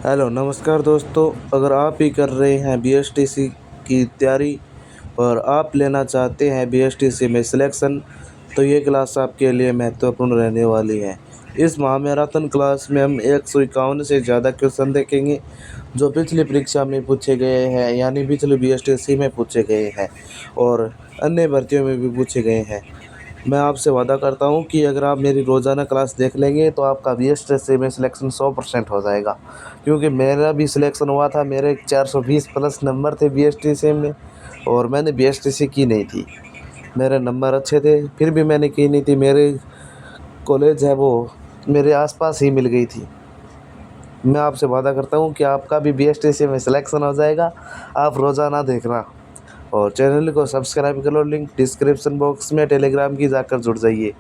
Hello नमस्कार दोस्तों। अगर आप भी कर रहे हैं बीएसटीसी की तैयारी और आप लेना चाहते हैं बीएसटीसी में सिलेक्शन, तो ये क्लास आपके लिए महत्वपूर्ण रहने वाली है। इस महामैराथन क्लास में हम 151 से ज़्यादा क्वेश्चन देखेंगे जो पिछली परीक्षा में पूछे गए हैं, यानी पिछली बीएसटीसी में पूछे गए हैं और अन्य भर्तियों में भी पूछे गए हैं। मैं आपसे वादा करता हूँ कि अगर आप मेरी रोज़ाना क्लास देख लेंगे तो आपका बीएसटीसी में सिलेक्शन 100% हो जाएगा, क्योंकि मेरा भी सिलेक्शन हुआ था। मेरे 420 प्लस नंबर थे बीएसटीसी में और मैंने बीएसटीसी की नहीं थी। मेरे नंबर अच्छे थे फिर भी मैंने की नहीं थी। मेरे कॉलेज है वो मेरे आसपास ही मिल गई थी। मैं आपसे वादा करता हूँ कि आपका भी बीएसटीसी में सिलेक्शन हो जाएगा। आप रोज़ाना देखना और चैनल को सब्सक्राइब कर लो। लिंक डिस्क्रिप्शन बॉक्स में टेलीग्राम की जाकर जुड़ जाइए।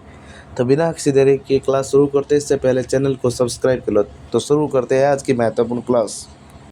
तो बिना किसी देरी के क्लास शुरू करते इससे पहले चैनल को सब्सक्राइब कर लो। तो शुरू करते हैं आज की महत्वपूर्ण क्लास।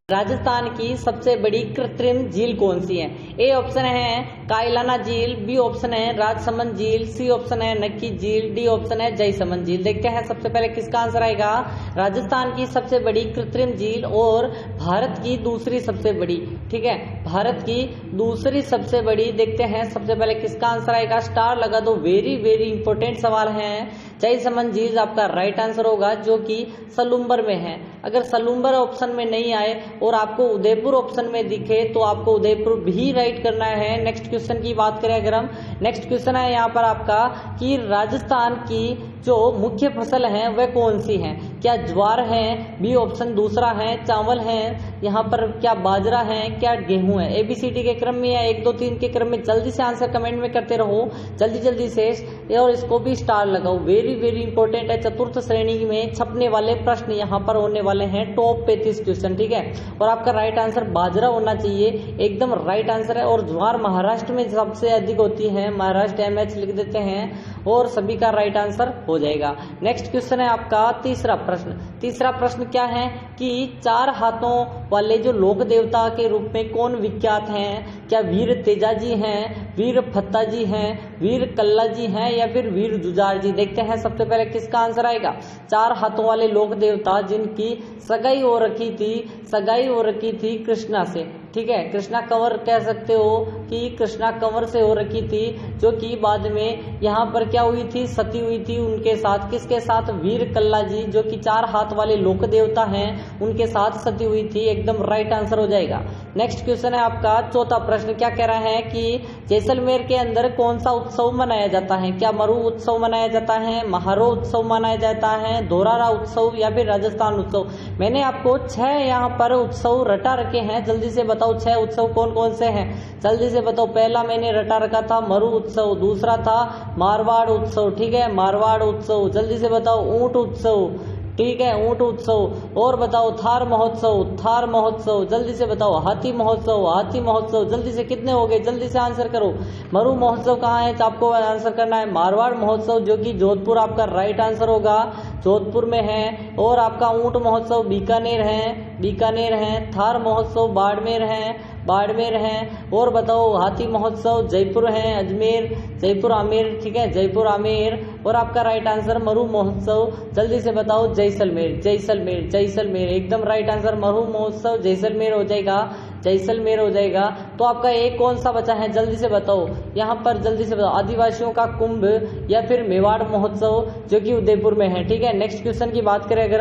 राजस्थान की सबसे बड़ी कृत्रिम झील कौन सी है? ए ऑप्शन है कायलाना झील, बी ऑप्शन है राजसमंद झील, सी ऑप्शन है नक्की झील, डी ऑप्शन है जयसमंद झील। देखते हैं सबसे पहले किसका आंसर आएगा। राजस्थान की सबसे बड़ी कृत्रिम झील और भारत की दूसरी सबसे बड़ी, ठीक है, भारत की दूसरी सबसे बड़ी। देखते हैं सबसे पहले किसका आंसर आएगा। स्टार लगा दो, वेरी वेरी इंपॉर्टेंट सवाल है। जयसमंद झील आपका राइट आंसर होगा, जो कि सलूम्बर में है। अगर सलूम्बर ऑप्शन में नहीं आए और आपको उदयपुर ऑप्शन में दिखे तो आपको उदयपुर भी राइट करना है। नेक्स्ट क्वेश्चन की बात करें अगर हम, नेक्स्ट क्वेश्चन है यहाँ पर आपका कि राजस्थान की जो मुख्य फसल है वह कौन सी है? क्या ज्वार है, बी ऑप्शन दूसरा है चावल है, यहाँ पर क्या बाजरा है, क्या गेहूं है? एबीसीडी के क्रम में या 1 2 3 के क्रम में जल्दी से आंसर कमेंट में करते रहो, जल्दी जल्दी से, और इसको भी स्टार लगाओ। वेरी वेरी इंपॉर्टेंट है। चतुर्थ श्रेणी में छपने वाले प्रश्न यहाँ पर होने वाले हैं, टॉप 35 क्वेश्चन, ठीक है। और आपका राइट आंसर बाजरा होना चाहिए, एकदम राइट आंसर है। और ज्वार महाराष्ट्र में सबसे अधिक होती है, महाराष्ट्र MH लिख देते हैं और सभी का राइट आंसर हो जाएगा। नेक्स्ट क्वेश्चन है आपका तीसरा प्रश्न। तीसरा प्रश्न क्या है कि 4 हाथों वाले जो लोक देवता के रूप में कौन विख्यात हैं? क्या वीर तेजा जी हैं, वीर फत्ता जी हैं, वीर कल्ला जी हैं या फिर वीर जुजार जी? देखते हैं सबसे पहले किसका आंसर आएगा। 4 हाथों वाले लोक देवता जिनकी सगाई हो रखी थी कृष्णा से, ठीक है, कृष्णा कंवर कह सकते हो कि कृष्णा कंवर से हो रखी थी, जो कि बाद में यहाँ पर क्या हुई थी, सती हुई थी उनके साथ। किसके साथ? वीर कल्ला जी, जो कि 4 हाथ वाले लोक देवता हैं, उनके साथ सती हुई थी। एकदम राइट आंसर हो जाएगा। नेक्स्ट क्वेश्चन है आपका चौथा प्रश्न। क्या कह रहा है कि जैसलमेर के अंदर कौन सा उत्सव मनाया जाता है? क्या मरु उत्सव मनाया जाता है, महारो उत्सव मनाया जाता है, धोरारा उत्सव या फिर राजस्थान उत्सव? मैंने आपको 6 यहाँ पर उत्सव रटा रखे हैं, जल्दी से बताओ 6 उत्सव कौन कौन से हैं, जल्दी से बताओ। पहला मैंने रटा रखा था मरु उत्सव, दूसरा था मारवाड़ उत्सव, ठीक है, मारवाड़ उत्सव। जल्दी से बताओ ऊंट उत्सव, ठीक है, ऊंट उत्सव। और बताओ थार महोत्सव, जल्दी से बताओ। हाथी महोत्सव, जल्दी से कितने हो गए, जल्दी से आंसर करो। मरु महोत्सव कहाँ है? तो आपको आंसर करना है मारवाड़ महोत्सव, जो कि जोधपुर आपका राइट आंसर होगा, जोधपुर में है। और आपका ऊंट महोत्सव बीकानेर है, थार महोत्सव बाड़मेर है। और बताओ हाथी महोत्सव जयपुर है, जयपुर आमेर, ठीक है, जयपुर आमेर। और आपका राइट आंसर मरु महोत्सव, जल्दी से बताओ जैसलमेर। एकदम राइट आंसर मरु महोत्सव जैसलमेर हो जाएगा। तो आपका एक कौन सा बचा है, जल्दी से बताओ। यहाँ पर जल्दी से बताओ, आदिवासियों का कुंभ या फिर मेवाड़ महोत्सव, जो कि उदयपुर में है, ठीक है। नेक्स्ट क्वेश्चन की बात करें अगर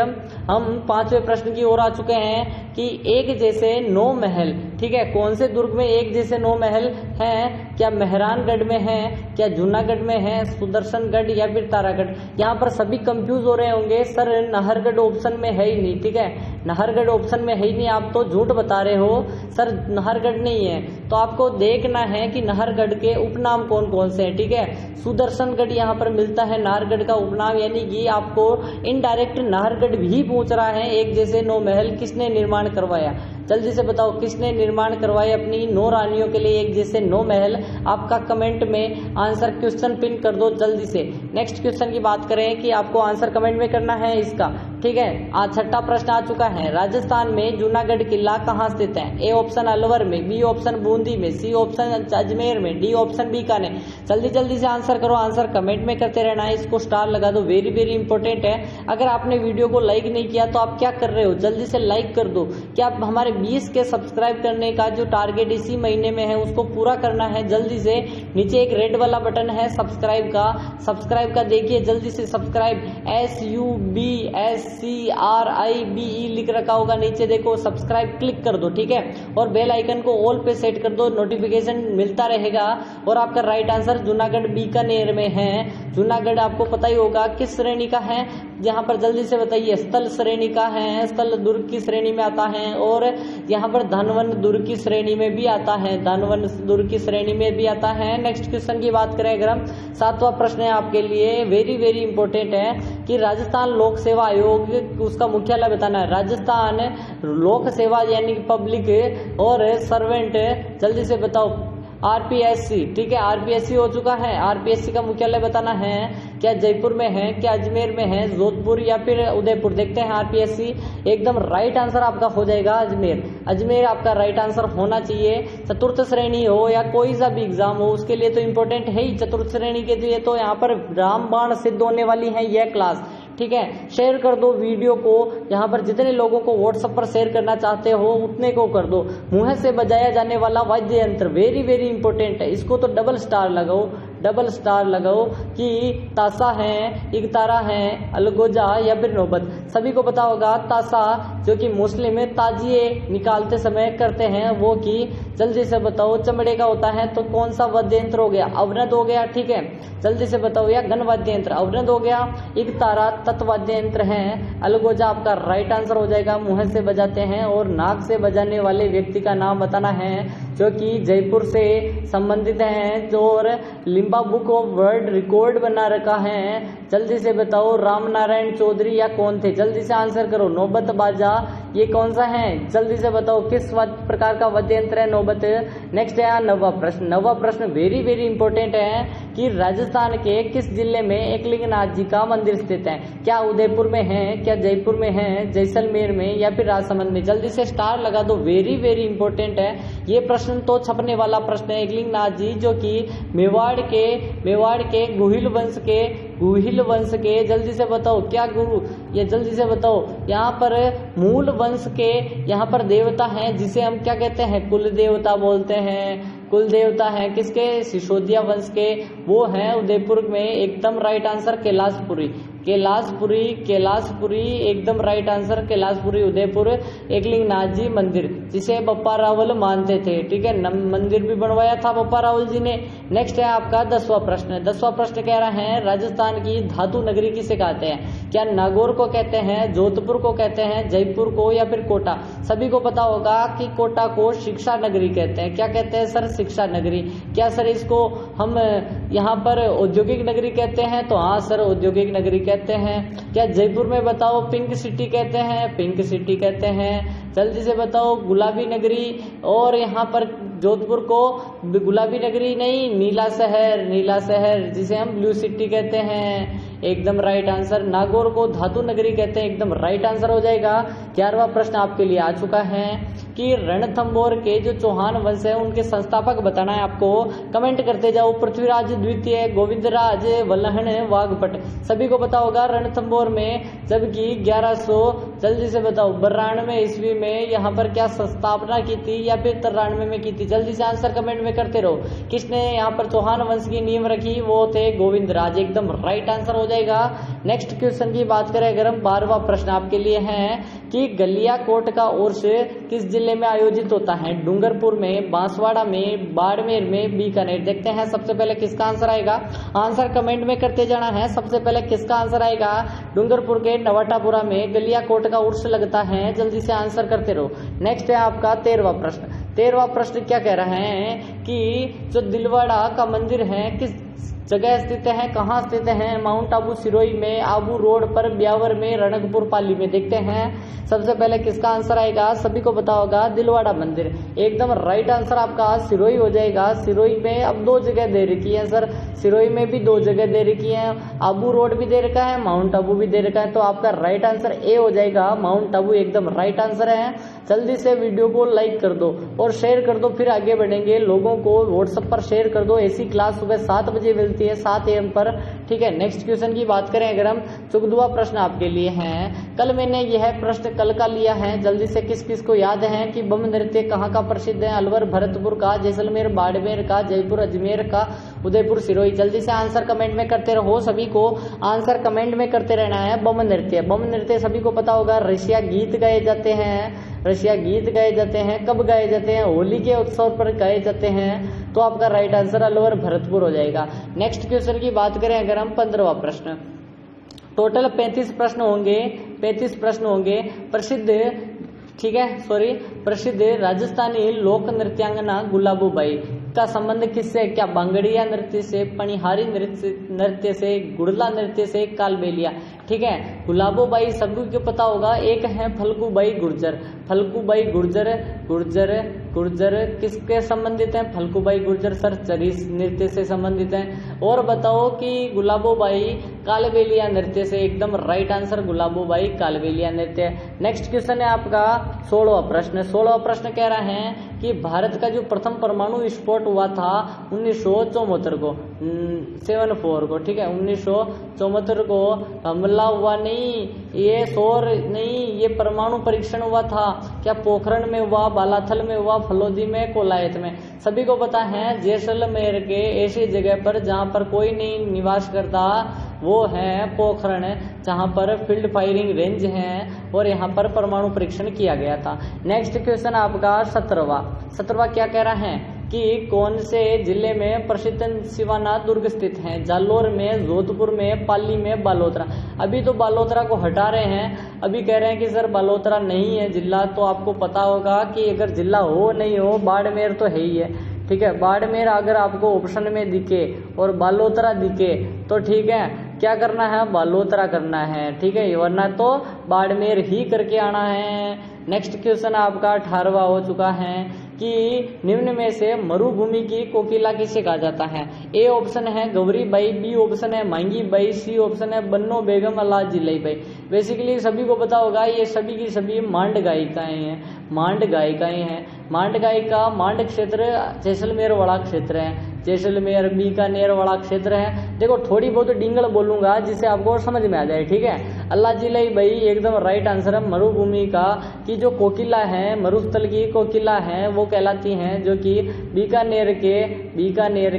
हम 5वें प्रश्न की ओर आ चुके हैं कि एक जैसे 9 महल, ठीक है, कौन से दुर्ग में एक जैसे 9 महल हैं? क्या मेहरानगढ़ में है, क्या जूनागढ़ में है, सुदर्शनगढ़ या फिर तारागढ़? यहाँ पर सभी कंफ्यूज हो रहे होंगे, सर नाहरगढ़ ऑप्शन में है ही नहीं, ठीक है, नाहरगढ़ ऑप्शन में है ही नहीं, आप तो झूठ बता रहे हो सर, नाहरगढ़ नहीं है। तो आपको देखना है कि नाहरगढ़ के उपनाम कौन कौन से हैं, ठीक है। सुदर्शनगढ़ यहाँ पर मिलता है नाहरगढ़ का उपनाम, यानी कि आपको इनडायरेक्ट नाहरगढ़ भी पूछ रहा है। एक जैसे 9 महल किसने निर्माण करवाया? जल्दी से बताओ किसने निर्माण करवाए अपनी 9 रानियों के लिए एक जैसे 9 महल? आपका कमेंट में आंसर क्वेश्चन पिन कर दो जल्दी से। नेक्स्ट क्वेश्चन की बात करें कि आपको आंसर कमेंट में करना है इसका, ठीक है। आज छठा प्रश्न आ चुका है, राजस्थान में जूनागढ़ किला कहाँ स्थित है? ए ऑप्शन अलवर में, बी ऑप्शन बूंदी में, सी ऑप्शन अजमेर में, डी ऑप्शन बीकानेर। जल्दी जल्दी से आंसर करो, आंसर कमेंट में करते रहना है, इसको स्टार लगा दो, वेरी वेरी इंपॉर्टेंट है। अगर आपने वीडियो को लाइक नहीं किया तो आप क्या कर रहे हो, जल्दी से लाइक कर दो। क्या आप हमारे 20 के सब्सक्राइब करने का जो टारगेट इसी महीने में है उसको पूरा करना है। जल्दी से नीचे एक रेड वाला बटन है सब्सक्राइब का देखिए, जल्दी से सब्सक्राइब, SUBSCRIBE लिख रखा होगा नीचे, देखो सब्सक्राइब क्लिक कर दो, ठीक है। और बेल आइकन को ऑल पे सेट कर दो, नोटिफिकेशन मिलता रहेगा। और आपका राइट आंसर जूनागढ़ बीकानेर में है। जूनागढ़ आपको पता ही होगा किस श्रेणी का है, यहाँ पर जल्दी से बताइए, स्थल श्रेणी का है, स्थल दुर्ग की श्रेणी में आता है। और यहाँ पर धनवन दुर्ग की श्रेणी में भी आता है, धनवन दुर्ग की श्रेणी में भी आता है। नेक्स्ट क्वेश्चन की बात करें अगर हम, 7वां प्रश्न है आपके लिए, वेरी वेरी इंपॉर्टेंट है कि राजस्थान लोक सेवा आयोग उसका मुख्यालय बताना है। राजस्थान लोक सेवा यानी कि पब्लिक और सर्वेंट, जल्दी से बताओ, RPSC, ठीक है, RPSC हो चुका है। RPSC का मुख्यालय बताना है, क्या जयपुर में है, क्या अजमेर में है, जोधपुर या फिर उदयपुर। देखते हैं RPSC, एकदम राइट आंसर आपका हो जाएगा अजमेर। अजमेर आपका राइट आंसर होना चाहिए। चतुर्थ श्रेणी हो या कोई सा भी एग्जाम हो उसके लिए तो इंपॉर्टेंट है ही। चतुर्थ श्रेणी के लिए तो यहाँ पर रामबाण सिद्ध होने वाली है यह क्लास, ठीक है। शेयर कर दो वीडियो को, यहाँ पर जितने लोगों को व्हाट्सएप पर शेयर करना चाहते हो उतने को कर दो। मुंह से बजाया जाने वाला वाद्य यंत्र, वेरी वेरी इंपॉर्टेंट है, इसको तो डबल स्टार लगाओ कि ताशा है, इकतारा है, अलगोजा या फिर नौबत। सभी को पता होगा ताशा जो कि मुस्लिम ताजिए निकालते समय करते हैं वो की, जल्दी से बताओ, चमड़े का होता है तो कौन सा वाद्य यंत्र हो गया, अवनद हो गया, ठीक है। जल्दी से बताओ, या घन वाद्य यंत्र, अवनद हो गया। इकतारा तत्वाद्य यंत्र है, अलगोजा आपका राइट आंसर हो जाएगा, मुंह से बजाते हैं। और नाक से बजाने वाले व्यक्ति का नाम बताना है जो कि जयपुर से संबंधित है और Limba book of world record बना रखा है। जल्दी से बताओ, राम नारायण चौधरी या कौन थे, जल्दी से आंसर करो। नौबत बाजा ये कौन सा है, जल्दी से बताओ, किस प्रकार का वाद्य यंत्र है नौबत। नेक्स्ट है 9वां प्रश्न। 9वां प्रश्न वेरी वेरी इंपॉर्टेंट है कि राजस्थान के किस जिले में एकलिंगनाथ जी का मंदिर स्थित है? क्या उदयपुर में है, क्या जयपुर में है, जैसलमेर में या फिर राजसमंद में। जल्दी से स्टार लगा दो, वेरी वेरी इंपॉर्टेंट है ये प्रश्न, तो छपने वाला प्रश्न है। एकलिंगनाथ जी जो कि मेवाड़ के गुहिल वंश के, जल्दी से बताओ क्या गुरु, ये जल्दी से बताओ, यहाँ पर मूल वंश के यहाँ पर देवता हैं जिसे हम क्या कहते हैं, कुल देवता बोलते हैं। कुल देवता है किसके, सिसोदिया वंश के, वो है उदयपुर में। एकदम राइट आंसर कैलाशपुरी, एकदम राइट आंसर कैलाशपुरी उदयपुर। एकलिंगनाथ जी मंदिर जिसे बप्पा रावल मानते थे, ठीक है, मंदिर भी बनवाया था बप्पा रावल जी ने। नेक्स्ट है आपका 10वां प्रश्न। 10वां प्रश्न कह रहा है, राजस्थान की धातु नगरी किसे कहते हैं? क्या नागौर को कहते हैं, जोधपुर को कहते हैं, जयपुर को या फिर कोटा। सभी को पता होगा कि कोटा को शिक्षा नगरी कहते हैं। क्या कहते हैं सर, शिक्षा नगरी। क्या सर इसको हम यहाँ पर औद्योगिक नगरी कहते हैं? तो हाँ सर, औद्योगिक नगरी कहते हैं। क्या जयपुर में बताओ पिंक सिटी कहते हैं? पिंक सिटी कहते हैं। जल्दी से बताओ, गुलाबी नगरी। और यहाँ पर जोधपुर को गुलाबी नगरी नहीं, नीला शहर जिसे हम ब्लू सिटी कहते हैं। एकदम राइट आंसर। नागौर को धातु नगरी कहते हैं, एकदम राइट आंसर हो जाएगा। 11वां प्रश्न आपके लिए आ चुका है कि रणथंभौर के जो चौहान वंश है उनके संस्थापक बताना है आपको। कमेंट करते जाओ, पृथ्वीराज द्वितीय, गोविंदराज, वल्लहन, वाघपट। सभी को पता होगा रणथंभौर में, जबकि 1100, जल्दी से बताओ, 92 ईस्वी में यहाँ पर क्या स्थापना की थी या फिर 93 में की थी। जल्दी से आंसर कमेंट में करते रहो। किसने यहाँ पर चौहान वंश की नींव रखी? वो थे गोविंदराज। एकदम राइट आंसर हो जाएगा। नेक्स्ट क्वेश्चन की बात करें अगर हम, 12वां प्रश्न आपके लिए है कि गलियाकोट का उर्स किस जिले में आयोजित होता है? डूंगरपुर में, बांसवाड़ा में, बाड़मेर में, बीकानेर। देखते हैं सबसे पहले किसका आंसर आएगा। आंसर कमेंट में करते जाना है। सबसे पहले किसका आंसर आएगा? डूंगरपुर के नवाटापुरा में गलियाकोट का उर्स लगता है। जल्दी से आंसर करते रहो। नेक्स्ट है आपका 13वां प्रश्न। 13वां प्रश्न क्या कह रहा है कि जो दिलवाड़ा का मंदिर है किस जगह स्थित है, कहाँ स्थित है? माउंट आबू सिरोही में, आबू रोड पर, ब्यावर में, रणकपुर पाली में। देखते हैं सबसे पहले किसका आंसर आएगा, सभी को पता होगा दिलवाड़ा मंदिर। एकदम राइट आंसर आपका सिरोही हो जाएगा। सिरोही में अब 2 जगह दे रखी है सर, सिरोही में भी 2 जगह दे रखी है, आबू रोड भी दे रखा है, माउंट आबू भी दे रखा है, तो आपका राइट आंसर ए हो जाएगा, माउंट आबू एकदम राइट आंसर है। जल्दी से वीडियो को लाइक कर दो और शेयर कर दो, फिर आगे बढ़ेंगे। लोगों को व्हाट्सएप पर शेयर कर दो। ऐसी क्लास सुबह 7 बजे मिलती है, 7 AM पर, ठीक है। नेक्स्ट क्वेश्चन की बात करें अगर हम, चुगदुआ प्रश्न आपके लिए हैं। कल मैंने यह प्रश्न कल का लिया है, जल्दी से किस किस को याद है कि बम नृत्य कहाँ का प्रसिद्ध है? अलवर, भरतपुर का, जैसलमेर, बाड़मेर का, जयपुर, अजमेर का, उदयपुर, सिरोही। जल्दी से आंसर कमेंट में करते रहो, सभी को आंसर कमेंट में करते रहना है। बम नृत्य, बम नृत्य सभी को पता होगा, रशिया गीत गाए जाते हैं, रशिया गीत गाए जाते हैं। कब गाए जाते हैं? होली के उत्सव पर गाए जाते हैं, तो आपका राइट आंसर अलवर, भरतपुर हो जाएगा। नेक्स्ट क्वेश्चन की बात करें अगर हम, 15वां प्रश्न। टोटल 35 प्रश्न होंगे, 35 प्रश्न होंगे। प्रसिद्ध, ठीक है, सॉरी, प्रसिद्ध राजस्थानी लोक नृत्यांगना गुलाबोबाई का संबंध किससे? क्या बांगड़िया नृत्य से, पनिहारी नृत्य से, गुड़ला नृत्य से, कालबेलिया? ठीक है, गुलाबोबाई सभी को पता होगा। एक है फल्गुबाई गुर्जर, फल्गुबाई गुर्जर, गुर्जर गुर्जर किसके संबंधित हैं? फल्गुबाई गुर्जर सर चरी नृत्य से संबंधित हैं। और बताओ कि गुलाबोबाई कालबेलिया नृत्य से, एकदम राइट आंसर गुलाबोबाई कालबेलिया नृत्य। नेक्स्ट क्वेश्चन है आपका 16वां प्रश्न। 16वां प्रश्न कह रहा है कि भारत का जो प्रथम परमाणु विस्फोट हुआ था 1974 को, 74 को, ठीक है, 1974 को हमला हुआ नहीं, ये शोर नहीं, ये परमाणु परीक्षण हुआ था। क्या पोखरण में हुआ, बालाथल में हुआ, फलोदी में, कोलायत में? सभी को पता है जैसलमेर के ऐसी जगह पर जहां पर कोई नहीं निवास करता, वो है पोखरण, जहां पर फील्ड फायरिंग रेंज है और यहाँ पर परमाणु परीक्षण किया गया था। नेक्स्ट क्वेश्चन आपका 17वां क्या कह रहा है कि कौन से जिले में प्रसिद्ध शिवानाथ दुर्ग स्थित है? जालोर में, जोधपुर में, पाली में, बालोतरा। अभी तो बालोतरा को हटा रहे हैं, अभी कह रहे हैं कि सर बालोतरा नहीं है जिला, तो आपको पता होगा कि अगर जिला हो नहीं हो, बाड़मेर तो है ही है, ठीक है। बाड़मेर अगर आपको ऑप्शन में दिखे और बालोतरा दिखे तो ठीक है, क्या करना है? बालोतरा करना है, ठीक है, वरना तो बाड़मेर ही करके आना है। नेक्स्ट क्वेश्चन आपका 18वां हो चुका है कि निम्न में से मरुभूमि की कोकिला किसे कहा जाता है? ए ऑप्शन है गौरी बाई, बी ऑप्शन है मांगी बाई, सी ऑप्शन है बन्नो बेगम अल्लाह जिलाई बाई। बेसिकली सभी को पता होगा ये सभी की सभी मांड गायिकाएं हैं, मांड गायिकाएं हैं। मांड गायिका, मांड क्षेत्र जैसलमेर वाला क्षेत्र है, जैसलमेर बीकानेर वाला क्षेत्र है। देखो थोड़ी बहुत डिंगल बोलूंगा जिससे आपको समझ में आ जाए, ठीक है। अल्लाह जिलाई बाई एकदम राइट आंसर है। मरुभूमि का की जो कोकिला है, मरुस्थल की कोकिला है, वो कहलाती हैं, जो कि बीकानेर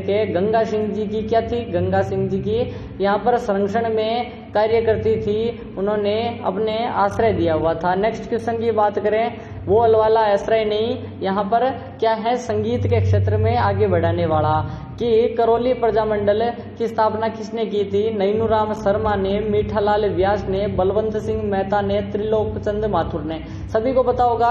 के गंगा सिंह जी की क्या थी? गंगा सिंह जी की यहाँ पर संरक्षण में कार्य करती थी, उन्होंने अपने आश्रय दिया हुआ था। नेक्स्ट क्वेश्चन की बात करें, वो वाला आश्रय नहीं, यहाँ पर क्या है? संगीत के क्षेत्र में आगे बढ़ाने वाला। कि करौली प्रजामंडल की स्थापना किसने की थी? नैनूराम शर्मा ने, मीठालाल व्यास ने, बलवंत सिंह मेहता ने, त्रिलोकचंद माथुर ने। सभी को पता होगा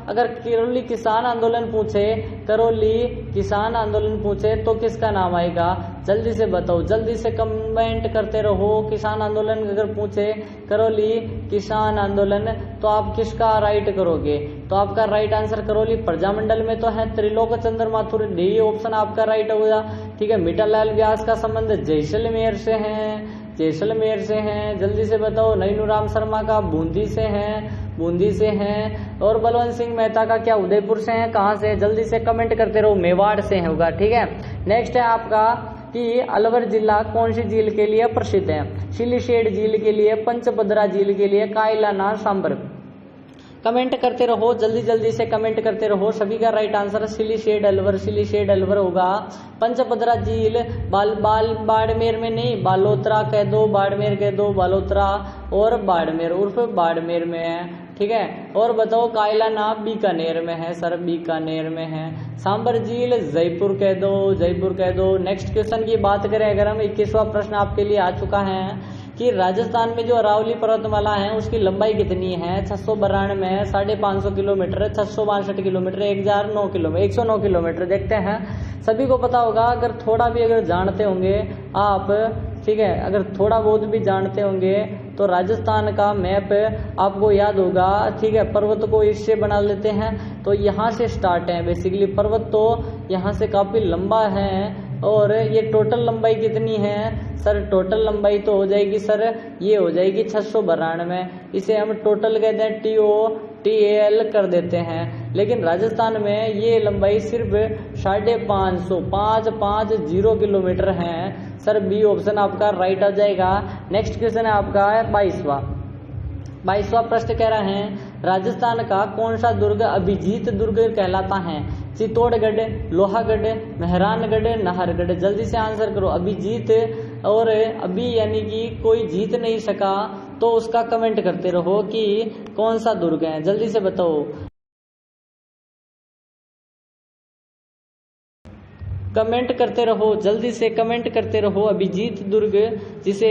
अगर करौली किसान आंदोलन पूछे, करौली किसान आंदोलन पूछे तो किसका नाम आएगा? जल्दी से बताओ, जल्दी से कमेंट करते रहो। किसान आंदोलन अगर पूछे करौली किसान आंदोलन तो आप किसका राइट करोगे? तो आपका राइट आंसर करौली प्रजामंडल में तो है त्रिलोकचंद्र माथुर, डी ऑप्शन आपका राइट होगा, ठीक है। मीठालाल व्यास का संबंध जैसलमेर से है, जैसलमेर से हैं। जल्दी से बताओ, नैनूराम शर्मा का बूंदी से हैं, बूंदी से हैं। और बलवंत सिंह मेहता का क्या उदयपुर से हैं? कहाँ से? जल्दी से कमेंट करते रहो, मेवाड़ से होगा, ठीक है। नेक्स्ट है आपका कि अलवर जिला कौन सी झील के लिए प्रसिद्ध है? सिलीशेड झील के लिए, पंचभद्रा झील के लिए, कायलाना, सांबर। कमेंट करते रहो, जल्दी जल्दी से कमेंट करते रहो। सभी का राइट आंसर सिलीशेड अलवर, सिलीशेड अलवर होगा। पंचभद्रा झील बाड़मेर में नहीं, बालोतरा कह दो, बाड़मेर कह दो, बालोतरा और बाड़मेर उर्फ बाड़मेर में है, ठीक है। और बताओ कायलाना बीकानेर में है सर, बीकानेर में है। सांबर झील जयपुर कह दो, जयपुर कह दो। नेक्स्ट क्वेश्चन की बात करें अगर हम, 21वां प्रश्न आपके लिए आ चुका है कि कि राजस्थान में जो अरावली पर्वतमाला है उसकी लंबाई कितनी है, 692 है, 550 किलोमीटर, 662 किलोमीटर, 109 किलोमीटर। देखते हैं, सभी को पता होगा, अगर थोड़ा भी अगर जानते होंगे आप, ठीक है, अगर थोड़ा बहुत भी जानते होंगे तो राजस्थान का मैप आपको याद होगा, ठीक है। पर्वत को इससे बना लेते हैं, तो यहाँ से स्टार्ट है बेसिकली पर्वत, तो यहाँ से काफ़ी लंबा है। और ये टोटल लंबाई कितनी है सर, टोटल लंबाई तो हो जाएगी सर, ये हो जाएगी 692। इसे हम टोटल कहते हैं, TOTAL कर देते हैं। लेकिन राजस्थान में ये लंबाई सिर्फ 550 किलोमीटर है सर। बी ऑप्शन आपका राइट आ जाएगा। नेक्स्ट क्वेश्चन है आपका 22वां प्रश्न कह रहा है, राजस्थान का कौन सा दुर्ग अभिजीत दुर्ग कहलाता है? चित्तौड़गढ़, लोहागढ़, मेहरानगढ़, नाहरगढ़। जल्दी से आंसर करो। अभिजीत, और अभी यानी कि कोई जीत नहीं सका तो उसका कमेंट करते रहो कि कौन सा दुर्ग है, जल्दी से बताओ। कमेंट करते रहो, जल्दी से कमेंट करते रहो। अभिजीत दुर्ग जिसे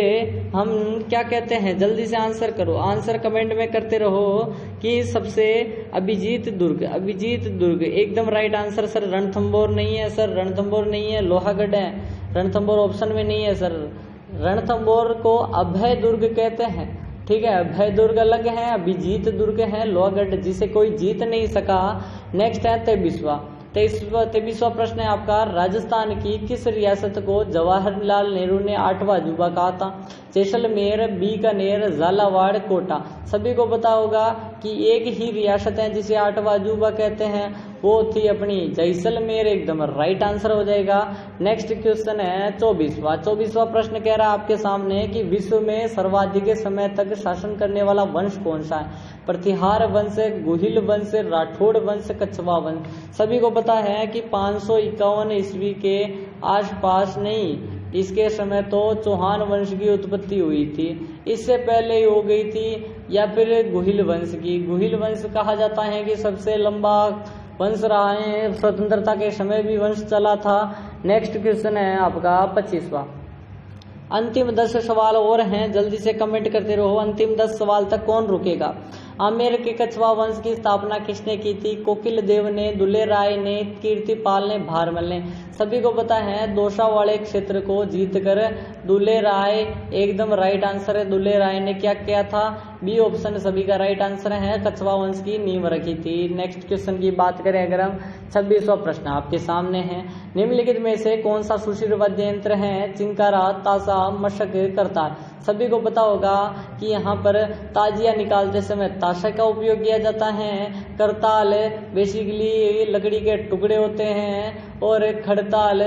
हम क्या कहते हैं, जल्दी से आंसर करो। आंसर कमेंट में करते रहो कि सबसे अभिजीत दुर्ग एकदम राइट आंसर सर। रणथंभौर नहीं है सर, रणथंभौर नहीं है, लोहागढ़ है। रणथंभौर ऑप्शन में नहीं है सर। रणथंभौर को अभय दुर्ग कहते हैं, ठीक है। अभय दुर्ग अलग है, अभिजीत दुर्ग है लोहागढ़, जिसे कोई जीत नहीं सका। नेक्स्ट है 23वां प्रश्न है आपका, राजस्थान की किस रियासत को जवाहरलाल नेहरू ने 8वां अजूबा कहा था? जैसलमेर, बीकानेर, झालावाड़, कोटा। सभी को पता होगा कि एक ही रियासत है जिसे 8वां अजूबा कहते हैं, वो थी अपनी जैसलमेर। एकदम राइट आंसर हो जाएगा। नेक्स्ट क्वेश्चन है 24वां प्रश्न कह रहा है आपके सामने कि विश्व में सर्वाधिक समय तक शासन करने वाला वंश कौन सा है? प्रतिहार वंश, गुहिल वंश, राठौड़ वंश, कछवा वंश। सभी को पता है कि 551 ईस्वी के आसपास नहीं, इसके समय तो चौहान वंश की उत्पत्ति हुई थी, इससे पहले ही हो गई थी, या फिर गुहिल वंश की। गुहिल वंश कहा जाता है कि सबसे लंबा वंश रहा है, स्वतंत्रता के समय भी वंश चला था। नेक्स्ट क्वेश्चन है आपका 25वां। अंतिम 10 सवाल और हैं, जल्दी से कमेंट करते रहो। अंतिम 10 सवाल तक कौन रुकेगा? आमेर के कछवा वंश की स्थापना किसने की थी? कोकिल देव ने, दुल्ले राय ने, कीर्तिपाल ने, भारमल ने। सभी को पता है दौसा वाले क्षेत्र को जीतकर दुल्ले राय एकदम राइट आंसर है। दुल्ले राय ने क्या किया था? बी ऑप्शन सभी का राइट आंसर है, कछवा वंश की नींव रखी थी। नेक्स्ट क्वेश्चन की बात करें अगर हम, 26वां प्रश्न आपके सामने है, निम्नलिखित में से कौन सा सुशील वाद्य यंत्र है? चिंकारा, ताशा, मशक, करताल। सभी को पता होगा कि यहाँ पर ताजिया निकालते समय ताशा का उपयोग किया जाता है। करताल बेसिकली लकड़ी के टुकड़े होते हैं, और खड़ताल,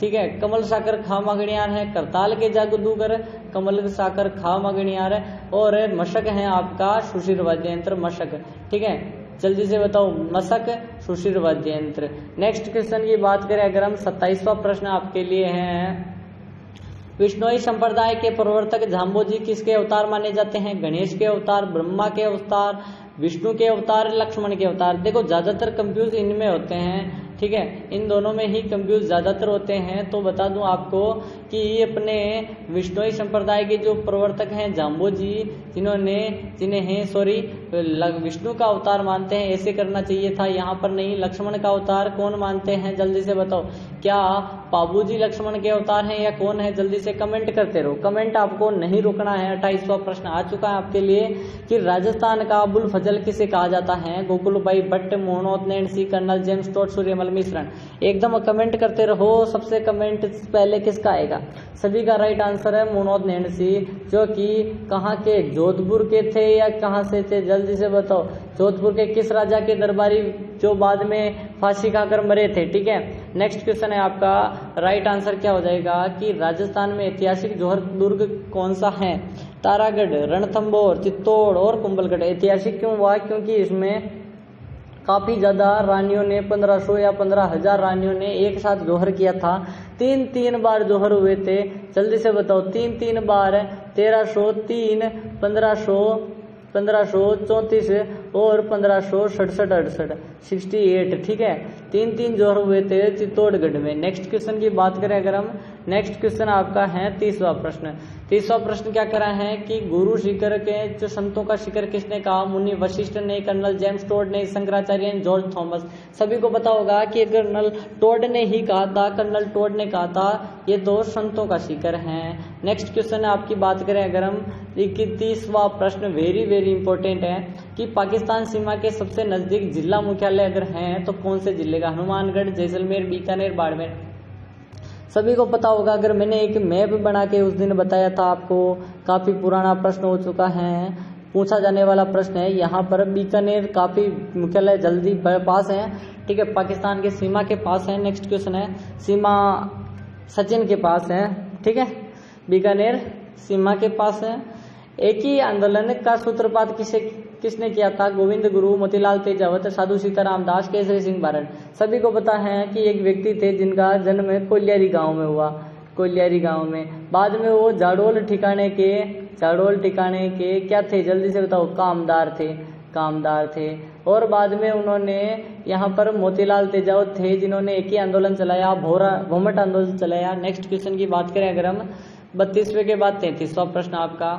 ठीक है, कमल साकर खा मगणियार है। करताल के जादूगर कमल साकर खा मगणियार है, और मशक है आपका सुशील वाद्य यंत्र मशक, ठीक है। जल्दी से बताओ, मशक सुशील वाद्य यंत्र। नेक्स्ट क्वेश्चन की बात करें अगर हम, 27वां प्रश्न आपके लिए है, विष्णोई संप्रदाय के प्रवर्तक जाम्बोजी किसके अवतार माने जाते हैं? गणेश के अवतार, ब्रह्मा के अवतार, विष्णु के अवतार, लक्ष्मण के अवतार। देखो ज्यादातर कंफ्यूज इनमें होते हैं, ठीक है, इन दोनों में ही कंफ्यूज ज्यादातर होते हैं। तो बता दूं आपको कि अपने विष्णोई संप्रदाय के जो प्रवर्तक हैं जाम्बोजी, जिन्हें विष्णु का अवतार मानते हैं, ऐसे करना चाहिए था, यहाँ पर नहीं। लक्ष्मण का अवतार कौन मानते हैं? जल्दी से बताओ, क्या पाबूजी लक्ष्मण के अवतार हैं या कौन है? जल्दी से कमेंट करते रहो, कमेंट आपको नहीं रुकना है। 28वां प्रश्न आ चुका है आपके लिए कि राजस्थान का अबुल फजल किसे कहा जाता है? Gokulbai Bhatt, Mohnot Nancy, Colonel James Tod, Suryamal Mishran. एकदम कमेंट करते रहो, सबसे कमेंट पहले किसका आएगा? सभी का राइट आंसर है मोहनोत नैंसी, जो कि कहाँ के, जोधपुर के थे या कहाँ से थे? जल्दी से बताओ, जोधपुर के किस राजा के दरबारी जो बाद में फांसी खाकर मरे थे, ठीक है। नेक्स्ट क्वेश्चन है आपका, राइट आंसर क्या हो जाएगा कि राजस्थान में ऐतिहासिक जौहर दुर्ग कौन सा है? तारागढ़, रणथंभौर, चित्तौड़ और कुंभलगढ़। ऐतिहासिक क्यों हुआ? क्योंकि इसमें काफी ज्यादा रानियों ने, 1500 या 15,000 रानियों ने एक साथ जौहर किया था। 3 बार जौहर हुए थे। जल्दी से बताओ, 3 बार, 1303, 1534 और 1567-68 68, ठीक है। 3 जोर हुए थे चित्तौड़गढ़ में। नेक्स्ट क्वेश्चन की बात करें अगर हम, नेक्स्ट क्वेश्चन आपका है 30वां प्रश्न। 30वां प्रश्न क्या करा है कि गुरु शिखर के जो संतों का शिखर किसने कहा? मुनि वशिष्ठ ने, कर्नल जेम्स टोड ने, शंकराचार्य ने, जॉर्ज थॉमस। सभी को पता होगा कि कर्नल टोड ने ही कहा था, कर्नल टोड ने कहा था ये 2 संतों का शिखर हैं। नेक्स्ट क्वेश्चन आपकी बात करें अगर हम, 31वां प्रश्न वेरी वेरी इंपॉर्टेंट है कि पाकिस्तान सीमा के सबसे नजदीक जिला मुख्यालय अगर हैं तो कौन से जिले का? हनुमानगढ़, जैसलमेर, बीकानेर, बाड़मेर। सभी को पता होगा, अगर मैंने एक मैप बना के उस दिन बताया था आपको, काफी पुराना प्रश्न हो चुका है, पूछा जाने वाला प्रश्न है। यहाँ पर बीकानेर काफी मुख्यालय जल्दी पास है, ठीक है, पाकिस्तान के सीमा के पास है। नेक्स्ट क्वेश्चन है, सीमा सचिन के पास है, ठीक है, बीकानेर सीमा के पास है। एक ही आंदोलन का सूत्रपात किसने किया था? गोविंद गुरु, मोतीलाल तेजावत, साधु सीताराम दास, केसरी सिंह भारत। सभी को पता है कि एक व्यक्ति थे जिनका जन्म कोलियारी गांव में हुआ, कोलियारी गांव में। बाद में वो जाडोल ठिकाने के क्या थे? जल्दी से बताओ। कामदार थे। और बाद में उन्होंने यहाँ पर मोतीलाल तेजावत थे जिन्होंने एक ही आंदोलन चलाया, भोमट आंदोलन चलाया। नेक्स्ट क्वेश्चन की बात करें अगर हम, 32वें के बाद 33वां प्रश्न आपका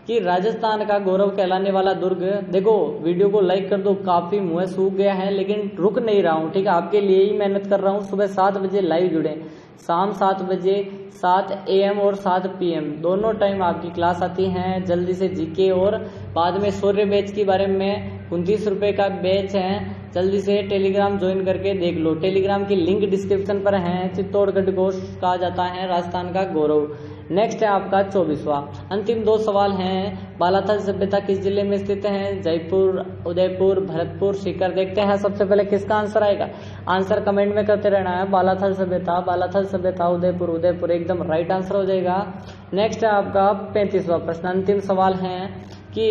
कि राजस्थान का गौरव कहलाने वाला दुर्ग। देखो वीडियो को लाइक कर दो, काफी मुंह सूख गया है लेकिन रुक नहीं रहा हूँ, ठीक है, आपके लिए ही मेहनत कर रहा हूँ। सुबह 7 बजे लाइव जुड़े, शाम 7 बजे 7 AM और 7 PM दोनों टाइम आपकी क्लास आती है। जल्दी से जीके, और बाद में सूर्य बैच के बारे में 29 रुपए का बैच है, जल्दी से टेलीग्राम ज्वाइन करके देख लो। टेलीग्राम की लिंक डिस्क्रिप्शन पर है। चित्तौड़गढ़ को कहा जाता है राजस्थान का गौरव। नेक्स्ट है आपका 24वां। अंतिम 2 सवाल हैं। बालाथल सभ्यता किस जिले में स्थित है? जयपुर, उदयपुर, भरतपुर, सीकर। देखते हैं सबसे पहले किसका आंसर आएगा। आंसर कमेंट में करते रहना है। बालाथल सभ्यता, उदयपुर एकदम राइट आंसर हो जाएगा। नेक्स्ट है आपका 35वां प्रश्न। अंतिम सवाल है कि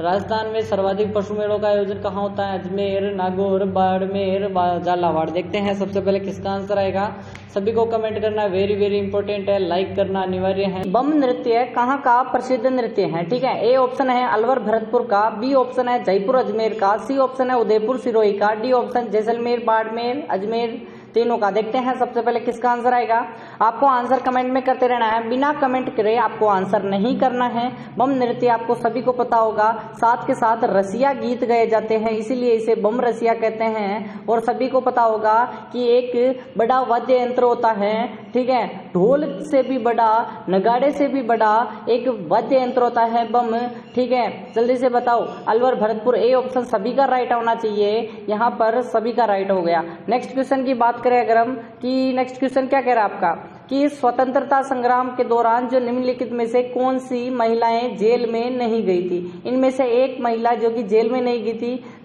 राजस्थान में सर्वाधिक पशु मेलों का आयोजन कहाँ होता है? अजमेर, नागौर, बाड़मेर, झालावाड़। देखते हैं सबसे पहले किसका आंसर आएगा। सभी को कमेंट करना वेरी वेरी इंपॉर्टेंट है, लाइक करना अनिवार्य है। बम नृत्य कहाँ का प्रसिद्ध नृत्य है? ठीक है, ए ऑप्शन है अलवर भरतपुर का, बी ऑप्शन है जयपुर अजमेर का, सी ऑप्शन है उदयपुर सिरोही का, डी ऑप्शन जैसलमेर बाड़मेर अजमेर तीनों का। देखते हैं सबसे पहले किसका आंसर आएगा। आपको आंसर कमेंट में करते रहना है, बिना कमेंट करे आपको आंसर नहीं करना है। बम नृत्य आपको सभी को पता होगा, साथ के साथ रसिया गीत गाए जाते हैं, इसीलिए इसे बम रसिया कहते हैं। और सभी को पता होगा कि एक बड़ा वाद्य यंत्र होता है, ठीक है, ढोल से भी बड़ा, नगाड़े से भी बड़ा एक वाद्य यंत्र होता है बम, ठीक है। जल्दी से बताओ। अलवर भरतपुर, ए ऑप्शन सभी का राइट होना चाहिए, यहाँ पर सभी का राइट हो गया। नेक्स्ट क्वेश्चन की बात करें अगर हम, कि नेक्स्ट क्वेश्चन क्या कह रहा है आपका कि स्वतंत्रता संग्राम के दौरान जो निम्नलिखित में से कौन सी महिलाएं जेल में नहीं गई थी? इनमें से एक महिला जो कि जेल में नहीं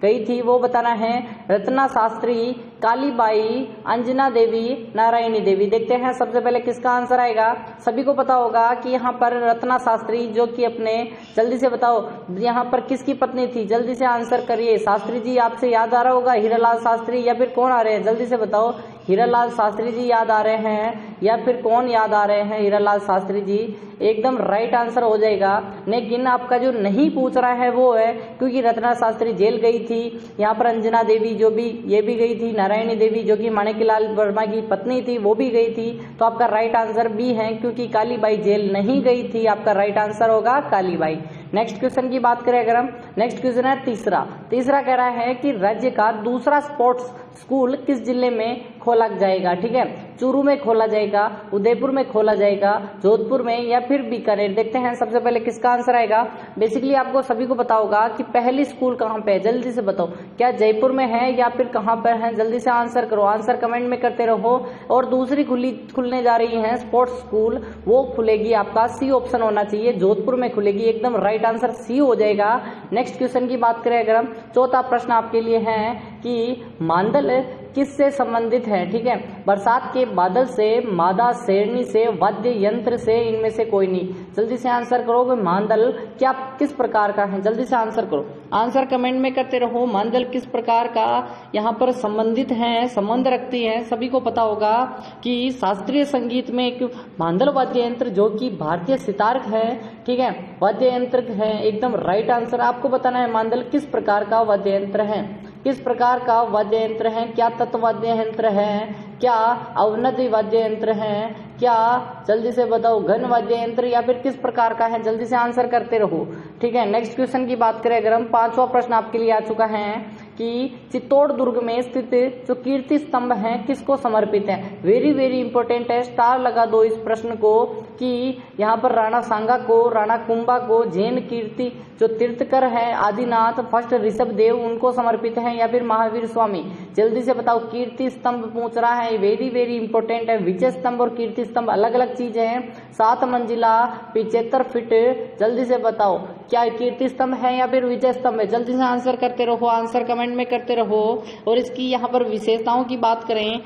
गई थी वो बताना है। रत्ना शास्त्री, कालीबाई, अंजना देवी, नारायणी देवी। देखते हैं सबसे पहले किसका आंसर आएगा। सभी को पता होगा कि यहाँ पर रत्ना शास्त्री जो कि अपने, जल्दी से बताओ यहाँ पर किसकी पत्नी थी, जल्दी से आंसर करिए। शास्त्री जी आपसे याद आ रहा होगा, हीरालाल शास्त्री या फिर कौन आ रहे हैं, जल्दी से बताओ। हीरालाल शास्त्री जी याद आ रहे हैं या फिर कौन याद आ रहे हैं? हीरालाल शास्त्री जी एकदम राइट आंसर हो जाएगा। लेकिन आपका जो नहीं पूछ रहा है वो है, क्योंकि रत्ना शास्त्री जेल गई थी, यहाँ पर अंजना देवी जो भी ये भी गई थी, नारायणी देवी जो कि माणिक्यलाल वर्मा की पत्नी थी वो भी गई थी। तो आपका राइट आंसर बी है, क्योंकि कालीबाई जेल नहीं गई थी। आपका राइट आंसर होगा कालीबाई। नेक्स्ट क्वेश्चन की बात करें अगर हम, नेक्स्ट क्वेश्चन है तीसरा कह रहा है कि राज्य का दूसरा स्पोर्ट्स स्कूल किस जिले में खोला जाएगा? ठीक है, चूरू में खोला जाएगा, उदयपुर में खोला जाएगा, जोधपुर में या फिर बीकानेर। देखते हैं सबसे पहले किसका आंसर आएगा। बेसिकली आपको सभी को पता होगा कि पहली स्कूल कहाँ पे है, जल्दी से बताओ, क्या जयपुर में है या फिर कहाँ पर है? जल्दी से आंसर करो, आंसर कमेंट में करते रहो। और दूसरी खुलने जा रही है स्पोर्ट्स स्कूल, वो खुलेगी आपका सी ऑप्शन होना चाहिए, जोधपुर में खुलेगी। एकदम राइट आंसर सी हो जाएगा। नेक्स्ट क्वेश्चन की बात करें अगर हम, चौथा प्रश्न आपके लिए है कि मांडल किससे संबंधित है? ठीक है, बरसात के बादल से, मादा शेरनी से, वाद्य यंत्र से, इनमें से कोई नहीं। जल्दी से आंसर करो कि मांडल क्या किस प्रकार का है, जल्दी से आंसर करो। आंसर कमेंट में करते रहो। मानदल किस प्रकार का यहाँ पर संबंधित है, संबंध रखती है। सभी को पता होगा कि शास्त्रीय संगीत में एक मानदल वाद्य यंत्र जो कि भारतीय सितार है, ठीक है, वाद्य यंत्र है। एकदम राइट आंसर आपको बताना है मानदल किस प्रकार का वाद्य यंत्र है, किस प्रकार का वाद्य यंत्र है। क्या तत्व वाद्य यंत्र है, क्या अवनति वाद्य यंत्र है, क्या जल्दी से बताओ घन वाद्य यंत्र, या फिर किस प्रकार का है। जल्दी से आंसर करते रहो, ठीक है। नेक्स्ट क्वेश्चन की बात करें अगर हम, 5वां प्रश्न आपके लिए आ चुका है कि चित्तौड़ दुर्ग में स्थित जो कीर्ति स्तंभ है किसको समर्पित है। वेरी वेरी इंपॉर्टेंट है, स्टार लगा दो इस प्रश्न को कि यहाँ पर राणा सांगा को, राणा कुंभा को, जैन कीर्ति जो तीर्थकर है, आदिनाथ, फर्स्ट ऋषभ देव उनको समर्पित है, या फिर महावीर स्वामी। जल्दी से बताओ। कीर्ति स्तंभ पूछ रहा है, वेरी वेरी इंपॉर्टेंट है। विजय स्तंभ और कीर्ति स्तंभ अलग अलग चीजें हैं। 7 मंजिला 75 फीट। जल्दी से बताओ क्या कीर्ति स्तंभ है या फिर विजय स्तंभ है। जल्दी से आंसर करते रहो, आंसर कमेंट में करते रहो। और इसकी यहाँ पर विशेषताओं की बात करें,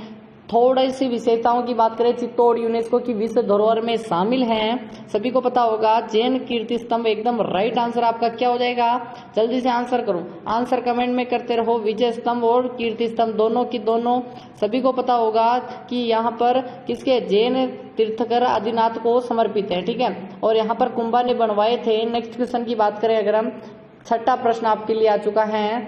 थोड़ी सी विशेषताओं की बात करें, चित्तौड़ यूनेस्को की विश्व धरोहर में शामिल है, सभी को पता होगा। जैन कीर्ति स्तंभ एकदम राइट आंसर आपका क्या हो जाएगा। जल्दी से आंसर करो, आंसर कमेंट में करते रहो। विजय स्तंभ और कीर्ति स्तंभ दोनों की दोनों सभी को पता होगा कि यहाँ पर किसके, जैन तीर्थकर आदिनाथ को समर्पित है, ठीक है। और यहाँ पर कुंभा ने बनवाए थे। नेक्स्ट क्वेश्चन की बात करें अगर हम, 6ठा प्रश्न आपके लिए आ चुका है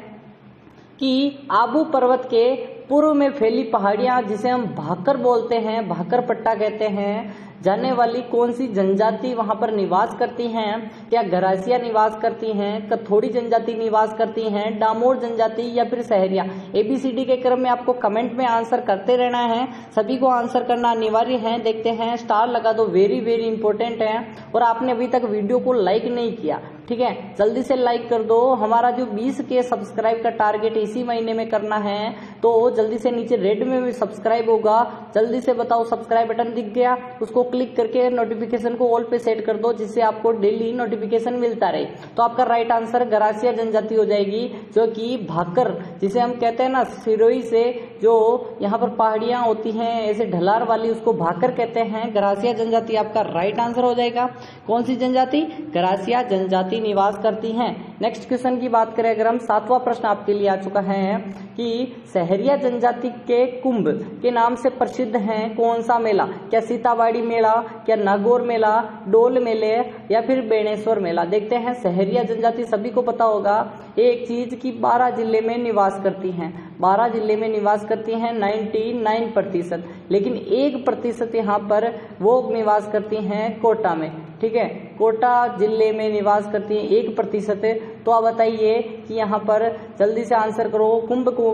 कि आबू पर्वत के पूर्व में फैली पहाड़ियां जिसे हम भाकर बोलते हैं, भाकर पट्टा कहते हैं, जाने वाली कौन सी जनजाति वहां पर निवास करती हैं। क्या गरासिया निवास करती हैं, कथोड़ी जनजाति निवास करती हैं, डामोर जनजाति, या फिर सहरिया। ABCD के क्रम में आपको कमेंट में आंसर करते रहना है, सभी को आंसर करना अनिवार्य है। देखते हैं, स्टार लगा दो, वेरी वेरी इंपॉर्टेंट है। और आपने अभी तक वीडियो को लाइक नहीं किया, ठीक है, जल्दी से लाइक कर दो। हमारा जो 20K सब्सक्राइब का टारगेट इसी महीने में करना है, तो जल्दी से नीचे रेड में भी सब्सक्राइब होगा, जल्दी से बताओ। सब्सक्राइब बटन दिख गया, उसको क्लिक करके नोटिफिकेशन को ऑल पे सेट कर दो, जिससे आपको डेली नोटिफिकेशन मिलता रहे। तो आपका राइट आंसर गरासिया जनजाति हो जाएगी, जो कि भाकर जिसे हम कहते हैं ना, सिरोही से जो यहाँ पर पहाड़ियां होती हैं ऐसे ढलार वाली, उसको भाकर कहते हैं। गरासिया जनजाति आपका राइट आंसर हो जाएगा। कौन सी जनजाति, गरासिया जनजाति निवास करती हैं। नेक्स्ट क्वेश्चन की बात करें अगर हम, 7वां प्रश्न आपके लिए आ चुका है कि सहरिया जनजाति के कुंभ के नाम से प्रसिद्ध है कौन सा मेला। क्या सीताबाड़ी मेला, क्या नागौर मेला, डोल मेले, या फिर बेणेश्वर मेला। देखते हैं, सहरिया जनजाति सभी को पता होगा एक चीज की 12 जिले में निवास करती हैं, 12 जिले में निवास करती हैं 99%, लेकिन 1% यहाँ पर वो निवास करती हैं कोटा में, ठीक है, कोटा जिले में निवास करती हैं 1%। तो आप बताइए कि यहाँ पर जल्दी से आंसर करो, कुंभ को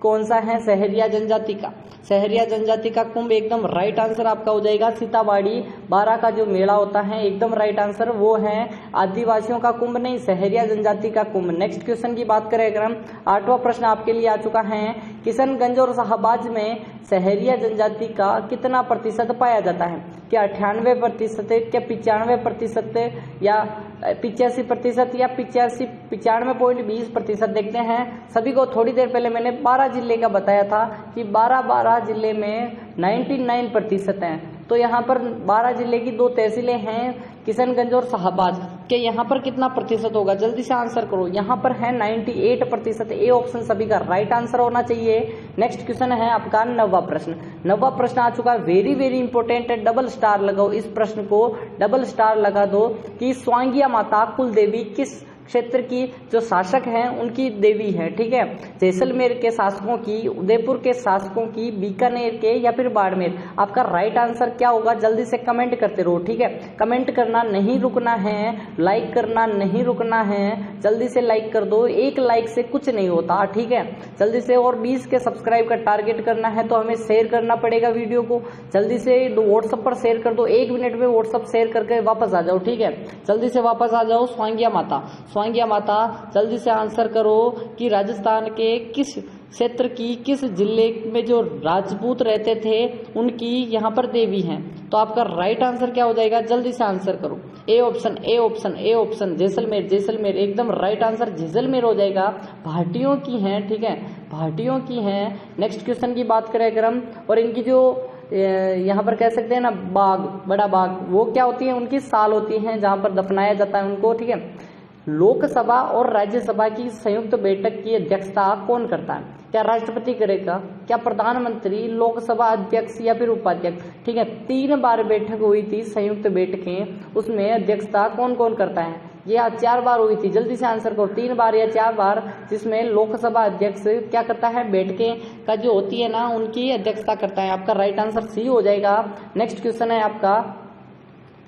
कौन सा है, सहरिया जनजाति का। सहरिया जनजाति का कुंभ एकदम राइट आंसर आपका हो जाएगा। सीताबाड़ी 12 का जो मेला होता है एकदम राइट आंसर वो है। आदिवासियों का कुंभ नहीं, सहरिया जनजाति का कुंभ। नेक्स्ट क्वेश्चन की बात करें अगर हम, 8वां प्रश्न आपके लिए आ चुका है, किशनगंज और शाहबाज में सहरिया जनजाति का कितना प्रतिशत पाया जाता है। क्या 98%, क्या 95%, या 85%, या 95.20%। देखते हैं, सभी को थोड़ी देर पहले मैंने 12 जिले का बताया था कि 12 जिले में 99% हैं। तो यहाँ पर 12 जिले की 2 तहसीलें हैं, किशनगंज और शाहबाज के, यहाँ पर कितना प्रतिशत होगा। जल्दी से आंसर करो, यहाँ पर है 98%। ए ऑप्शन सभी का राइट आंसर होना चाहिए। नेक्स्ट क्वेश्चन है आपका 9वां प्रश्न। 9वां प्रश्न आ चुका है, वेरी वेरी इंपॉर्टेंट है, डबल स्टार लगाओ इस प्रश्न को, डबल स्टार लगा दो कि स्वांगिया माता कुल देवी किस क्षेत्र की जो शासक हैं उनकी देवी है, ठीक है। जैसलमेर के शासकों की, उदयपुर के शासकों की, बीकानेर के, या फिर बाड़मेर। आपका राइट आंसर क्या होगा, जल्दी से कमेंट करते रहो, ठीक है। कमेंट करना नहीं रुकना है, लाइक करना नहीं रुकना है, जल्दी से लाइक कर दो, एक लाइक से कुछ नहीं होता, ठीक है, जल्दी से। और 20K सब्सक्राइब का टारगेट करना है तो हमें शेयर करना पड़ेगा वीडियो को, जल्दी से व्हाट्सएप पर शेयर कर दो, 1 मिनट में व्हाट्सएप शेयर करके वापस आ जाओ, ठीक है, जल्दी से वापस आ जाओ। स्वांगिया माता, स्वांगिया माता जल्दी से आंसर करो कि राजस्थान के किस क्षेत्र की, किस जिले में जो राजपूत रहते थे उनकी यहाँ पर देवी हैं। तो आपका राइट आंसर क्या हो जाएगा, जल्दी से आंसर करो। A option, A option, A option, Jaisalmer, Jaisalmer एकदम राइट आंसर जैसलमेर हो जाएगा। भाटियों की हैं, ठीक है, भाटियों की हैं। नेक्स्ट क्वेश्चन की बात करें अगर हम, और इनकी जो यहाँ पर कह सकते हैं ना बाग, बड़ा बाग, वो क्या होती है, उनकी साल होती है जहाँ पर दफनाया जाता है उनको, ठीक है। लोकसभा और राज्यसभा की संयुक्त बैठक की अध्यक्षता कौन करता है? क्या राष्ट्रपति करेगा, क्या प्रधानमंत्री, लोकसभा अध्यक्ष या फिर उपाध्यक्ष? ठीक है, 3 बार बैठक हुई थी संयुक्त बैठकें, उसमें अध्यक्षता कौन कौन करता है? ये 4 बार हुई थी, जल्दी से आंसर करो, 3 बार या 4 बार, जिसमें लोकसभा अध्यक्ष क्या करता है, बैठकें का जो होती है ना उनकी अध्यक्षता करता है। आपका राइट आंसर सी हो जाएगा। नेक्स्ट क्वेश्चन है आपका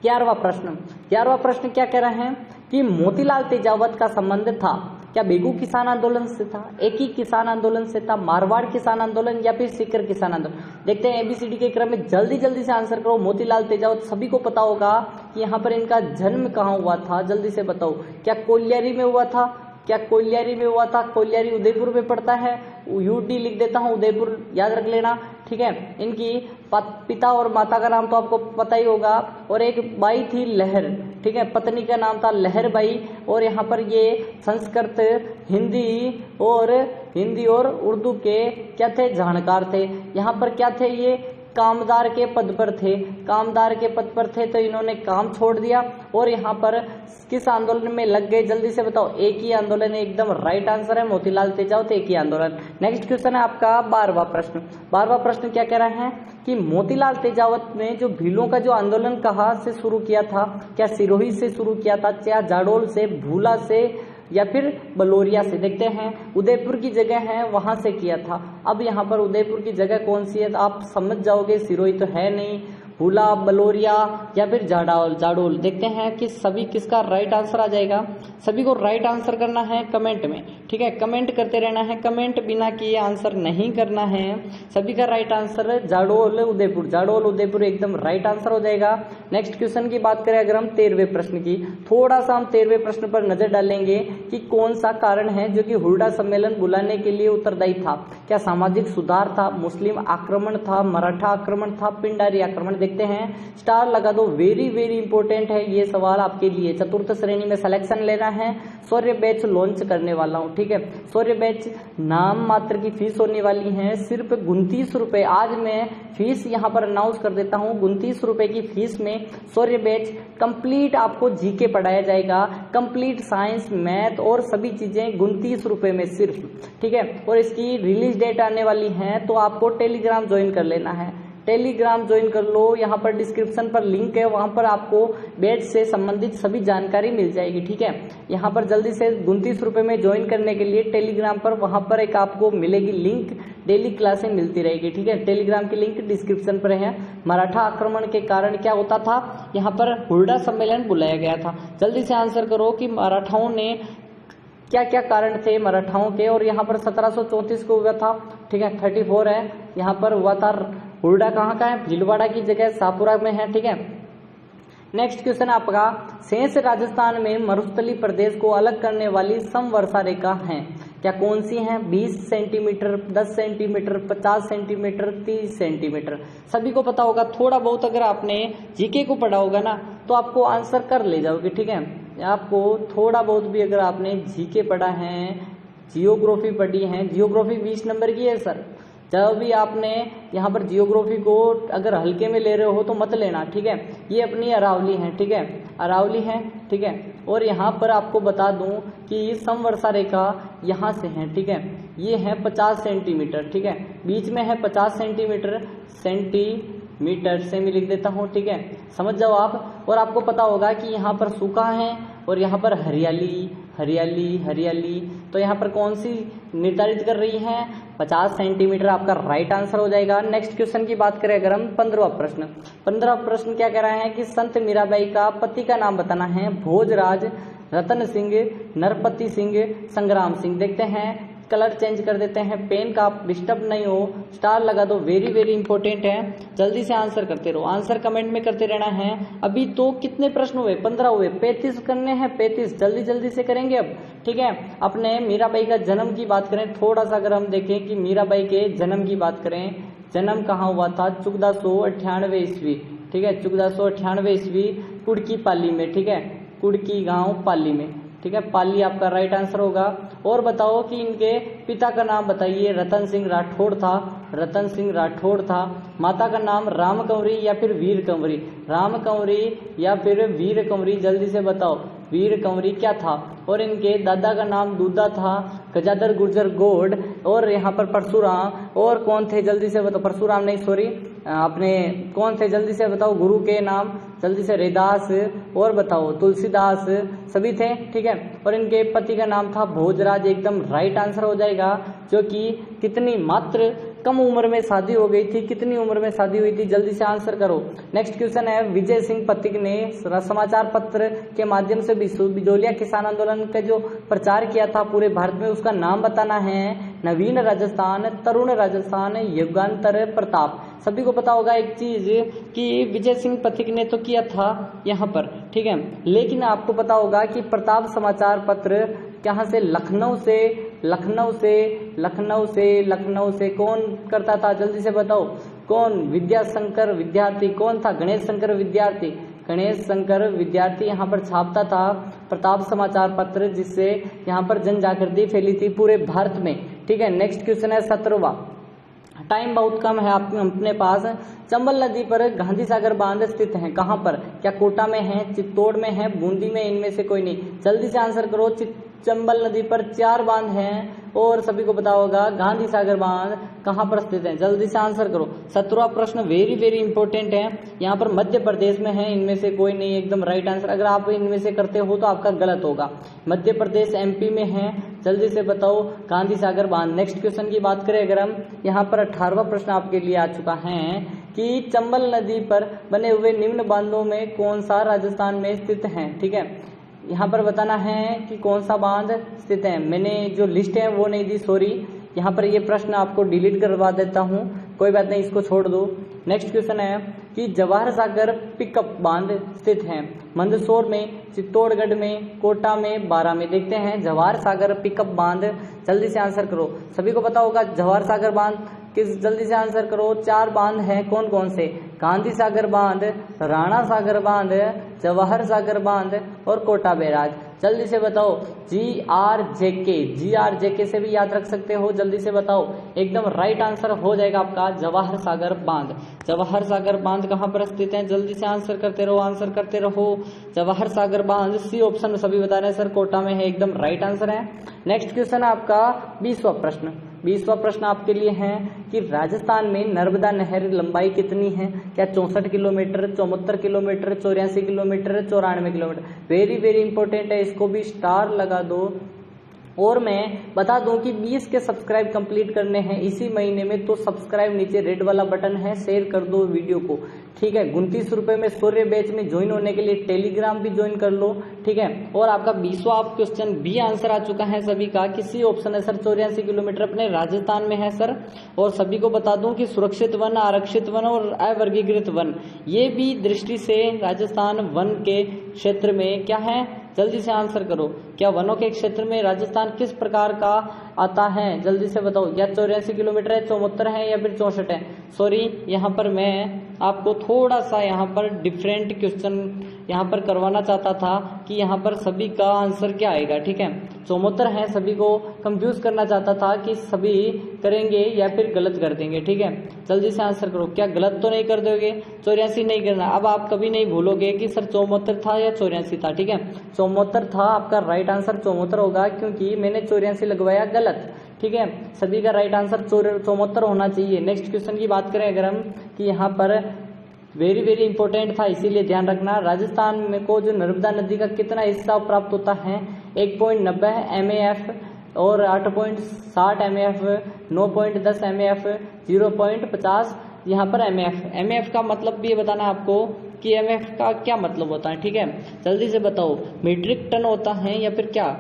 11वां प्रश्न। 11वां प्रश्न क्या कह रहे हैं कि मोतीलाल तेजावत का संबंध था, क्या बेगू किसान आंदोलन से था, एकी किसान आंदोलन से था, मारवाड़ किसान आंदोलन या फिर सीकर किसान आंदोलन? देखते हैं एबीसीडी के क्रम में, जल्दी जल्दी से आंसर करो। मोतीलाल तेजावत सभी को पता होगा कि यहाँ पर इनका जन्म कहाँ हुआ था, जल्दी से बताओ। क्या कोलियारी में हुआ था? क्या कोलियारी में हुआ था? कोलियारी उदयपुर में पड़ता है, यूडी लिख देता हूँ, उदयपुर याद रख लेना। ठीक है, इनकी पिता और माता का नाम तो आपको पता ही होगा, और एक बाई थी लहर, ठीक है, पत्नी का नाम था लहर बाई। और यहाँ पर ये संस्कृत, हिंदी और उर्दू के क्या थे, जानकार थे। यहाँ पर क्या थे, ये कामदार के पद पर थे, कामदार के पद पर थे, तो इन्होंने काम छोड़ दिया और यहाँ पर किस आंदोलन में लग गए, जल्दी से बताओ। एक ही आंदोलन, एकदम राइट आंसर है, मोतीलाल तेजावत एक ही आंदोलन। नेक्स्ट क्वेश्चन है आपका 12वां प्रश्न। 12वां प्रश्न क्या कह रहे हैं कि मोतीलाल तेजावत ने जो भीलों का जो आंदोलन कहाँ से शुरू किया था? क्या सिरोही से शुरू किया था, क्या जाडोल से, भूला से या फिर बलोरिया से? देखते हैं, उदयपुर की जगह है वहां से किया था। अब यहाँ पर उदयपुर की जगह कौन सी है तो आप समझ जाओगे, सिरोही तो है नहीं, भूला, बलोरिया या फिर जाडोल। देखते हैं कि सभी किसका राइट आंसर आ जाएगा। सभी को राइट आंसर करना है कमेंट में, ठीक है, कमेंट करते रहना है, कमेंट बिना किए आंसर नहीं करना है। सभी का राइट आंसर है जाडोल उदयपुर, जाडोल उदयपुर एकदम राइट आंसर हो जाएगा। नेक्स्ट क्वेश्चन की बात करें अगर हम 13वें प्रश्न की, थोड़ा सा हम 13वें प्रश्न पर नजर डालेंगे कि कौन सा कारण है जो कि हुर्डा सम्मेलन बुलाने के लिए उत्तरदायी था? क्या सामाजिक सुधार था, मुस्लिम आक्रमण था, मराठा आक्रमण था, पिंडारी आक्रमण? देखते हैं, स्टार लगा दो, वेरी वेरी इंपॉर्टेंट है ये सवाल आपके लिए। चतुर्थ श्रेणी में सिलेक्शन लेना है, शौर्य बैच लॉन्च करने वाला हूं, ठीक है। शौर्य बैच नाम मात्र की फीस होने वाली है, सिर्फ 29 रुपए। आज मैं फीस यहाँ पर अनाउंस कर देता हूँ, 29 रुपए की फीस में शौर्य बैच कंप्लीट आपको जीके पढ़ाया जाएगा, कंप्लीट साइंस, मैथ और सभी चीजें 29 रुपए में सिर्फ, ठीक है। और इसकी रिलीज डेट आने वाली है, तो आपको टेलीग्राम ज्वाइन कर लेना है, टेलीग्राम ज्वाइन कर लो। यहाँ पर डिस्क्रिप्शन पर लिंक है, वहां पर आपको बैच से संबंधित सभी जानकारी मिल जाएगी, ठीक है। यहाँ पर जल्दी से 29 रुपए में ज्वाइन करने के लिए टेलीग्राम पर वहां पर एक आपको मिलेगी लिंक, डेली क्लासें मिलती रहेगी, ठीक है। टेलीग्राम की लिंक डिस्क्रिप्शन पर है। मराठा आक्रमण के कारण क्या होता था, यहाँ पर हुर्डा सम्मेलन बुलाया गया था। जल्दी से आंसर करो कि मराठाओं ने क्या क्या कारण थे मराठाओं के, और यहाँ पर 1734 को हुआ था, ठीक है। 34 है, यहाँ पर हुआ था। हुर्डा कहाँ का है, भीलवाड़ा की जगह शाहपुरा में है, ठीक है। नेक्स्ट क्वेश्चन आपका, शेष राजस्थान में मरुस्थली प्रदेश को अलग करने वाली समवर्षा रेखा है, क्या कौन सी है? 20 सेंटीमीटर, 10 सेंटीमीटर, 50 सेंटीमीटर, 30 सेंटीमीटर? सभी को पता होगा, थोड़ा बहुत अगर आपने जीके को पढ़ा होगा ना तो आपको आंसर कर ले जाओगे, ठीक है। आपको थोड़ा बहुत भी अगर आपने जीके पढ़ा है, जियोग्राफी पढ़ी है, जियोग्राफी 20 नंबर की है सर, जब भी आपने यहाँ पर जियोग्राफी को अगर हल्के में ले रहे हो तो मत लेना, ठीक है। ये अपनी अरावली है, ठीक है, अरावली है, ठीक है। और यहाँ पर आपको बता दूं कि समवर्षा रेखा यहाँ से है, ठीक है, ये है 50 सेंटीमीटर, ठीक है, बीच में है 50 सेंटीमीटर, सेंटीमीटर से मैं लिख देता हूँ, ठीक है, समझ जाओ आप। और आपको पता होगा कि यहाँ पर सूखा है और यहाँ पर हरियाली हरियाली हरियाली, तो यहाँ पर कौन सी निर्धारित कर रही है? 50 सेंटीमीटर आपका राइट आंसर हो जाएगा। नेक्स्ट क्वेश्चन की बात करें अगर हम 15वां प्रश्न। 15वां प्रश्न क्या कह रहा है कि संत मीराबाई का पति का नाम बताना है। भोजराज, रतन सिंह, नरपति सिंह, संग्राम सिंह? देखते हैं, कलर चेंज कर देते हैं, पेन का आप डिस्टर्ब नहीं हो, स्टार लगा दो, वेरी वेरी इंपॉर्टेंट है। जल्दी से आंसर करते रहो, आंसर कमेंट में करते रहना है। अभी तो कितने प्रश्न हुए? 15 हुए, 35 करने हैं, 35 जल्दी जल्दी से करेंगे अब, ठीक है। अपने मीराबाई का जन्म की बात करें, थोड़ा सा अगर हम देखें कि मीराबाई के जन्म की बात करें, जन्म कहाँ हुआ था? 1498 ईस्वी, ठीक है, 1498 ईस्वी, कुड़की पाली में, ठीक है, कुड़की गांव पाली में, ठीक है, पाली आपका राइट आंसर होगा। और बताओ कि इनके पिता का नाम बताइए। रतन सिंह राठौड़ था, रतन सिंह राठौड़ था। माता का नाम राम कंवरी या फिर वीर कंवरी? राम कंवरी या फिर वीर कंवरी? जल्दी से बताओ, वीर कंवरी क्या था, और इनके दादा का नाम दूधा था, गजाधर गुर्जर गोड, और यहाँ पर परशुराम, और कौन थे जल्दी से बताओ, परशुराम नहीं सॉरी, अपने कौन थे जल्दी से बताओ, गुरु के नाम जल्दी से रैदास, और बताओ तुलसीदास, सभी थे, ठीक है। और इनके पति का नाम था भोजराज, एकदम राइट आंसर हो जाएगा, जो कि कितनी मात्र कम उम्र में शादी हो गई थी, कितनी उम्र में शादी हुई थी, जल्दी से आंसर करो। नेक्स्ट क्वेश्चन है, विजय सिंह पथिक ने समाचार पत्र के माध्यम से बिजोलिया किसान आंदोलन का जो प्रचार किया था पूरे भारत में, उसका नाम बताना है। नवीन राजस्थान, तरुण राजस्थान, युगांतर, प्रताप। सभी को पता होगा एक चीज कि विजय सिंह पथिक ने तो किया था यहाँ पर, ठीक है, लेकिन आपको पता होगा कि प्रताप समाचार पत्र कहाँ से, लखनऊ से, लखनऊ से, लखनऊ से, लखनऊ से कौन करता था, जल्दी से बताओ, कौन, विद्याशंकर विद्यार्थी, कौन था, गणेश शंकर विद्यार्थी, गणेश शंकर विद्यार्थी यहाँ पर छापता था प्रताप समाचार पत्र, जिससे यहाँ पर जन जागृति फैली थी पूरे भारत में, ठीक है। नेक्स्ट क्वेश्चन है 17वां, टाइम बहुत कम है आप अपने पास। चंबल नदी पर गांधी सागर बांध स्थित है, कहाँ पर, क्या कोटा में है, चित्तौड़ में है, बूंदी में, इनमें से कोई नहीं, जल्दी से आंसर करो। चंबल नदी पर 4 बांध हैं, और सभी को पता होगा गांधी सागर बांध कहाँ पर स्थित है, जल्दी से आंसर करो। 17वां प्रश्न वेरी वेरी इंपॉर्टेंट है, यहाँ पर मध्य प्रदेश में है, इनमें से कोई नहीं, एकदम राइट आंसर। अगर आप इनमें से करते हो तो आपका गलत होगा, मध्य प्रदेश एमपी में है, जल्दी से बताओ गांधी सागर बांध। नेक्स्ट क्वेश्चन की बात करें अगर हम, यहाँ पर 18वां प्रश्न आपके लिए आ चुका है कि चंबल नदी पर बने हुए निम्न बांधों में कौन सा राजस्थान में स्थित है, ठीक है। यहाँ पर बताना है कि कौन सा बांध स्थित है, मैंने जो लिस्ट है वो नहीं दी, सॉरी, यहाँ पर ये प्रश्न आपको डिलीट करवा देता हूँ, कोई बात नहीं, इसको छोड़ दो। नेक्स्ट क्वेश्चन है कि जवाहर सागर पिकअप बांध स्थित है मंदसौर में, चित्तौड़गढ़ में, कोटा में, बारा में। देखते हैं जवाहर सागर पिकअप बांध, जल्दी से आंसर करो। सभी को पता होगा जवाहर सागर बांध किस, जल्दी से आंसर करो। 4 बांध हैं, कौन कौन से, गांधी सागर बांध, राणा सागर बांध, जवाहर सागर बांध और कोटा बैराज। जल्दी से बताओ, GRJK से भी याद रख सकते हो, जल्दी से बताओ, एकदम राइट आंसर हो जाएगा आपका जवाहर सागर बांध। जवाहर सागर बांध कहाँ पर स्थित है, जल्दी से आंसर करते रहो, आंसर करते रहो। जवाहर सागर बांध सी ऑप्शन सभी बता रहे हैं सर, कोटा में है, एकदम राइट आंसर है। नेक्स्ट क्वेश्चन है आपका 20वां प्रश्न। 20वां प्रश्न आपके लिए है कि राजस्थान में नर्मदा नहर लंबाई कितनी है, क्या 64 kilometre, 74 kilometre, 84 kilometre, 94 kilometre. Very very important है, इसको भी स्टार लगा दो। और मैं बता दूं कि 20 के सब्सक्राइब कंप्लीट करने हैं इसी महीने में, तो सब्सक्राइब नीचे रेड वाला बटन है, शेयर कर दो वीडियो को, ठीक है। 29 रुपए में सूर्य बैच में ज्वाइन होने के लिए टेलीग्राम भी ज्वाइन कर लो, ठीक है। और आपका 20वां क्वेश्चन भी आंसर आ चुका है सभी का, किसी ऑप्शन है सर, 84 किलोमीटर अपने राजस्थान में है सर। और सभी को बता दूं कि सुरक्षित वन, आरक्षित वन और अवर्गीकृत वन, ये भी दृष्टि से राजस्थान वन के क्षेत्र में क्या है, जल्दी से आंसर करो। क्या वनों के क्षेत्र में राजस्थान किस प्रकार का आता है, जल्दी से बताओ। या 84 किलोमीटर है, 74 है या फिर 64 है। सॉरी, यहाँ पर मैं आपको थोड़ा सा यहाँ पर डिफरेंट क्वेश्चन यहाँ पर करवाना चाहता था कि यहाँ पर सभी का आंसर क्या आएगा, ठीक है। 74 है, सभी को कंफ्यूज करना चाहता था कि सभी करेंगे या फिर गलत कर देंगे, ठीक है। जल्दी से आंसर करो, क्या गलत तो नहीं कर दोगे, 84 नहीं करना। अब आप कभी नहीं भूलोगे कि सर 74 था या 84 था, ठीक है। 74 था, आपका राइट आंसर 74 होगा, क्योंकि मैंने 84 लगवाया गलत, ठीक है। सभी का राइट आंसर 74 होना चाहिए। नेक्स्ट क्वेश्चन की बात करें अगर हम, कि यहाँ पर वेरी वेरी इंपॉर्टेंट था, इसीलिए ध्यान रखना। राजस्थान में को जो नर्मदा नदी का कितना हिस्सा प्राप्त होता है, 1.90 MAF और 8.60 MAF, 9.10 MAF, 0.50 यहाँ पर MAF का मतलब भी ये बताना है आपको कि MAF का क्या मतलब होता है, ठीक है। जल्दी से बताओ, मीट्रिक टन होता है या फिर क्या,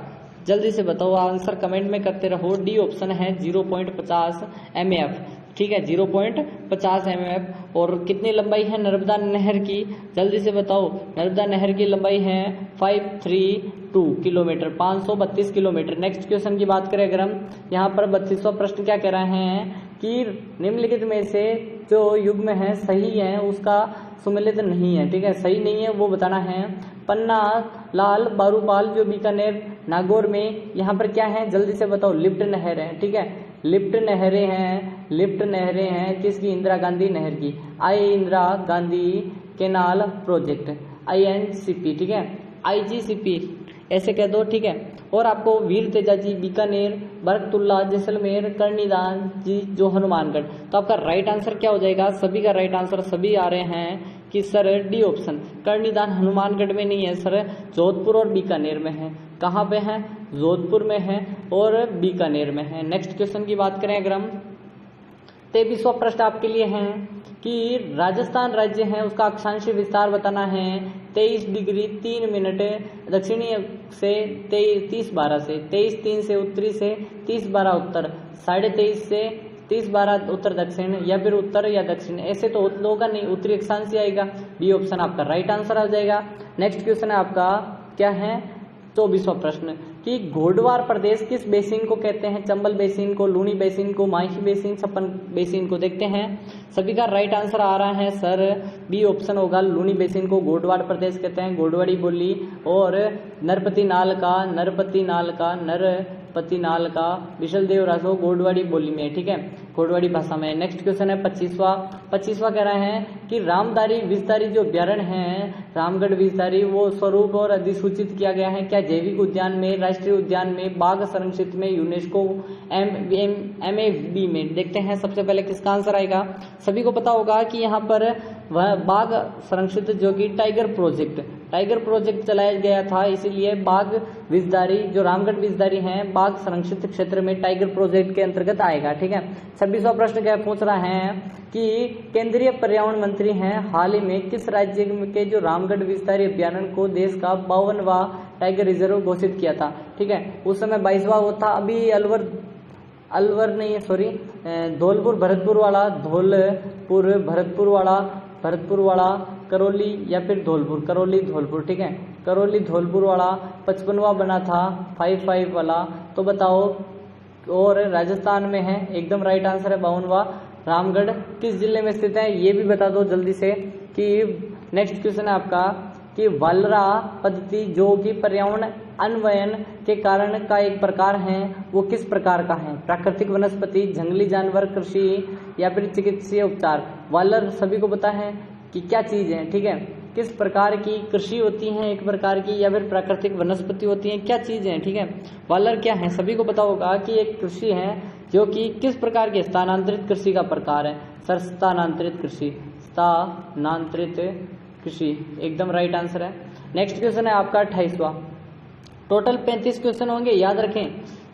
जल्दी से बताओ, आंसर कमेंट में करते रहो। डी ऑप्शन है 0.50 MAF, ठीक है, 0.50 MAF। और कितनी लंबाई है नर्मदा नहर की, जल्दी से बताओ। नर्मदा नहर की लंबाई है 532 किलोमीटर, 532 किलोमीटर। नेक्स्ट क्वेश्चन की बात करें अगर हम, यहाँ पर 32वां प्रश्न क्या कह रहे हैं कि निम्नलिखित में से जो युग्म है सही है, उसका सुमेलित नहीं है, ठीक है, सही नहीं है वो बताना है। पन्ना लाल बारूपाल जो बीकानेर नागौर में, यहाँ पर क्या है, जल्दी से बताओ। लिफ्ट नहर है, ठीक है, लिफ्ट नहरें हैं, लिफ्ट नहरें हैं किसकी, इंदिरा गांधी नहर की, I Indira Gandhi canal project, INCP, ठीक है। IGCP ऐसे कह दो, ठीक है। और आपको वीर तेजाजी बीकानेर, बरकतुल्ला जैसलमेर, कर्णीदान जी जो हनुमानगढ़। तो आपका राइट आंसर क्या हो जाएगा? सभी का राइट आंसर सभी आ रहे हैं कि सर डी ऑप्शन, कर्णीदान हनुमानगढ़ में नहीं है सर, जोधपुर और बीकानेर में है। कहाँ पे है? जोधपुर में है और बीकानेर में है। नेक्स्ट क्वेश्चन की बात करें अगर हम, 23वां प्रश्न आपके लिए है कि राजस्थान राज्य है उसका अक्षांशीय विस्तार बताना है 23 डिग्री 3 मिनट दक्षिणी से 30-12 से, 23-3 से उत्तरी से, 30-12 उत्तर, 23.5 से 30-12 उत्तर दक्षिण, या फिर उत्तर या दक्षिण। ऐसे तो होगा नहीं, उत्तरी अक्षांशीय आएगा। बी ऑप्शन आपका राइट आंसर आ जाएगा। नेक्स्ट क्वेश्चन है आपका क्या है? 24वां प्रश्न कि घोड़वार प्रदेश किस बेसिन को कहते हैं? चंबल बेसिन को, लूनी बेसिन को, माही बेसिन, छप्पन बेसिन को। देखते हैं सभी का राइट आंसर आ रहा है सर, बी ऑप्शन होगा, लूनी बेसिन को घोड़वार प्रदेश कहते हैं। घोड़वाड़ी बोली और नरपति नाल का विशल देव रासो घोड़वाड़ी बोली में, ठीक है, घोड़वाड़ी भाषा में। नेक्स्ट क्वेश्चन है 25वां कह रहे हैं कि रामदारी विस्तारी जो अभ्यारण्य है, रामगढ़ विस्तारी, वो स्वरूप और अधिसूचित किया गया है क्या? जैविक उद्यान में, राष्ट्रीय उद्यान में, बाघ संरक्षित में, यूनेस्को MAB में। देखते हैं सबसे पहले किसका आंसर आएगा। सभी को पता होगा कि यहाँ पर वह बाघ संरक्षित जो कि टाइगर प्रोजेक्ट चलाया गया था, इसीलिए बाघ विस्तारी जो रामगढ़ विस्तारी है बाघ संरक्षित क्षेत्र में टाइगर प्रोजेक्ट के अंतर्गत आएगा, ठीक है। 26वां प्रश्न क्या पूछ रहा है कि केंद्रीय पर्यावरण मंत्री हैं, हाल ही में किस राज्य के जो रामगढ़ विस्तारी अभ्यारण्य को देश का 52वां टाइगर रिजर्व घोषित किया था, ठीक है। उस समय 22वां वो था। अभी धौलपुर भरतपुर वाला करौली या फिर धौलपुर, ठीक है, करौली धौलपुर वाला 55वां बना था, 55 वाला। तो बताओ, और राजस्थान में है, एकदम राइट आंसर है 52वां। रामगढ़ किस जिले में स्थित है ये भी बता दो जल्दी से। कि नेक्स्ट क्वेश्चन है आपका कि वालरा पद्धति जो कि पर्यावरण अन्वयन के कारण का एक प्रकार है, वो किस प्रकार का है? प्राकृतिक वनस्पति, जंगली जानवर, कृषि या फिर चिकित्सीय उपचार। वालर सभी को पता है कि क्या चीज है, ठीक है, किस प्रकार की कृषि होती है एक प्रकार की, या फिर प्राकृतिक वनस्पति होती है, क्या चीज है, ठीक है। वालर क्या है सभी को पता होगा कि एक कृषि है जो कि किस प्रकार के स्थानांतरित कृषि का प्रकार है सर, स्थानांतरित कृषि, एकदम राइट आंसर है। नेक्स्ट क्वेश्चन है आपका 28वां। टोटल 35 क्वेश्चन होंगे, याद रखें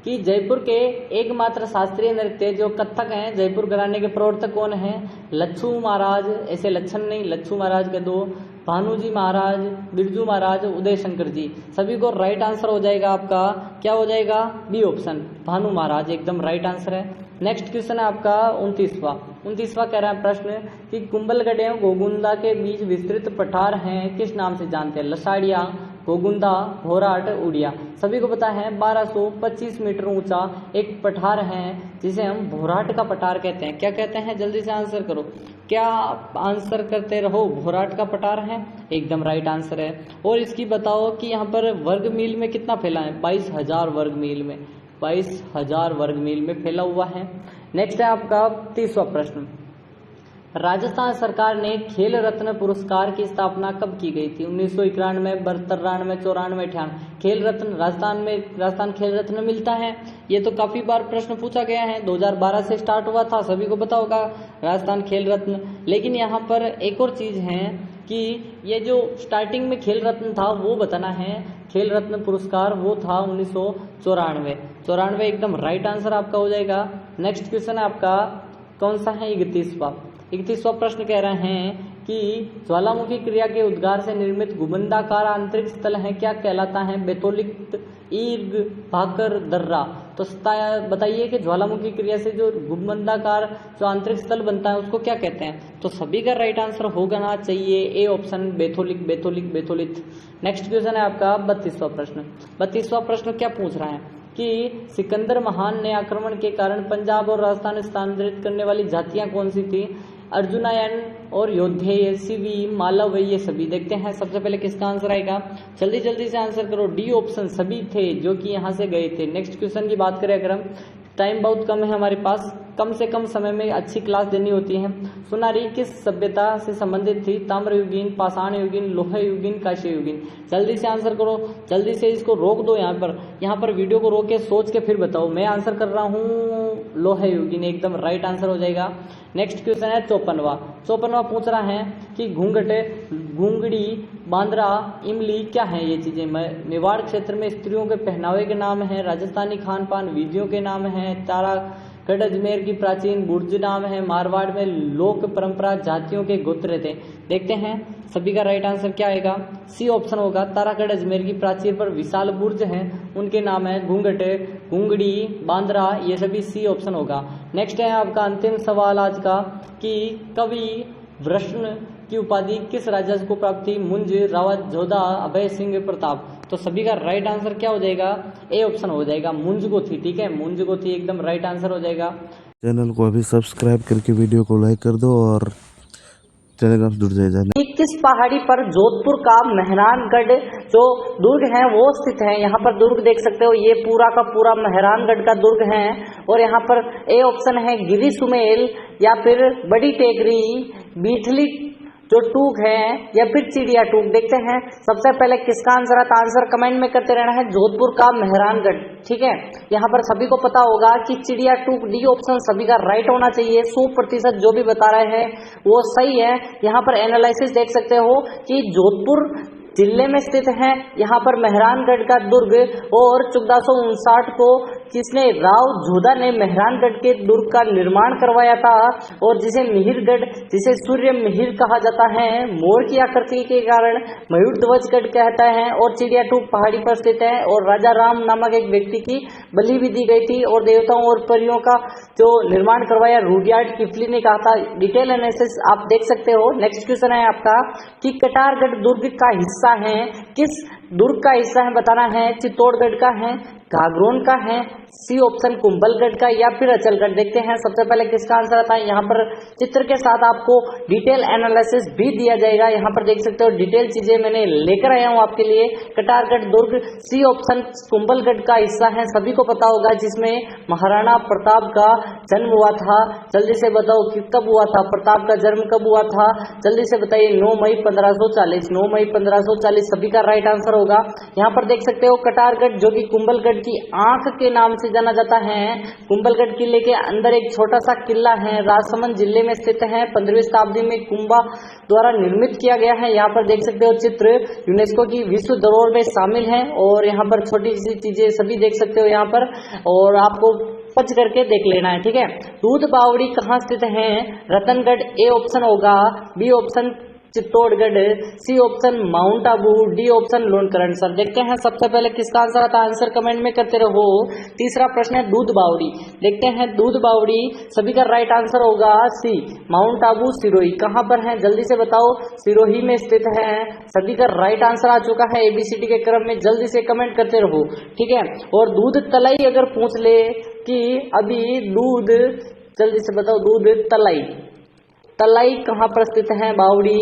कि जयपुर के एकमात्र शास्त्रीय नृत्य जो कथक हैं, जयपुर घराने के प्रवर्तक कौन हैं? लच्छू महाराज, ऐसे लच्छन नहीं, लच्छू महाराज के दो, भानुजी महाराज, बिरजू महाराज, उदय शंकर जी। सभी को राइट आंसर हो जाएगा आपका, क्या हो जाएगा? बी ऑप्शन, भानु महाराज, एकदम राइट आंसर है। नेक्स्ट क्वेश्चन है आपका 29वां कह रहा है प्रश्न कि कुंभलगढ़ एवं गोगुंदा के बीच विस्तृत पठार हैं, किस नाम से जानते हैं? लसाड़िया, गोगुंदा, भोराट, उड़िया। सभी को पता है 1225 मीटर ऊंचा एक पठार है जिसे हम भोराट का पठार कहते हैं। क्या कहते हैं? जल्दी से आंसर करो, क्या आंसर करते रहो। भोराट का पठार है, एकदम राइट आंसर है। और इसकी बताओ कि यहाँ पर वर्ग मील में कितना फैला है? 22,000 वर्ग मील में, 22,000 वर्ग मील में फैला हुआ है। नेक्स्ट है आपका 30वां प्रश्न। राजस्थान सरकार ने खेल रत्न पुरस्कार की स्थापना कब की गई थी? 1991, 92, 94, 98। खेल रत्न राजस्थान खेल रत्न मिलता है, ये तो काफी बार प्रश्न पूछा गया है। 2012 से स्टार्ट हुआ था, सभी को पता होगा राजस्थान खेल रत्न। लेकिन यहाँ पर एक और चीज है कि ये जो स्टार्टिंग में खेल रत्न था वो बताना है। खेल रत्न पुरस्कार वो था 1994, एकदम राइट आंसर आपका हो जाएगा। नेक्स्ट क्वेश्चन है आपका कौन सा है? 31वां प्रश्न कह रहे हैं कि ज्वालामुखी क्रिया के उद्गार से निर्मित गुंबदाकार आंतरिक स्थल है, क्या कहलाता है? बेतोलिक, ईर्ग, भाकर, दर्रा। तो बताइए कि ज्वालामुखी क्रिया से जो गुंबदाकार जो आंतरिक स्थल बनता है उसको क्या कहते हैं? तो सभी का राइट आंसर होना चाहिए ए ऑप्शन, बेथोलिक। नेक्स्ट क्वेश्चन है आपका 32वां प्रश्न क्या पूछ रहा है कि सिकंदर महान ने आक्रमण के कारण पंजाब और राजस्थान स्थानांतरित करने वाली जातियां कौन सी थी? अर्जुनायन और योद्धेय, सिवी, मालव, ये सभी। देखते हैं सबसे पहले किसका आंसर आएगा, जल्दी से आंसर करो। डी ऑप्शन, सभी थे जो कि यहाँ से गए थे। नेक्स्ट क्वेश्चन की बात करें अगर हम, टाइम बहुत कम है हमारे पास, कम से कम समय में अच्छी क्लास देनी होती है। सुनारी किस सभ्यता से संबंधित थी? ताम्र युगीन, पाषाण युगीन, लोह युगीन, कांस्य युगीन। जल्दी से आंसर करो, जल्दी से इसको रोक दो। यहाँ पर वीडियो को रोक के सोच के फिर बताओ। मैं आंसर कर रहा हूँ लोह युगीन, एकदम राइट आंसर हो जाएगा। नेक्स्ट क्वेश्चन है 54वां पूछ रहा है कि घूंघट, घूंगड़ी, बांद्रा, इमली क्या है ये चीजें? मेवाड़ क्षेत्र में स्त्रियों के पहनावे के नाम है, राजस्थानी खान पान विधियों के नाम है, तारागढ़ अजमेर की प्राचीन बुर्ज नाम है, मारवाड़ में लोक परंपरा जातियों के गोत्र थे। देखते हैं सभी का राइट आंसर क्या आएगा। सी ऑप्शन होगा, तारागढ़ अजमेर की प्राचीर पर विशाल बुर्ज हैं, उनके नाम है घूंघट, घूंगड़ी, बांद्रा, ये सभी सी ऑप्शन होगा। नेक्स्ट है आपका अंतिम सवाल आज का कि कवि वृष्ण की उपाधि किस राजा को प्राप्त थी? मुंज, रावत, जोधा, अभय सिंह, प्रताप। तो सभी का राइट आंसर क्या हो जाएगा? ए ऑप्शन हो जाएगा, मुंज को थी। ठीक है, मुंज को थी, एकदम राइट आंसर हो जाएगा। चैनल को अभी सब्सक्राइब करके वीडियो को लाइक कर दो और चैनल से जुड़ जाए। किस पहाड़ी पर जोधपुर का मेहरानगढ़ जो दुर्ग है वो स्थित है? यहाँ पर दुर्ग देख सकते हो, ये पूरा का पूरा मेहरानगढ़ का दुर्ग है। और यहाँ पर ए ऑप्शन है गिरी सुमेल, या फिर बड़ी टेकरी, बीठली जो टूक है, या फिर चिड़िया टूक। देखते हैं सबसे पहले किसका आंसर है, तो आंसर कमेंट में करते रहना है। जोधपुर का मेहरानगढ़, ठीक है। यहाँ पर सभी को पता होगा कि चिड़िया टूक, डी ऑप्शन सभी का राइट होना चाहिए। 100% जो भी बता रहे हैं वो सही है। यहाँ पर एनालिसिस देख सकते हो कि जोधपुर जिले में स्थित है। यहाँ पर मेहरानगढ़ का दुर्ग, और 1459 को किसने, राव जोधा ने मेहरानगढ़ के दुर्ग का निर्माण करवाया था। और जिसे मिहिरगढ़, जिसे सूर्य मिहिर कहा जाता है, मोर की आकृति के कारण मयूरध्वजगढ़ कहता है। और चिड़िया टूक पहाड़ी पर स्थित है। और राजा राम नामक एक व्यक्ति की बलि भी दी गई थी, और देवताओं और परियों का जो निर्माण करवाया रुडयार्ड किफली ने कहा था। डिटेल एनालिसिस आप देख सकते हो। नेक्स्ट क्वेश्चन है आपका कि कटारगढ़ दुर्ग का हिस्सा है, किस दुर्ग का हिस्सा है बताना है। चित्तौड़गढ़ का है, घाघरोन का है, सी ऑप्शन कुंभलगढ़ का, या फिर अचलगढ़। देखते हैं सबसे पहले किसका आंसर आता है। यहाँ पर चित्र के साथ आपको डिटेल एनालिसिस भी दिया जाएगा। यहाँ पर देख सकते हो डिटेल चीजें मैंने लेकर आया हूँ आपके लिए। कटारगढ़ दुर्ग सी ऑप्शन कुंभलगढ़ का हिस्सा है, सभी को पता होगा, जिसमें महाराणा प्रताप का जन्म हुआ था। जल्दी से बताओ कि कब हुआ था, प्रताप का जन्म कब हुआ था, जल्दी से बताइए। 9 मई 1540, 9 मई 1540 सभी का राइट आंसर होगा। यहाँ पर देख सकते हो कटारगढ़ जो कि कुंभलगढ़ की आंख के नाम से जाना जाता है। कुंभलगढ़ किले के अंदर एक छोटा सा किला है, राजसमंद जिले में स्थित है। 15वीं शताब्दी में कुंभा द्वारा निर्मित किया गया है। यहाँ पर देख सकते हो चित्र यूनेस्को की विश्व धरोहर में शामिल है। और यहाँ पर छोटी सी चीजें सभी देख सकते हो यहाँ पर, और आपको पच करके देख लेना है, ठीक है। दूध बावड़ी कहाँ स्थित है? रतनगढ़, ए ऑप्शन होगा, B option Chittorgarh, C option Mount Abu, D option Lonkaran. Sir देखते हैं सबसे पहले किसका आंसर आता है, आंसर कमेंट में करते रहो। तीसरा प्रश्न है दूध बावड़ी। देखते हैं दूध बावड़ी सभी का राइट आंसर होगा सी, माउंट आबू सिरोही। कहां पर है जल्दी से बताओ, सिरोही में स्थित है। सभी का राइट आंसर आ चुका है एबीसीडी के क्रम में, जल्दी से कमेंट करते रहो, ठीक है। और दूध तलाई अगर पूछ ले कि अभी दूध, जल्दी से बताओ दूध तलाई, तलाई कहाँ पर स्थित है? बावड़ी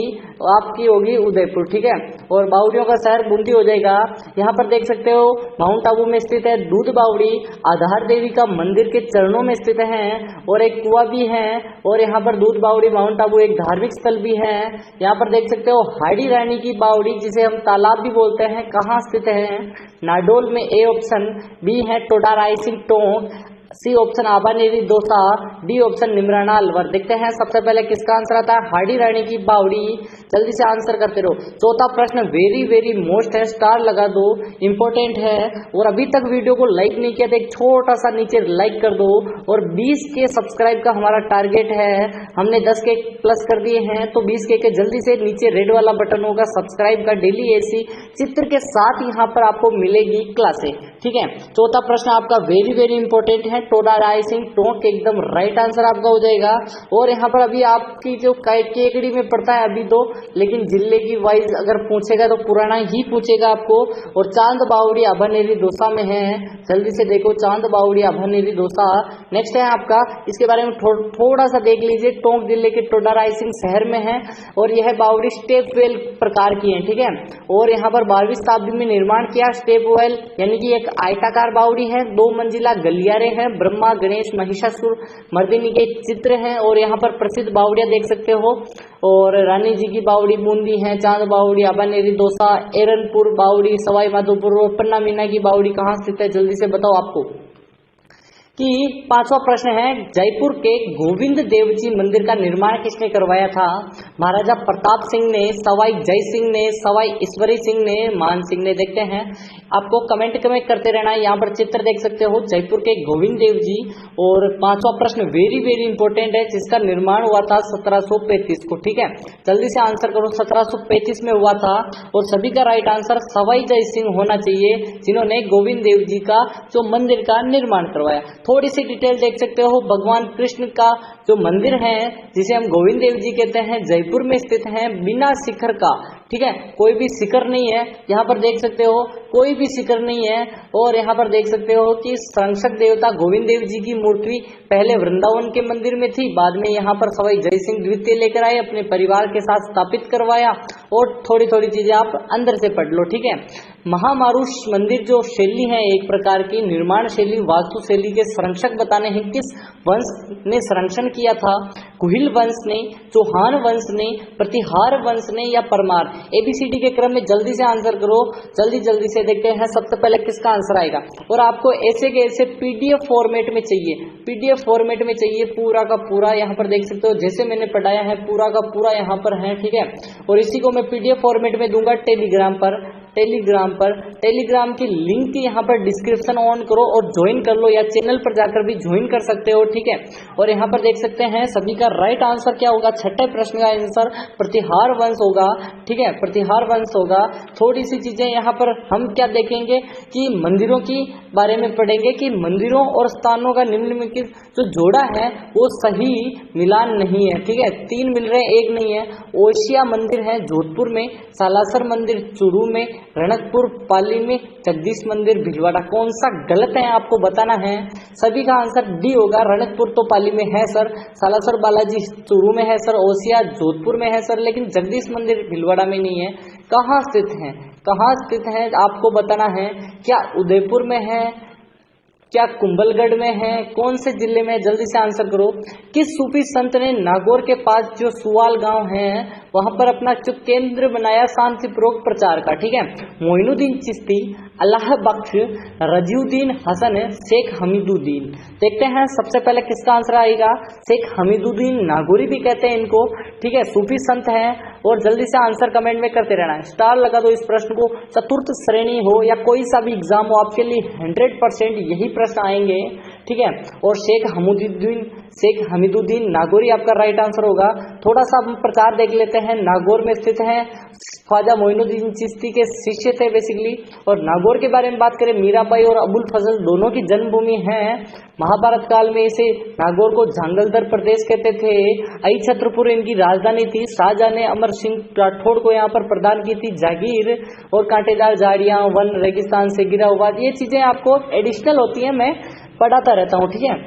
आपकी होगी उदयपुर, ठीक है। और बावड़ियों का शहर बूंदी हो जाएगा। यहाँ पर देख सकते हो माउंट आबू में स्थित है दूध बावड़ी। आधार देवी का मंदिर के चरणों में स्थित है, और एक कुआं भी है। और यहाँ पर दूध बावड़ी माउंट आबू एक धार्मिक स्थल भी है। यहाँ पर देख सकते हो हाड़ी रानी की बावड़ी, जिसे हम तालाब भी बोलते हैं, कहाँ स्थित है? नाडोल में, ए ऑप्शन। बी है Toda Raisingh Tonk, C option Abaneri Dausa, D option Neemrana Alwar. देखते हैं सबसे पहले किसका आंसर आता है, हाड़ी रानी की बावड़ी। जल्दी से आंसर करते रहो। चौथा प्रश्न वेरी वेरी मोस्ट है, स्टार लगा दो, इंपॉर्टेंट है। और अभी तक वीडियो को लाइक नहीं किया तो एक छोटा सा नीचे लाइक कर दो। और 20 के सब्सक्राइब का हमारा टारगेट है, हमने 10 के प्लस कर दिए हैं, तो 20 के जल्दी से नीचे रेड वाला बटन होगा सब्सक्राइब का, डेली ऐसी चित्र के साथ यहाँ पर आपको मिलेगी क्लासे, ठीक है। चौथा प्रश्न आपका वेरी वेरी इंपॉर्टेंट है, टोडा रायसिंग टोंक, एकदम राइट आंसर आपका हो जाएगा। और यहाँ पर अभी आपकी जो केकड़ी में पड़ता है अभी तो, लेकिन जिले की वाइज अगर पूछेगा तो पुराना ही पूछेगा आपको। और चांद बावड़ी अभानेरी दोसा में है, जल्दी से देखो चांद बावड़ी अभानेरी दोसा। नेक्स्ट है आपका, इसके बारे में थोड़ा सा देख लीजिए। टोंक जिले के टोडा रायसिंग शहर में है, और यह बावड़ी स्टेप वेल प्रकार की है, ठीक है। और यहाँ पर 12वीं शताब्दी में निर्माण किया स्टेप वेल, यानी कि एक आयताकार बावड़ी है, 2 मंजिला गलियारे हैं, हैं ब्रह्मा, गणेश, महिषासुर मर्दिनी के चित्र हैं और यहाँ पर प्रसिद्ध बावड़िया देख सकते हो। और रानी जी की बावड़ी बूंदी है, चांद बावड़ी, अबानेरी, दौसा, एरनपुर बावड़ी, सवाई माधोपुर और पन्ना मीना की बावड़ी कहाँ स्थित है, जल्दी से बताओ आपको। कि पांचवा प्रश्न है, जयपुर के गोविंद देव जी मंदिर का निर्माण किसने करवाया था? महाराजा प्रताप सिंह ने, सवाई जय सिंह ने, सवाई ईश्वरी सिंह ने, मान सिंह ने। देखते हैं, आपको कमेंट करते रहना है। यहाँ पर चित्र देख सकते हो जयपुर के गोविंद देव जी। और पांचवा प्रश्न वेरी वेरी इंपॉर्टेंट है, जिसका निर्माण हुआ था 1735 को। ठीक है, जल्दी से आंसर करो। 1735 में हुआ था और सभी का राइट आंसर सवाई जय सिंह होना चाहिए, जिन्होंने गोविंद देव जी का जो मंदिर का निर्माण करवाया। थोड़ी सी डिटेल देख सकते हो, भगवान कृष्ण का जो मंदिर है जिसे हम गोविंद देव जी कहते हैं, जयपुर में स्थित है, बिना शिखर का। ठीक है, कोई भी शिखर नहीं है, यहाँ पर देख सकते हो कोई भी शिखर नहीं है। और यहाँ पर देख सकते हो कि संरक्षक देवता गोविंद देव जी की मूर्ति पहले वृंदावन के मंदिर में थी, बाद में यहाँ पर सवाई जय सिंह द्वितीय लेकर आए, अपने परिवार के साथ स्थापित करवाया। और थोड़ी थोड़ी चीजें आप अंदर से पढ़ लो। ठीक है, महामारुष मंदिर जो शैली है एक प्रकार की निर्माण शैली, वास्तु शैली के संरक्षक बताने हैं किस वंश ने संरक्षण किया था? कुहिल वंश ने, चौहान वंश ने, प्रतिहार वंश ने या परमार? एबीसीडी के क्रम में जल्दी से आंसर करो, जल्दी जल्दी से देखते हैं सबसे पहले किसका आंसर आएगा। और आपको ऐसे के ऐसे पीडीएफ फॉर्मेट में चाहिए, पीडीएफ फॉर्मेट में चाहिए पूरा का पूरा। यहाँ पर देख सकते हो जैसे मैंने पढ़ाया है पूरा का पूरा यहाँ पर है। ठीक है, और इसी को मैं पीडीएफ फॉर्मेट में दूंगा टेलीग्राम पर। टेलीग्राम की लिंक यहाँ पर डिस्क्रिप्शन ऑन करो और ज्वाइन कर लो, या चैनल पर जाकर भी ज्वाइन कर सकते हो। ठीक है, और यहाँ पर देख सकते हैं सभी का राइट आंसर क्या होगा। छठे प्रश्न का आंसर प्रतिहार वंश होगा। ठीक है, प्रतिहार वंश होगा। थोड़ी सी चीजें यहाँ पर हम क्या देखेंगे कि मंदिरों की बारे में पढ़ेंगे कि मंदिरों और स्थानों का निम्नलिखित जो जोड़ा है वो सही मिलान नहीं है। ठीक है, 3 मिल रहे हैं, 1 नहीं है। ओशिया मंदिर है जोधपुर में, सालासर मंदिर चूरू में, रणकपुर पाली में, जगदीश मंदिर भीलवाड़ा। कौन सा गलत है आपको बताना है। सभी का आंसर डी होगा। रणकपुर तो पाली में है सर, सालासर बालाजी चूरू में है सर, ओसिया जोधपुर में है सर, लेकिन जगदीश मंदिर भीलवाड़ा में नहीं है। कहाँ स्थित है, कहाँ स्थित है आपको बताना है। क्या उदयपुर में है, क्या कुंभलगढ़ में है, कौन से जिले में? जल्दी से आंसर करो। किस सूफी संत ने नागौर के पास जो सुवाल गांव है वहां पर अपना जो केंद्र बनाया शांतिपूर्वक प्रचार का? ठीक है, मोइनुद्दीन चिश्ती, अल्लाह बख्श, रजीउद्दीन हसन, शेख हमीदुद्दीन। देखते हैं सबसे पहले किसका आंसर आएगा। शेख हमीदुद्दीन नागौरी भी कहते हैं इनको। ठीक है, सूफी संत हैं। और जल्दी से आंसर कमेंट में करते रहना है। स्टार लगा दो इस प्रश्न को। चतुर्थ श्रेणी हो या कोई सा भी एग्जाम हो, आपके लिए 100% यही प्रश्न आएंगे। ठीक है, और शेख हमीदुद्दीन नागौरी आपका राइट आंसर होगा। थोड़ा सा हम प्रचार देख लेते हैं। नागौर में स्थित है, ख्वाजा मोइनुद्दीन चिश्ती के शिष्य थे बेसिकली। और नागौर के बारे में बात करें, मीराबाई और अबुल फजल दोनों की जन्मभूमि है। महाभारत काल में इसे नागौर को झांगलदर प्रदेश कहते थे। आई छत्रपुर इनकी राजधानी थी। शाहजहां ने अमर सिंह राठौड़ को यहाँ पर प्रदान की थी जागीर। और कांटेदार झाड़ियां, वन, रेगिस्तान से घिरा हुआ, ये चीजें आपको एडिशनल होती है, मैं पढ़ाता रहता हूँ। ठीक है,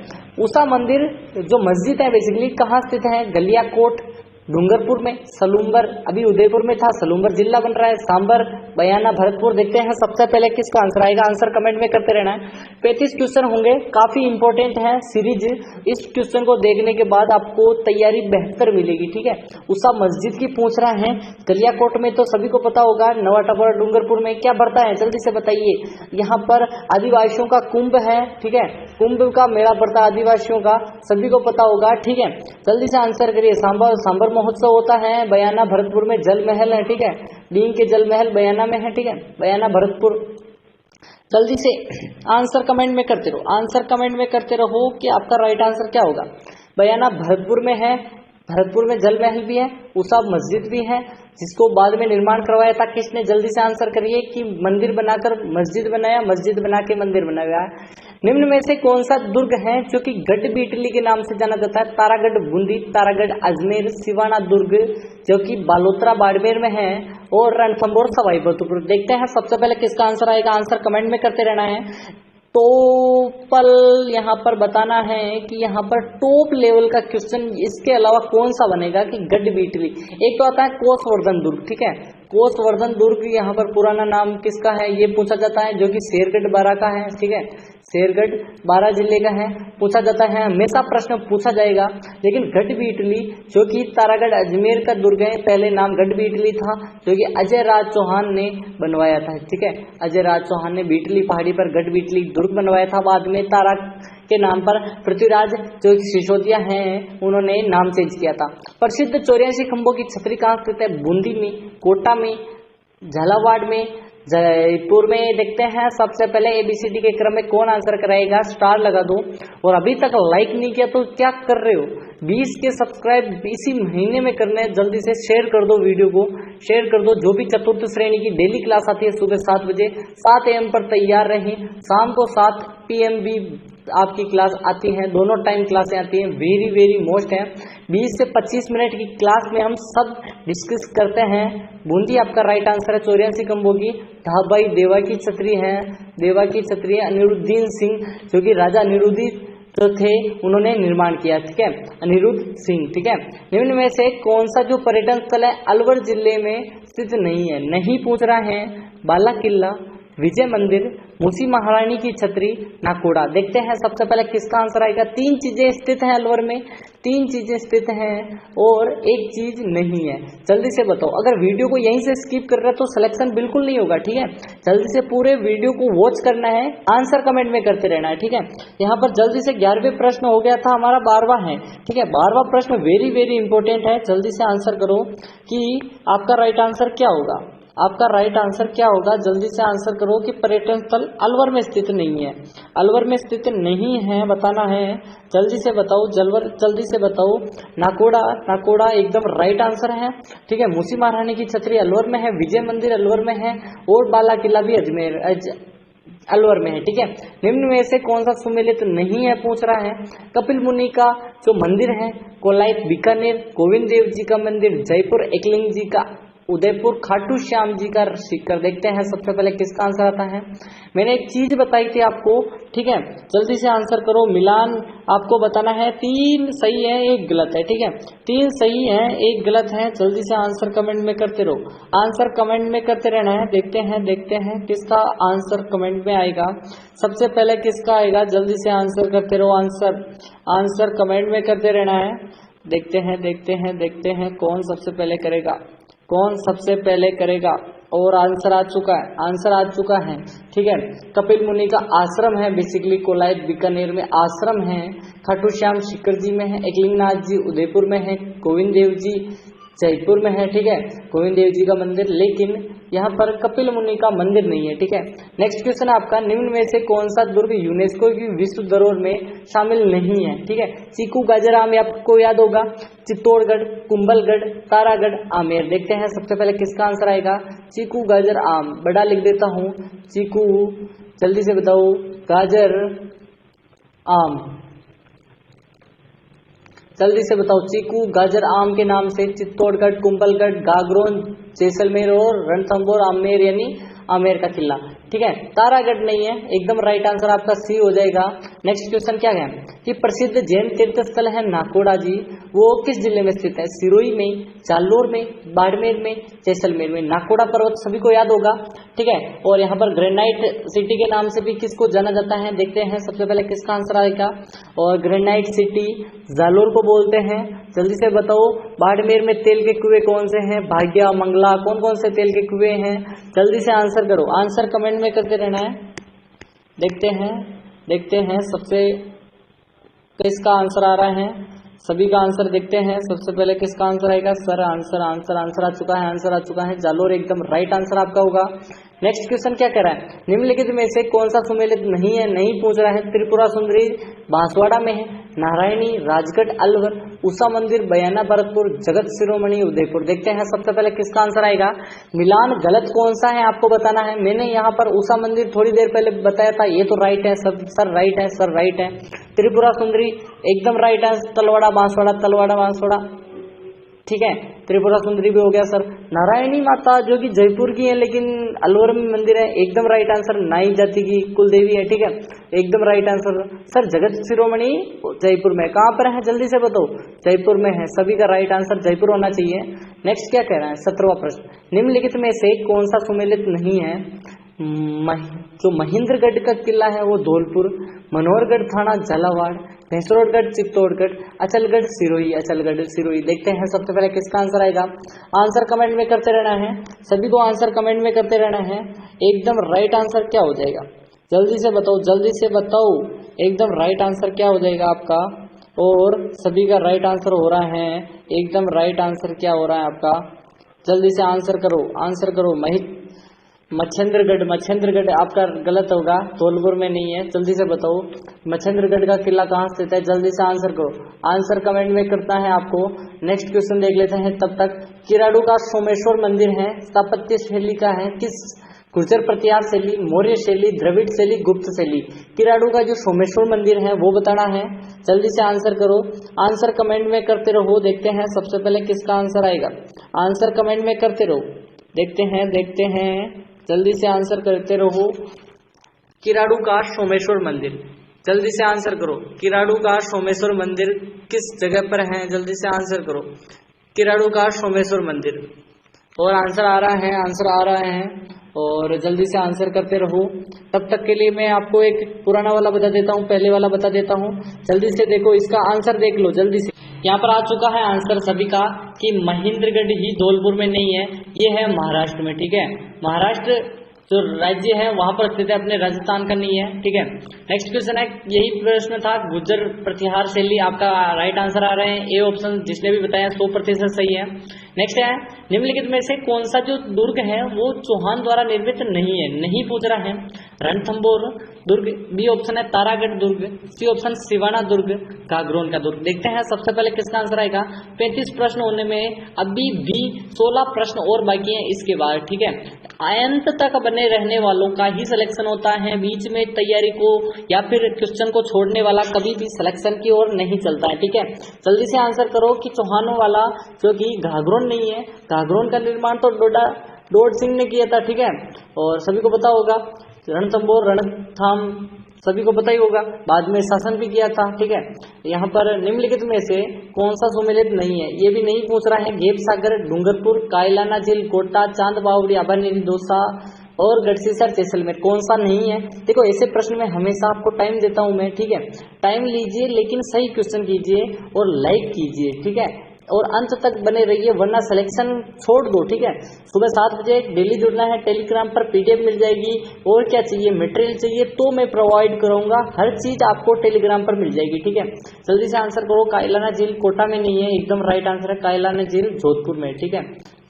उषा मंदिर जो मस्जिद है बेसिकली कहाँ स्थित है? गलियाकोट डूंगरपुर में, सलूम्बर अभी उदयपुर में था, सलूम्बर जिला बन रहा है, सांबर, बयाना, भरतपुर। देखते हैं सबसे पहले किसका आंसर आएगा। आंसर कमेंट में करते रहना है। 35 क्वेश्चन होंगे, काफी इंपॉर्टेंट है सीरीज। इस क्वेश्चन को देखने के बाद आपको तैयारी बेहतर मिलेगी। ठीक है, उषा मस्जिद की पूछ रहा है। गलियाकोट में तो सभी को पता होगा। नवाटापुर डूंगरपुर में क्या बढ़ता है, जल्दी से बताइए। यहाँ पर आदिवासियों का कुंभ है। ठीक है, कुंभ का मेला पड़ता है आदिवासियों का, सभी को पता होगा। ठीक है, जल्दी से आंसर करिए। सांबर महोत्सव होता है बयाना भरतपुर में। जल महल है। ठीक है, नीम के जल महल बयाना में है। ठीक है, बयाना भरतपुर। जल्दी से आंसर कमेंट में करते रहो, आंसर कमेंट में करते रहो कि आपका राइट आंसर क्या होगा। बयाना भरतपुर में है। भरतपुर में जल महल भी है, उषा मस्जिद भी है, जिसको बाद में निर्माण करवाया था किसने? जल्दी से आंसर करिए कि मंदिर बनाकर मस्जिद बनाया, मस्जिद बना के मंदिर बनाया। निम्न में से कौन सा दुर्ग है जो कि गढ़ बीटली के नाम से जाना जाता है? तारागढ़ बूंदी, तारागढ़ अजमेर, सिवाना दुर्ग जो कि बालोतरा बाड़मेर में है, और रणथंभौर सवाई माधोपुर। देखते हैं सबसे पहले किसका आंसर आएगा। आंसर कमेंट में करते रहना है। टोपल यहाँ पर बताना है कि यहाँ पर टॉप लेवल का क्वेश्चन इसके अलावा कौन सा बनेगा कि गढ़ बीटली। एक तो आता है कोसवर्धन दुर्ग। ठीक है, कोसवर्धन दुर्ग यहाँ पर पुराना नाम किसका है ये पूछा जाता है, जो कि शेरगढ़ बारा का है। ठीक है, शेरगढ़ 12 जिले का है। पूछा जाता है, हमेशा प्रश्न पूछा जाएगा। लेकिन गढ़ बीटली जो कि तारागढ़ अजमेर का दुर्ग है, पहले नाम गढ़ बीटली था, जो कि अजय राज चौहान ने बनवाया था। ठीक है, अजय राज चौहान ने बीटली पहाड़ी पर गढ़ बीटली दुर्ग बनवाया था। बाद में तारा के नाम पर पृथ्वीराज जो सिसोदिया हैं उन्होंने नाम चेंज किया था। प्रसिद्ध 84 खंभों की छतरी कहाँ स्थित है? बूंदी में, कोटा में, झालावाड़ में, जयपुर में। देखते हैं सबसे पहले ABCD के क्रम में कौन आंसर कराएगा। स्टार लगा दो। और अभी तक लाइक नहीं किया तो क्या कर रहे हो? 20 के सब्सक्राइब इसी महीने में करने हैं। जल्दी से शेयर कर दो, वीडियो को शेयर कर दो। जो भी चतुर्थ श्रेणी की डेली क्लास आती है सुबह 7 बजे 7 AM पर तैयार रहें। शाम को 7 PM भी आपकी क्लास आती है, दोनों टाइम क्लासें आती हैं। वेरी वेरी मोस्ट है। 20 से 25 मिनट की क्लास में हम सब डिस्कस करते हैं। बूंदी आपका राइट आंसर है। 84 खंभों की ढाबाई देवा की छतरी है, देवा की छतरी है। अनिरुद्दीन सिंह जो कि राजा अनिरुद्दीन जो थे उन्होंने निर्माण किया। ठीक है, अनिरुद्ध सिंह। ठीक है, निम्न में से कौन सा जो पर्यटन स्थल है अलवर जिले में स्थित नहीं है? नहीं पूछ रहा है। बाला किला, विजय मंदिर, मूसी महारानी की छतरी, नाकोड़ा। देखते हैं सबसे पहले किसका आंसर आएगा। 3 चीजें स्थित हैं अलवर में, 3 चीजें स्थित हैं और एक चीज नहीं है। जल्दी से बताओ। अगर वीडियो को यहीं से स्किप कर रहे हो तो सिलेक्शन बिल्कुल नहीं होगा। ठीक है, जल्दी से पूरे वीडियो को वॉच करना है, आंसर कमेंट में करते रहना है। ठीक है, यहाँ पर जल्दी से 11वें प्रश्न हो गया था, हमारा 12वां है। ठीक है, 12वां प्रश्न वेरी वेरी इंपॉर्टेंट है। जल्दी से आंसर करो कि आपका राइट आंसर क्या होगा। आपका राइट आंसर क्या होगा? जल्दी से आंसर करो कि पर्यटन स्थल अलवर में स्थित नहीं है। अलवर में स्थित नहीं है, बताना है। जल्दी से बताओ, जल्दी से बताओ। नाकोड़ा, नाकोड़ा एकदम राइट आंसर है। ठीक है, मूसी महारानी की छतरी अलवर में है, विजय मंदिर अलवर में है और बाला किला भी अलवर में है। ठीक है, निम्न में से कौन सा सुमेलित नहीं है पूछ रहा है। कपिल मुनि का जो मंदिर है कोलायत बीकानेर, गोविंद देव जी का मंदिर जयपुर, एकलिंग जी का उदयपुर, खाटू श्याम जी का सीकर। देखते हैं सबसे पहले किसका आंसर आता है। मैंने एक चीज बताई थी आपको। ठीक है, जल्दी से आंसर करो। मिलान आपको बताना है। 3 सही है, 1 गलत है। ठीक है, 3 सही है, 1 गलत है। जल्दी से आंसर कमेंट में करते रहो, आंसर कमेंट में करते रहना है। देखते हैं किसका आंसर कमेंट में आएगा। सबसे पहले किसका आएगा, जल्दी से आंसर करते रहो। आंसर कमेंट में करते रहना है। देखते हैं कौन सबसे पहले करेगा, कौन सबसे पहले करेगा। और आंसर आ चुका है। ठीक है, कपिल मुनि का आश्रम है, बेसिकली कोलायत बीकानेर में आश्रम है। खाटू श्याम सीकर जी में है, एकलिंगनाथ जी उदयपुर में है, गोविंद देव जी जयपुर में है। ठीक है, गोविंद देव जी का मंदिर, लेकिन यहाँ पर कपिल मुनि का मंदिर नहीं है। ठीक है, नेक्स्ट क्वेश्चन आपका, निम्न में से कौन सा दुर्ग यूनेस्को की विश्व धरोहर में शामिल नहीं है। ठीक है, चीकू, गाजराम आपको याद होगा, चित्तौड़गढ़, कुंभलगढ़, तारागढ़, आमेर। देखते हैं सबसे पहले किसका आंसर आएगा। चीकू, गाजर, आम। बड़ा लिख देता हूँ, चीकू। जल्दी से बताओ, गाजर, आम। जल्दी से बताओ। चीकू, गाजर, आम के नाम से चित्तौड़गढ़, कुंभलगढ़, गागरोन, जैसलमेर और रणथंभौर, आमेर यानी आमेर का किला। ठीक है, तारागढ़ नहीं है, एकदम राइट आंसर आपका सी हो जाएगा। नेक्स्ट क्वेश्चन क्या है कि प्रसिद्ध जैन तीर्थ स्थल है नाकोड़ा जी, वो किस जिले में स्थित है? सिरोही में, जालोर में, बाड़मेर में, जैसलमेर में। नाकोड़ा पर्वत सभी को याद होगा। ठीक है, और यहाँ पर ग्रेनाइट सिटी के नाम से भी किसको जाना जाता है। देखते हैं सबसे पहले किसका आंसर आएगा। और ग्रेनाइट सिटी जालोर को बोलते हैं। जल्दी से बताओ, बाड़मेर में तेल के कुएं कौन से हैं? भाग्या, मंगला, कौन कौन से तेल के कुएं हैं? जल्दी से आंसर करो, आंसर कमेंट में करते रहना है। देखते हैं सबसे किसका आंसर आ रहा है। सभी का आंसर देखते हैं सबसे पहले किसका आंसर आएगा। सर आंसर आ चुका है। जालोर एकदम राइट आंसर आपका होगा। नेक्स्ट क्वेश्चन क्या कह रहा है, निम्नलिखित में से कौन सा सुमेलित नहीं है? नहीं पूछ रहा है। त्रिपुरा सुंदरी बांसवाड़ा में है, नारायणी, राजगढ़, अलवर, उषा मंदिर, बयाना, भरतपुर, जगत शिरोमणि, उदयपुर। देखते हैं सबसे पहले किसका आंसर आएगा। मिलान गलत कौन सा है आपको बताना है। मैंने यहाँ पर उषा मंदिर थोड़ी देर पहले बताया था, ये तो राइट है। सर राइट है। त्रिपुरा सुंदरी एकदम राइट है। तलवाड़ा बांसवाड़ा। ठीक है, त्रिपुरा सुंदरी भी हो गया सर। नारायणी माता जो कि जयपुर की है लेकिन अलवर में मंदिर है, एकदम राइट आंसर। नाई जाति की कुल देवी है। ठीक है, एकदम right answer. Sir Jagat Shiromani Jaipur में, कहाँ पर है जल्दी से बताओ। जयपुर में है, सभी का राइट आंसर जयपुर होना चाहिए। नेक्स्ट क्या कह रहा है 17वां प्रश्न, निम्नलिखित में से कौन सा सुमेलित नहीं है? जो महेंद्रगढ़ का किला है वो धौलपुर, मनोहरगढ़ थाना झालावाड़, भैंसरोडगढ़ चित्तौड़गढ़, अचलगढ़ सिरोही। देखते हैं सबसे पहले किसका आंसर आएगा। आंसर कमेंट में करते रहना है, सभी को आंसर कमेंट में करते रहना है। एकदम राइट आंसर क्या हो जाएगा, जल्दी से बताओ एकदम राइट आंसर क्या हो जाएगा आपका। और सभी का राइट आंसर हो रहा है, एकदम राइट आंसर क्या हो रहा है आपका, जल्दी से आंसर करो। मच्छेंद्रगढ़ आपका गलत होगा, धौलपुर में नहीं है, जल्दी से बताओ मच्छेंद्रगढ़ का किला कहाँ स्थित है, जल्दी से आंसर करो। आंसर कमेंट में करना है आपको। नेक्स्ट क्वेश्चन देख लेते हैं तब तक। किराडू का सोमेश्वर मंदिर है, स्थापत्य शैली का है, किस गुर्जर प्रतिहार शैली, मौर्य शैली, द्रविड़ शैली, गुप्त शैली। किराडू का जो सोमेश्वर मंदिर है वो बताना है, जल्दी से आंसर करो। आंसर कमेंट में करते रहो, देखते हैं सबसे पहले किसका आंसर आएगा। आंसर कमेंट में करते रहो, देखते हैं जल्दी से आंसर करते रहो। किराडू का सोमेश्वर मंदिर, जल्दी से आंसर करो। किराडू का सोमेश्वर मंदिर किस जगह पर है, जल्दी से आंसर करो। किराडू का सोमेश्वर मंदिर। और आंसर आ रहा है और जल्दी से आंसर करते रहो। तब तक के लिए मैं आपको एक पुराना वाला बता देता हूँ, पहले वाला बता देता हूँ। जल्दी से देखो, इसका आंसर देख लो जल्दी से। यहाँ पर आ चुका है आंसर सभी का कि महेंद्रगढ़ ही धौलपुर में नहीं है, ये है महाराष्ट्र में। ठीक है, महाराष्ट्र जो राज्य है वहां पर स्थित है, अपने राजस्थान का नहीं है। ठीक है, नेक्स्ट क्वेश्चन है, यही प्रश्न था, गुर्जर प्रतिहार शैली। आपका राइट आंसर आ रहे हैं ए ऑप्शन, जिसने भी बताया 100% सही है। नेक्स्ट है, निम्नलिखित में से कौन सा जो दुर्ग है वो चौहान द्वारा निर्मित नहीं है, नहीं पूछ रहा है। रणथंबोर दुर्ग, बी ऑप्शन है तारागढ़ दुर्ग, सी ऑप्शन सिवाना दुर्ग, गागरोन का दुर्ग। देखते हैं सबसे पहले किसका आंसर आएगा। 35 प्रश्न होने में अभी भी 16 प्रश्न और बाकी हैं इसके बाद। ठीक है, अंत तक बने रहने वालों का ही सिलेक्शन होता है, बीच में तैयारी को या फिर क्वेश्चन को छोड़ने वाला कभी भी सिलेक्शन की ओर नहीं चलता है। ठीक है, जल्दी से आंसर करो कि चौहानों वाला जो कि घाघरोन नहीं है, घाघरोन का निर्माण तो डोड सिंह ने किया था। ठीक है, और सभी को पता होगा रणथंबोर रणथाम सभी को पता ही होगा, बाद में शासन भी किया था। ठीक है, यहाँ पर निम्नलिखित में से कौन सा सुमेलित नहीं है, ये भी नहीं पूछ रहा है। घेप सागर, डूंगरपुर, कायलाना झील, कोटा, चांद बावड़ी, अभयनिधि, दौसा और गढ़सीसर, जैसलमेर, कौन सा नहीं है। देखो, ऐसे प्रश्न में हमेशा आपको टाइम देता हूं मैं। ठीक है, टाइम लीजिए लेकिन सही क्वेश्चन कीजिए और लाइक कीजिए। ठीक है, और अंत तक बने रहिए, वरना सिलेक्शन छोड़ दो। ठीक है, सुबह 7 बजे डेली जुड़ना है, टेलीग्राम पर पीडीएफ मिल जाएगी। और क्या चाहिए, मटेरियल चाहिए तो मैं प्रोवाइड करूंगा, हर चीज आपको टेलीग्राम पर मिल जाएगी। ठीक है, जल्दी से आंसर करो। कायलाना झील कोटा में नहीं है, एकदम राइट आंसर है कायलाना झील जोधपुर में। ठीक है,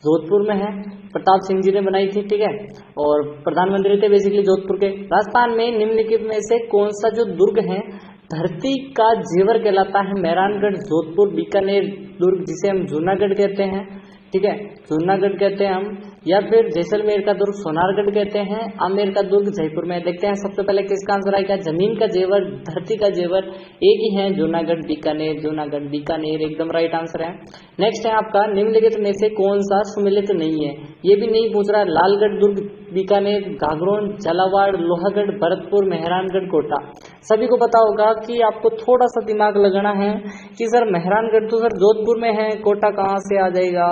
जोधपुर में है, प्रताप सिंह जी ने बनाई थी। ठीक है, और प्रधानमंत्री थे बेसिकली जोधपुर के। राजस्थान में निम्नलिखित में से कौन सा जो दुर्ग है धरती का जेवर कहलाता है। मेहरानगढ़, जोधपुर, बीकानेर दुर्ग, जिसे हम जूनागढ़ कहते हैं। ठीक है, जूनागढ़ कहते हैं हम, या फिर जैसलमेर का दुर्ग सोनारगढ़ कहते हैं, आमेर का दुर्ग जयपुर में। देखते हैं सबसे पहले किसका आंसर आएगा। जमीन का जेवर, धरती का जेवर एक ही है, जूनागढ़ बीकानेर एकदम राइट आंसर है। नेक्स्ट है आपका, निम्नलिखित में से कौन सा सुमेलित नहीं है, ये भी नहीं पूछ रहा है। लालगढ़ दुर्ग, बीकानेर, घाघरोन, झालावाड़, लोहागढ़, भरतपुर, मेहरानगढ़, कोटा। सभी को पता होगा कि आपको थोड़ा सा दिमाग लगाना है कि सर मेहरानगढ़ तो सर जोधपुर में है, कोटा कहाँ से आ जाएगा।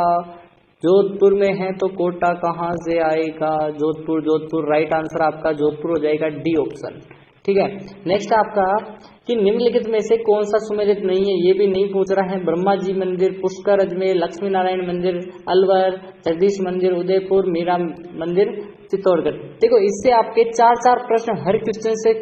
जोधपुर में है तो कोटा कहाँ से आएगा। जोधपुर राइट आंसर आपका जोधपुर हो जाएगा, डी ऑप्शन। ठीक है, नेक्स्ट आपका कि निम्नलिखित में से कौन सा सुमेलित नहीं है, ये भी नहीं पूछ रहा है। ब्रह्मा जी मंदिर, पुष्कर, अजमेर, लक्ष्मी नारायण मंदिर, अलवर, जगदीश मंदिर, उदयपुर, मीरा मंदिर, चित्तौड़गढ़। देखो, इससे आपके 4 प्रश्न हर क्वेश्चन से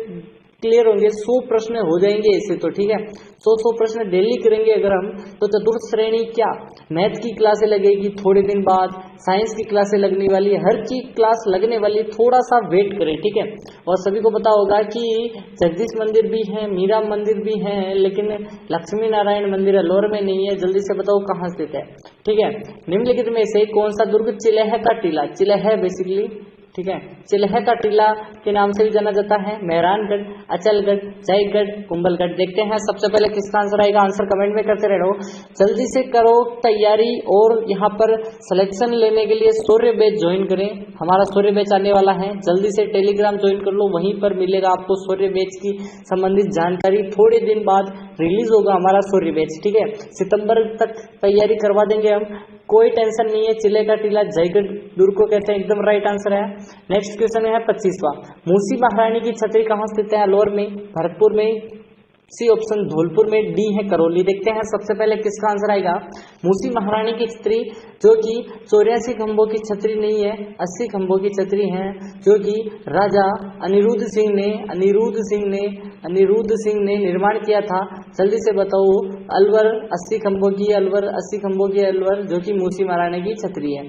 क्लियर होंगे, 100 प्रश्न हो जाएंगे इससे तो। ठीक है, 100 प्रश्न डेली करेंगे अगर हम तो चतुर्थ श्रेणी क्या मैथ की क्लासें लगेगी थोड़े दिन बाद, साइंस की क्लासें लगने वाली, हर चीज क्लास लगने वाली, थोड़ा सा वेट करें। ठीक है, और सभी को पता होगा कि जगदीश मंदिर भी है, मीरा मंदिर भी है, लेकिन लक्ष्मी नारायण मंदिर अलवर में नहीं है। जल्दी से बताओ कहाँ स्थित है। ठीक है, निम्नलिखित में से कौन सा दुर्ग चिलह का टीला, चिलह बेसिकली, ठीक है, चिलह का टीला के नाम से भी जाना जाता है। मेहरानगढ़, अचलगढ़, जयगढ़, कुंभलगढ़। देखते हैं सबसे पहले किसका आंसर आएगा। आंसर कमेंट में करते रहो, जल्दी से करो तैयारी। और यहाँ पर सिलेक्शन लेने के लिए सूर्य बैच ज्वाइन करें, हमारा सूर्य बैच आने वाला है, जल्दी से टेलीग्राम ज्वाइन कर लो, वहीं पर मिलेगा आपको सूर्य बैच की संबंधित जानकारी। थोड़े दिन बाद रिलीज होगा हमारा सूर्य बैच, ठीक है। सितंबर तक तैयारी करवा देंगे हम, कोई टेंशन नहीं है। चिले का टीला जयगढ़ दुर्ग को कहते हैं, एकदम राइट आंसर है। नेक्स्ट क्वेश्चन है 25वां, मूसी महारानी की छतरी कहाँ स्थित है? अलवर में, भरतपुर में, सी ऑप्शन धौलपुर में, डी है करौली। देखते हैं सबसे पहले किसका आंसर आएगा। मूसी महारानी की छतरी जो कि 84 खंभों की छतरी नहीं है, 80 खंभों की छतरी है, जो कि राजा अनिरुद्ध सिंह ने निर्माण किया था। जल्दी से बताओ, अलवर 80 खंभों की अलवर जो कि मूसी महारानी की छतरी है।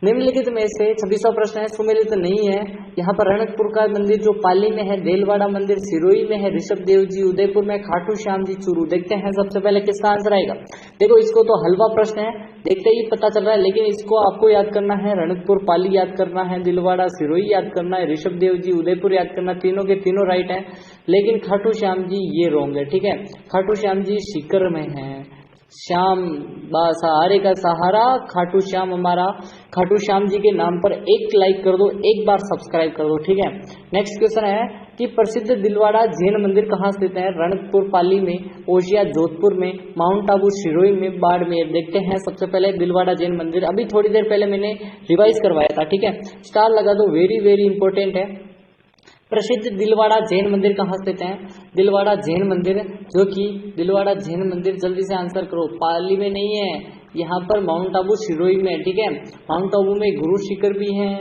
निम्नलिखित में से 26वां प्रश्न है, सुमेलित नहीं है। यहाँ पर रणकपुर का मंदिर जो पाली में है, देलवाड़ा मंदिर सिरोही में है, ऋषभ देव जी उदयपुर में, खाटू श्याम जी चूरू। देखते हैं सबसे पहले किसका आंसर आएगा। देखो इसको तो हलवा प्रश्न है, देखते ही पता चल रहा है, लेकिन इसको आपको याद करना है। रणकपुर पाली याद करना है, दिलवाड़ा सिरोही याद करना है, ऋषभ देव जी उदयपुर याद करना, तीनों के तीनों राइट है। लेकिन खाटू श्याम जी ये रॉन्ग है, ठीक है। खाटू श्याम जी सीकर में है। श्याम सहारे का सहारा खाटू श्याम हमारा। खाटू श्याम जी के नाम पर एक लाइक कर दो, एक बार सब्सक्राइब कर दो, ठीक है। नेक्स्ट क्वेश्चन है कि प्रसिद्ध दिलवाड़ा जैन मंदिर कहाँ स्थित है? रणकपुर पाली में, ओशिया जोधपुर में, माउंट आबू सिरोही में, बाड़मेर। देखते हैं सबसे पहले दिलवाड़ा जैन मंदिर, अभी थोड़ी देर पहले मैंने रिवाइज करवाया था, ठीक है। स्टार लगा दो, वेरी वेरी इंपॉर्टेंट है। प्रसिद्ध दिलवाड़ा जैन मंदिर कहाँ स्थित है? दिलवाड़ा जैन मंदिर जो कि दिलवाड़ा जैन मंदिर, जल्दी से आंसर करो, पाली में नहीं है, यहाँ पर माउंट आबू सिरोही में, ठीक है। माउंट आबू में गुरु शिखर भी है,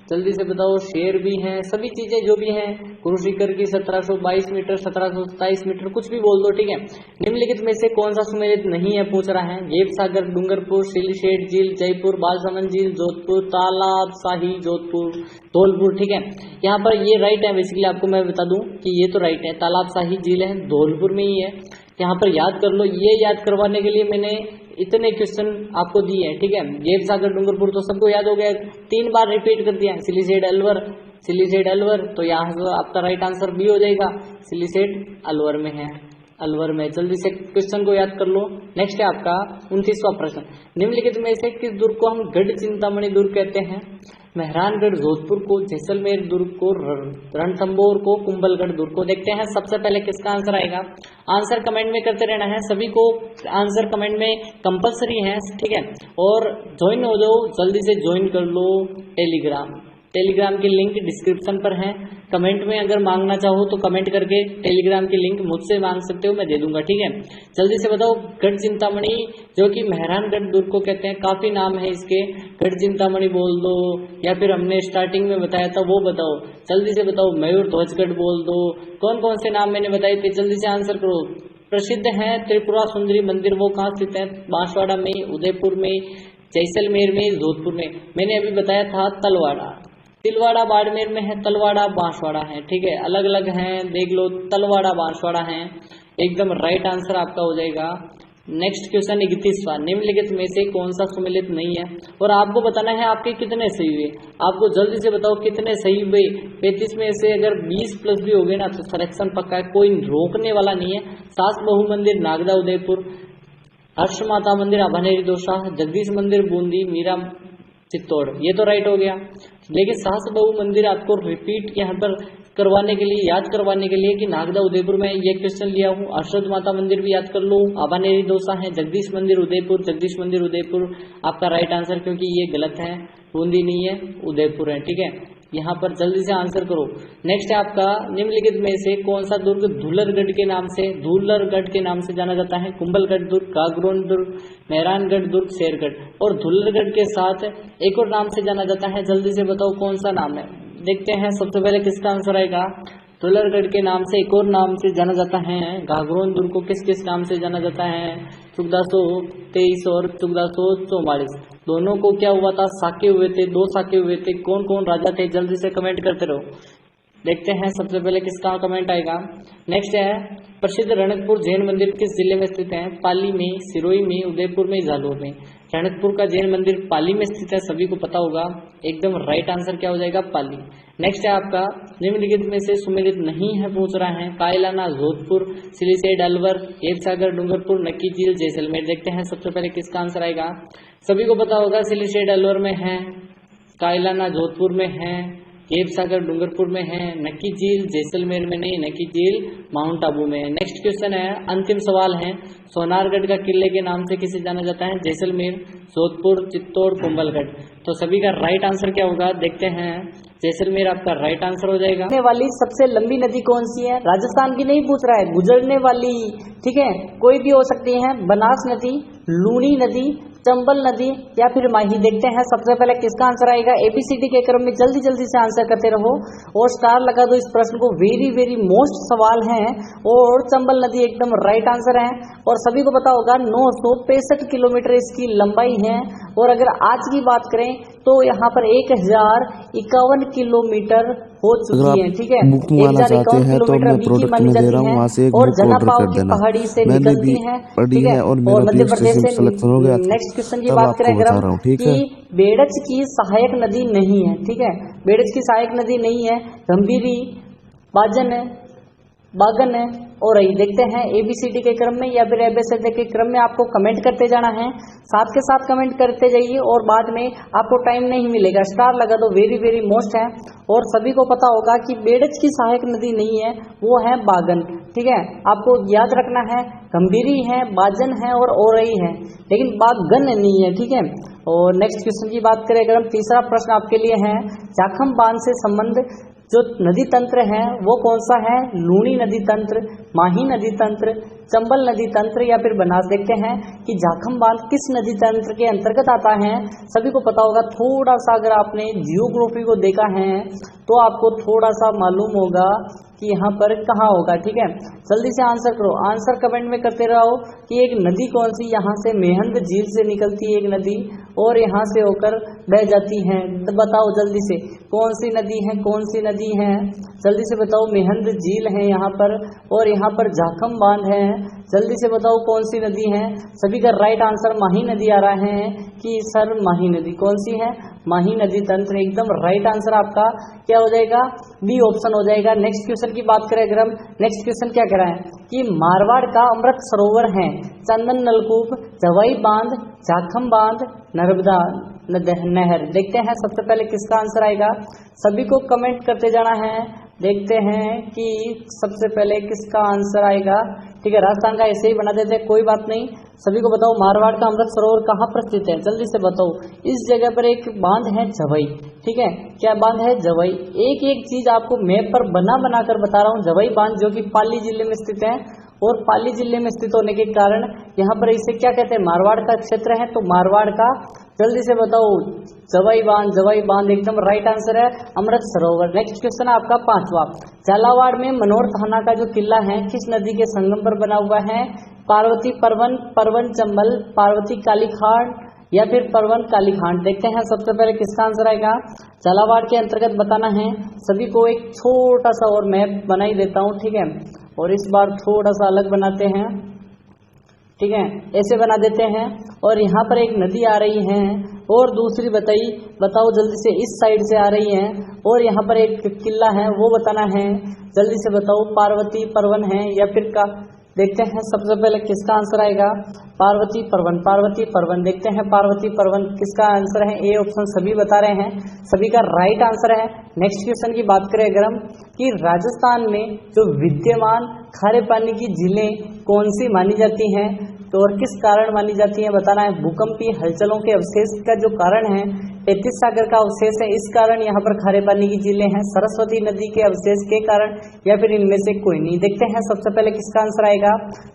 जल्दी से बताओ, शेर भी हैं, सभी चीजें जो भी हैं। गुरु शिखर की 1722 मीटर, 1727 मीटर, कुछ भी बोल दो, ठीक है। निम्नलिखित में से कौन सा सुमेलित नहीं है पूछ रहा है। गेप सागर, डूंगरपुर, सिलीशेड झील, जयपुर, बालसमंद झील, जोधपुर, तालाब शाही, जोधपुर, धौलपुर, ठीक है। यहाँ पर ये राइट है, बेसिकली आपको मैं बता दूं कि ये तो राइट है, तालाब शाही झील है, धौलपुर में ही है। यहाँ पर याद कर लो, ये याद करवाने के लिए मैंने इतने क्वेश्चन आपको दिए हैं, ठीक है। गेप सागर, डूंगरपुर तो सबको याद हो गया, 3 बार रिपीट कर दिया। सिलीसेड अलवर, तो यहाँ से आपका राइट आंसर बी हो जाएगा, सिलीसेड अलवर में है, अलवर में। जल्दी से क्वेश्चन को याद कर लो। नेक्स्ट है आपका 29वां प्रश्न, निम्नलिखित में से किस दुर्ग को हम गढ़ चिंतामणि दुर्ग कहते हैं? मेहरानगढ़ जोधपुर को, जैसलमेर दुर्ग को, रणथंभौर को, कुंभलगढ़ दुर्ग को। देखते हैं सबसे पहले किसका आंसर आएगा। आंसर कमेंट में करते रहना है, सभी को आंसर कमेंट में कंपलसरी है, ठीक है। और ज्वाइन हो जाओ, जल्दी से ज्वाइन कर लो टेलीग्राम की लिंक डिस्क्रिप्शन पर है। कमेंट में अगर मांगना चाहो तो कमेंट करके टेलीग्राम की लिंक मुझसे मांग सकते हो, मैं दे दूंगा, ठीक है। जल्दी से बताओ, गढ़ चिंतामणि जो कि मेहरानगढ़ दुर्ग को कहते हैं, काफी नाम है इसके, गढ़ चिंतामणि बोल दो, या फिर हमने स्टार्टिंग में बताया था वो बताओ। जल्दी से बताओ, मयूर ध्वजगढ़ बोल दो, कौन कौन से नाम मैंने बताए थे, जल्दी से आंसर करो। प्रसिद्ध है त्रिपुरा सुंदरी मंदिर, वो कहाँ स्थित है? बांसवाड़ा में, उदयपुर में, जैसलमेर में, जोधपुर में। मैंने अभी बताया था तिलवाड़ा बाड़मेर में है, तलवाड़ा बांसवाड़ा है, ठीक है, अलग अलग हैं, देख लो, तलवाड़ा बांसवाड़ा है, एकदम राइट आंसर आपका हो जाएगा। नेक्स्ट क्वेश्चन 31वां, निम्नलिखित में से कौन सा सुमेलित नहीं है? और आपको बताना है आपके कितने सही हुए, आपको जल्दी से बताओ कितने सही हुए। 35 में से अगर 20 प्लस भी हो गए ना तो सिलेक्शन पक्का है, कोई रोकने वाला नहीं है। सास बहु मंदिर नागदा उदयपुर, हर्ष माता मंदिर अभानेरी दौसा, जगदीश मंदिर बूंदी, मीरा चित्तौड़, ये तो राइट हो गया। लेकिन सास बहु मंदिर आपको रिपीट यहाँ पर करवाने के लिए, याद करवाने के लिए कि नागदा उदयपुर में ये क्वेश्चन लिया हूँ। हर्षद माता मंदिर भी याद कर लो, अभानेरी दौसा है, जगदीश मंदिर उदयपुर आपका राइट आंसर, क्योंकि ये गलत है, बूंदी नहीं है, उदयपुर है, ठीक है। यहाँ पर जल्दी से आंसर करो। नेक्स्ट है आपका, निम्नलिखित में से कौन सा दुर्ग धूलरगढ़ के नाम से जाना जाता है? कुंभलगढ़ दुर्ग, कागरोन दुर्ग, मेहरानगढ़ दुर्ग, शेरगढ़। और धूलरगढ़ के साथ एक और नाम से जाना जाता है, जल्दी से बताओ कौन सा नाम है। देखते हैं सबसे पहले किसका आंसर आएगा। धूलरगढ़ के नाम से एक और नाम से जाना जाता है। घाघरोन दुर्ग को किस किस नाम से जाना जाता है? 1423 और 1444, दोनों को क्या हुआ था? साके हुए थे, 2 साके हुए थे। कौन कौन राजा थे? जल्दी से कमेंट करते रहो। देखते हैं सबसे पहले किसका कमेंट आएगा। नेक्स्ट है, प्रसिद्ध रणकपुर जैन मंदिर किस जिले में स्थित है? पाली में, सिरोही में, उदयपुर में, जालौर में। रणकपुर का जैन मंदिर पाली में स्थित है, सभी को पता होगा, एकदम राइट आंसर क्या हो जाएगा? पाली। नेक्स्ट है आपका, निम्नलिखित में से सुमेलित नहीं है पूछ रहा है। कायलाना जोधपुर, सिलीसेड अलवर, एबसागर डूंगरपुर, नक्की झील जैसलमेर। देखते हैं सबसे पहले किसका आंसर आएगा। सभी को पता होगा सिलीसेड अलवर में है, कायलाना जोधपुर में है, केप सागर डूंगरपुर में है, नक्की झील जैसलमेर में नहीं, नक्की झील माउंट आबू में है। नेक्स्ट क्वेश्चन है, अंतिम सवाल है, सोनारगढ़ का किले के नाम से किसे जाना जाता है? जैसलमेर, जोधपुर, चित्तौड़, कुंभलगढ़। तो सभी का राइट आंसर क्या होगा देखते हैं। जैसलमेर आपका राइट आंसर हो जाएगा। गुजरने वाली सबसे लंबी नदी कौन सी है? राजस्थान की नहीं पूछ रहा है, गुजरने वाली, ठीक है, कोई भी हो सकती है। बनास नदी, लूनी नदी, चंबल नदी या फिर माही। देखते हैं सबसे पहले किसका आंसर आएगा। एबीसीडी के क्रम में जल्दी जल्दी से आंसर करते रहो और स्टार लगा दो इस प्रश्न को। वेरी वेरी मोस्ट सवाल है और चंबल नदी एकदम राइट आंसर है। और सभी को पता होगा 965 किलोमीटर इसकी लंबाई है। और अगर आज की बात करें तो यहाँ पर 1051 किलोमीटर हो चुकी है, ठीक है। 1051 किलोमीटर अभी की मानी जाती है और जनापाव की पहाड़ी से निकलती है, ठीक है। और मध्य प्रदेश से। नेक्स्ट क्वेश्चन की बात करें अगर हम कि बेड़च की सहायक नदी नहीं है, ठीक है, बेड़च की सहायक नदी नहीं है, गंभीरी, बाजन है, बागन है और यही। देखते हैं एबीसीडी के क्रम में या फिर एबीसीडी के क्रम में आपको कमेंट करते जाना है, साथ के साथ कमेंट करते जाइए और बाद में आपको टाइम नहीं मिलेगा, स्टार लगा दो। वेरी वेरी मोस्ट है और सभी को पता होगा कि बेड़च की सहायक नदी नहीं है, वो है बागन, ठीक है। आपको याद रखना है गंभीरी है, बाजन है और ओरई है, लेकिन बागन नहीं है, ठीक है। और नेक्स्ट क्वेश्चन की बात करें अगर हम, तीसरा प्रश्न आपके लिए है, जाखम बांध से संबंध जो नदी तंत्र है वो कौन सा है? लूनी नदी तंत्र, माही नदी तंत्र, चंबल नदी तंत्र या फिर बनास। देखते हैं कि जाखम बांध किस नदी तंत्र के अंतर्गत आता है। सभी को पता होगा, थोड़ा सा अगर आपने जियोग्राफी को देखा है तो आपको थोड़ा सा मालूम होगा कि यहाँ पर कहाँ होगा, ठीक है। जल्दी से आंसर करो, आंसर कमेंट में करते रहो कि एक नदी कौन सी यहाँ से मेहंद झील से निकलती है एक नदी और यहाँ से होकर बह जाती है। बताओ जल्दी से कौन सी नदी है, कौन सी नदी है, जल्दी से बताओ। मेहंद झील है यहाँ पर और यहाँ पर जाखम बांध है। जल्दी से बताओ कौन सी नदी है। सभी का राइट आंसर माही नदी आ रहा है कि सर माही नदी कौन सी है? माही नदी तंत्र एकदम राइट आंसर आपका क्या हो जाएगा? बी ऑप्शन हो जाएगा। नेक्स्ट क्वेश्चन की बात करें अगर हम, नेक्स्ट क्वेश्चन क्या कह रहा है कि मारवाड़ का अमृत सरोवर है, चंदन नलकूप, जवाई बांध, जाखम बांध, नर्मदा नहर। देखते हैं सबसे पहले किसका आंसर आएगा। सभी को कमेंट करते जाना है, देखते हैं कि सबसे पहले किसका आंसर आएगा, ठीक है। राजस्थान का ऐसे ही बना देते हैं, कोई बात नहीं। सभी को बताओ मारवाड़ का अमृत सरोवर कहाँ पर स्थित है, जल्दी से बताओ। इस जगह पर एक बांध है जवई, ठीक है। क्या बांध है? जवई। एक एक चीज आपको मैप पर बना कर बता रहा हूँ। जवई बांध जो कि पाली जिले में स्थित है और पाली जिले में स्थित होने के कारण यहाँ पर इसे क्या कहते हैं? मारवाड़ का क्षेत्र है, तो मारवाड़ का जल्दी से बताओ। जवाई बांध एकदम राइट आंसर है, अमृत सरोवर। नेक्स्ट क्वेश्चन है आपका पांचवा, झालावाड़ में मनोर थाना का जो किला है किस नदी के संगम पर बना हुआ है? पार्वती परवन, परवन चंबल, पार्वती कालीखाट या फिर परवन कालीखाट। देखते हैं सबसे पहले किसका आंसर आएगा। झालावाड़ के अंतर्गत बताना है। सभी को एक छोटा सा और मैप बना ही देता हूँ, ठीक है। और इस बार थोड़ा सा अलग बनाते हैं, ठीक है, ऐसे बना देते हैं। और यहाँ पर एक नदी आ रही है और दूसरी बताओ जल्दी से, इस साइड से आ रही है और यहाँ पर एक किला है वो बताना है। जल्दी से बताओ पार्वती परवन है या फिर का। देखते हैं सबसे पहले किसका आंसर आएगा। पार्वती परवन। देखते हैं पार्वती परवन किसका आंसर है। ए ऑप्शन सभी बता रहे हैं, सभी का राइट आंसर है। नेक्स्ट क्वेश्चन की बात करें अगर हम कि राजस्थान में जो विद्यमान खारे पानी की झीलें कौन सी मानी जाती हैं तो और किस कारण मानी जाती हैं बताना है। भूकंपीय हलचलों के अवशेष का जो कारण है 33 सागर का अवशेष है, इस कारण यहाँ पर खारे पानी की झीलें हैं। सरस्वती नदी के अवशेष के कारण या फिर इनमें से कोई नहीं। देखते हैं सबसे पहले किसका आंसर आएगा।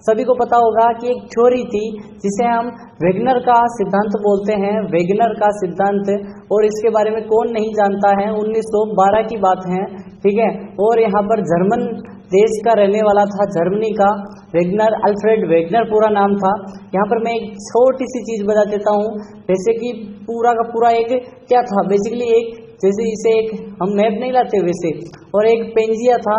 सभी को पता होगा कि एक थ्योरी थी जिसे हम वेगनर का सिद्धांत बोलते हैं, वेगनर का सिद्धांत, और इसके बारे में कौन नहीं जानता है। 1912 की बात है, ठीक है। और यहाँ पर जर्मन देश का रहने वाला था, जर्मनी का, वेगनर, अल्फ्रेड वेगनर पूरा नाम था। यहाँ पर मैं एक छोटी सी चीज बता देता हूँ, जैसे कि पूरा का पूरा एक क्या था, बेसिकली एक जैसे इसे एक हम मैप नहीं लाते वैसे, और एक पेंजिया था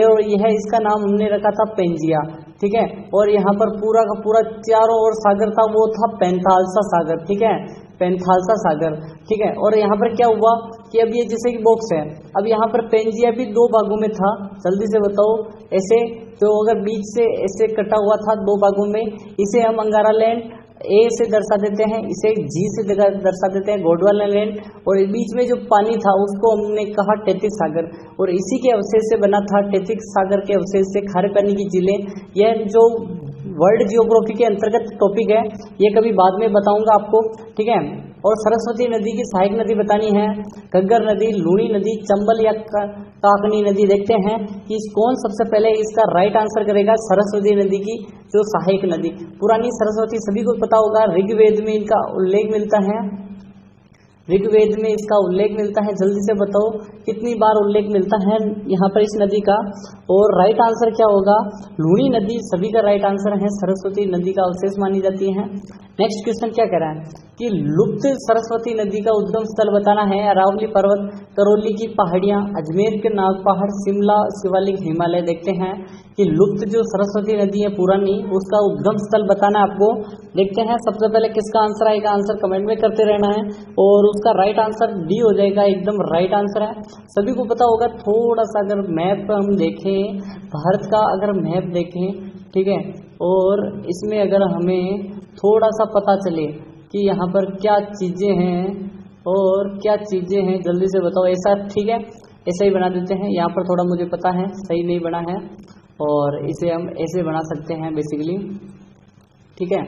और यह इसका नाम हमने रखा था पेंजिया, ठीक है। और यहाँ पर पूरा का पूरा चारों ओर सागर था, वो था पेंथालसा सागर, ठीक है, पेंथालसा सागर, ठीक है। और यहाँ पर क्या हुआ कि अब ये जैसे कि बॉक्स है, अब यहाँ पर पेंजिया भी दो भागों में था। जल्दी से बताओ, ऐसे तो अगर बीच से ऐसे कटा हुआ था दो भागों में, इसे हम अंगारा लैंड ए से दर्शा देते हैं, इसे जी से दर्शा देते हैं गोंडवाना लैंड, और बीच में जो पानी था उसको हमने कहा टैथिस सागर, और इसी के अवशेष से बना था टैथिस सागर के अवशेष से खारे पानी की झीलें। यह जो वर्ल्ड जियोग्राफी के अंतर्गत टॉपिक है, ये कभी बाद में बताऊंगा आपको, ठीक है। और सरस्वती नदी की सहायक नदी बतानी है, घग्गर नदी, लूणी नदी, चंबल या काकनी नदी। देखते हैं कि कौन सबसे पहले इसका राइट आंसर करेगा। सरस्वती नदी की जो सहायक नदी, पुरानी सरस्वती सभी को पता होगा, ऋग्वेद में इनका उल्लेख मिलता है, ऋग्वेद में इसका उल्लेख मिलता है। जल्दी से बताओ कितनी बार उल्लेख मिलता है यहाँ पर इस नदी का, और राइट आंसर क्या होगा? लूणी नदी सभी का राइट आंसर है, सरस्वती नदी का अवशेष मानी जाती है। नेक्स्ट क्वेश्चन क्या कह रहा है कि लुप्त सरस्वती नदी का उद्गम स्थल बताना है। अरावली पर्वत, करौली की पहाड़ियां, अजमेर के नाग पहाड़, शिमला, शिवालिक, हिमालय। देखते हैं कि लुप्त जो सरस्वती नदी है पुरानी, उसका उद्गम स्थल बताना है आपको। देखते हैं सबसे पहले किसका आंसर आएगा, आंसर कमेंट में करते रहना है, और उसका राइट आंसर डी हो जाएगा, एकदम राइट आंसर है। सभी को पता होगा, थोड़ा सा अगर मैप हम देखें, भारत का अगर मैप देखें, ठीक है, और इसमें अगर हमें थोड़ा सा पता चले कि यहाँ पर क्या चीज़ें हैं और क्या चीज़ें हैं, जल्दी से बताओ। ऐसा ठीक है, ऐसा ही बना देते हैं। यहाँ पर थोड़ा मुझे पता है सही नहीं बना है, और इसे हम ऐसे बना सकते हैं बेसिकली, ठीक है।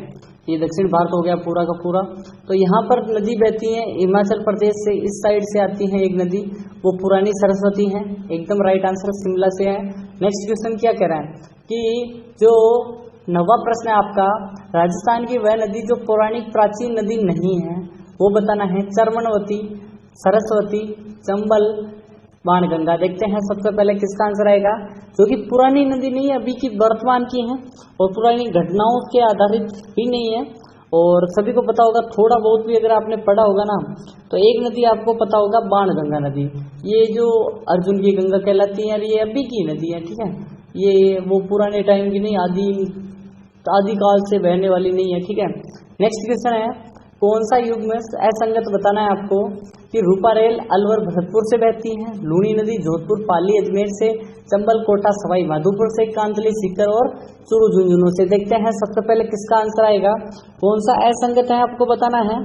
ये दक्षिण भारत हो गया पूरा का पूरा। तो यहाँ पर नदी बहती है हिमाचल प्रदेश से, इस साइड से आती है एक नदी, वो पुरानी सरस्वती है, एकदम राइट आंसर शिमला से है। नेक्स्ट क्वेश्चन क्या कह रहा है कि जो 9वां प्रश्न है आपका, राजस्थान की वह नदी जो पौराणिक प्राचीन नदी नहीं है, वो बताना है। चर्मनवती, सरस्वती, चंबल, बाणगंगा। देखते हैं सबसे पहले किसका आंसर आएगा, जो कि पुरानी नदी नहीं है, अभी की वर्तमान की है, और पुरानी घटनाओं के आधारित भी नहीं है। और सभी को पता होगा, थोड़ा बहुत भी अगर आपने पढ़ा होगा ना, तो एक नदी आपको पता होगा, बाणगंगा नदी। ये जो अर्जुन की गंगा कहलाती है, ये अभी की नदी है, ठीक है। ये वो पुराने टाइम की नहीं, आदि काल से बहने वाली नहीं है, ठीक है। नेक्स्ट क्वेश्चन है, कौन सा युग में असंगत बताना है आपको कि रूपा रेल अलवर भरतपुर से बहती है, लूणी नदी जोधपुर, पाली, अजमेर से, चंबल, कोटा, सवाई माधोपुर से, कांतली, सीकर और चूरू, झुंझुनू से। देखते हैं सबसे पहले किसका आंसर आएगा, कौन सा असंगत है आपको बताना है।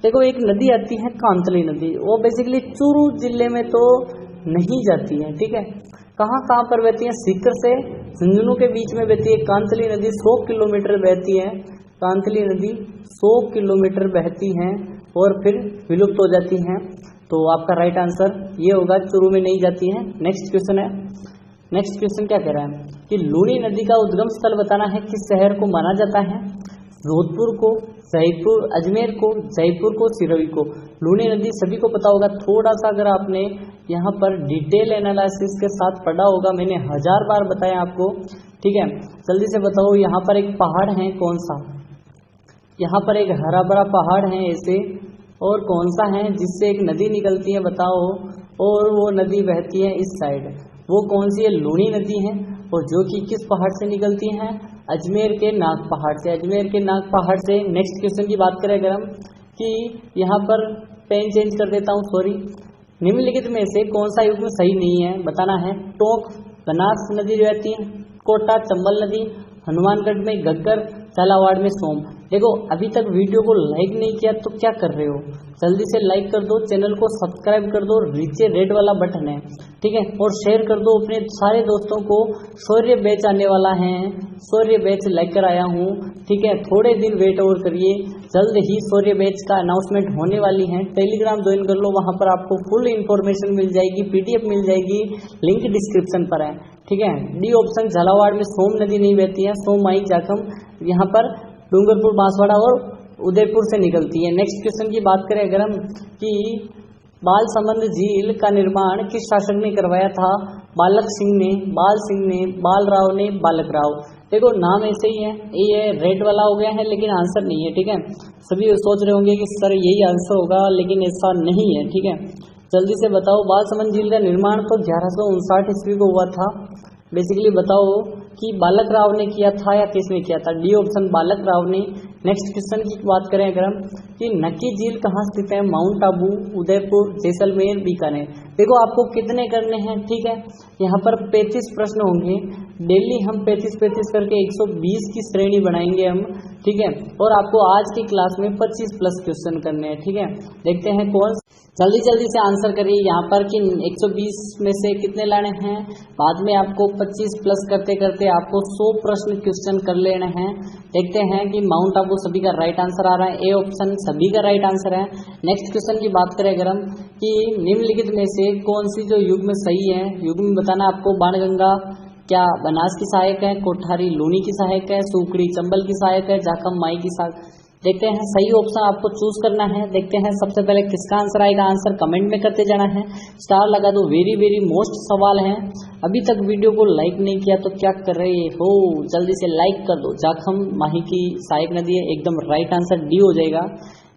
देखो एक नदी आती है कांतली नदी, वो बेसिकली चूरू जिले में तो नहीं जाती है, ठीक है। कहाँ पर बहती है, सीकर से झुंझुनू के बीच में बहती है कांतली नदी, 100 किलोमीटर बहती है कांतली नदी, 100 किलोमीटर बहती हैं और फिर विलुप्त हो जाती हैं। तो आपका राइट आंसर ये होगा, चूरू में नहीं जाती है। नेक्स्ट क्वेश्चन है, नेक्स्ट क्वेश्चन क्या कह रहा है कि लूणी नदी का उद्गम स्थल बताना है, किस शहर को माना जाता है। जोधपुर को, जयपुर, अजमेर को, जयपुर को, सिरोही को। लूणी नदी सभी को पता होगा, थोड़ा सा अगर आपने यहाँ पर डिटेल एनालिसिस के साथ पढ़ा होगा, मैंने 1000 बार बताया आपको, ठीक है। जल्दी से बताओ, यहाँ पर एक पहाड़ है, कौन सा, यहाँ पर एक हरा भरा पहाड़ है ऐसे, और कौन सा है जिससे एक नदी निकलती है बताओ, और वो नदी बहती है इस साइड, वो कौन सी है, लूणी नदी है, और जो कि किस पहाड़ से निकलती है, अजमेर के नाग पहाड़ से, अजमेर के नाग पहाड़ से। नेक्स्ट क्वेश्चन की बात करें अगर हम, कि यहाँ पर पेन चेंज कर देता हूँ, सॉरी। निम्नलिखित में से कौन सा युग में सही नहीं है बताना है। टोंक, बनास नदी जो रहती है, कोटा, चंबल नदी, हनुमानगढ़ में घग्गर, झालावाड़ में सोम। देखो अभी तक वीडियो को लाइक नहीं किया तो क्या कर रहे हो, जल्दी से लाइक कर दो, चैनल को सब्सक्राइब कर दो, नीचे रेड वाला बटन है, ठीक है, और शेयर कर दो अपने सारे दोस्तों को। शौर्य बैच आने वाला है, शौर्य बैच लेकर आया हूँ, ठीक है, थोड़े दिन वेट और करिए, जल्द ही शौर्य बैच का अनाउंसमेंट होने वाली है। टेलीग्राम ज्वाइन कर लो, वहाँ पर आपको फुल इन्फॉर्मेशन मिल जाएगी, PDF मिल जाएगी, लिंक डिस्क्रिप्शन पर है, ठीक है। डी ऑप्शन, झालावाड़ में सोम नदी नहीं बहती है, सोम आई जाखम यहाँ पर डूंगरपुर, बांसवाड़ा और उदयपुर से निकलती है। नेक्स्ट क्वेश्चन की बात करें अगर हम, कि बाल संबंध झील का निर्माण किस शासक ने करवाया था। बालक सिंह ने, बाल सिंह ने, बाल राव ने, बालक राव। देखो नाम ऐसे ही है, ये रेड वाला हो गया है लेकिन आंसर नहीं है, ठीक है। सभी सोच रहे होंगे कि सर यही आंसर होगा, लेकिन ऐसा नहीं है, ठीक है। जल्दी से बताओ, बाल संबंध झील का निर्माण तो 1159 ईस्वी को हुआ था। बेसिकली बताओ कि बालक राव ने किया था या किसने किया था। डी ऑप्शन बालक राव ने, नेक्स्ट क्वेश्चन की बात करें अगर हम कि नक्की झील कहाँ स्थित है, माउंट आबू, उदयपुर, जैसलमेर, बीकानेर। देखो आपको कितने करने हैं, ठीक है। यहाँ पर 35 प्रश्न होंगे, डेली हम 35 करके 120 की श्रेणी बनाएंगे हम, ठीक है। और आपको आज की क्लास में 25 प्लस क्वेश्चन करने हैं, ठीक है। देखते हैं कौन, जल्दी जल्दी से आंसर करिए यहाँ पर कि 120 में से कितने लाने हैं। बाद में आपको 25 प्लस करते करते आपको 100 प्रश्न क्वेश्चन कर लेने हैं। देखते हैं कि माउंट आबू सभी का राइट आंसर आ रहा है, ए ऑप्शन सभी का राइट आंसर है। नेक्स्ट क्वेश्चन की बात करें अगर हम कि निम्नलिखित में से कौन सी जो युग्म सही है, युग्म बताना आपको। बाणगंगा क्या बनास की सहायक है, कोठारी लूनी की सहायक है, सुकड़ी चंबल की सहायक है, जाखम माई की सहायक। देखते हैं सही ऑप्शन आपको चूज करना है। देखते हैं सबसे पहले किसका आंसर आएगा, आंसर कमेंट में करते जाना है, स्टार लगा दो। वेरी वेरी मोस्ट सवाल है, अभी तक वीडियो को लाइक नहीं किया तो क्या कर रहे हो, जल्दी से लाइक कर दो। जाखम माही की सहायक नदी है, एकदम राइट आंसर डी हो जाएगा।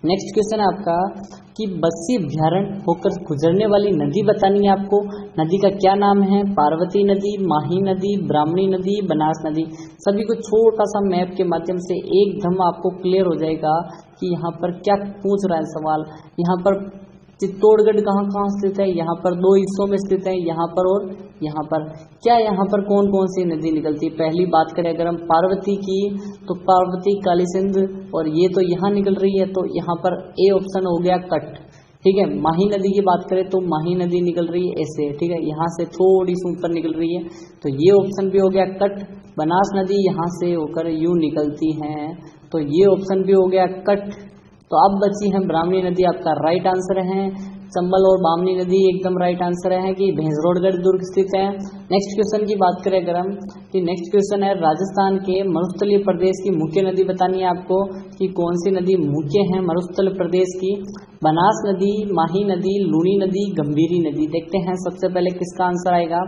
नेक्स्ट क्वेश्चन है आपका कि बस्सी अभ्यारण्य होकर गुजरने वाली नदी बतानी है आपको। नदी का क्या नाम है, पार्वती नदी, माही नदी, ब्राह्मणी नदी, बनास नदी। सभी को छोटा सा मैप के माध्यम से एकदम आपको क्लियर हो जाएगा कि यहाँ पर क्या पूछ रहा है सवाल। यहाँ पर चित्तौड़गढ़ कहाँ कहाँ स्थित है, यहाँ पर 2 हिस्सों में स्थित है, यहाँ पर और यहाँ पर। क्या यहाँ पर कौन कौन सी नदी निकलती है। पहली बात करें अगर हम पार्वती की, तो पार्वती काली सिंध, और ये तो यहाँ निकल रही है, तो यहाँ पर ए ऑप्शन हो गया कट, ठीक है। माही नदी की बात करें तो माही नदी निकल रही है ऐसे, ठीक है, यहाँ से थोड़ी सी ऊपर निकल रही है, तो ये ऑप्शन भी हो गया कट। बनास नदी यहाँ से होकर यूं निकलती है, तो ये ऑप्शन भी हो गया कट। तो अब बची है ब्राह्मणी नदी, आपका राइट आंसर है। चंबल और बामनी नदी एकदम राइट आंसर है कि भैंसरोडगढ़ दुर्ग स्थित है। नेक्स्ट क्वेश्चन की बात करें अगर हम कि नेक्स्ट क्वेश्चन है राजस्थान के मरुस्थलीय प्रदेश की मुख्य नदी बतानी है आपको कि कौन सी नदी मुख्य है मरुस्थल प्रदेश की। बनास नदी, माही नदी, लूनी नदी, गंभीरी नदी। देखते हैं सबसे पहले किसका आंसर आएगा।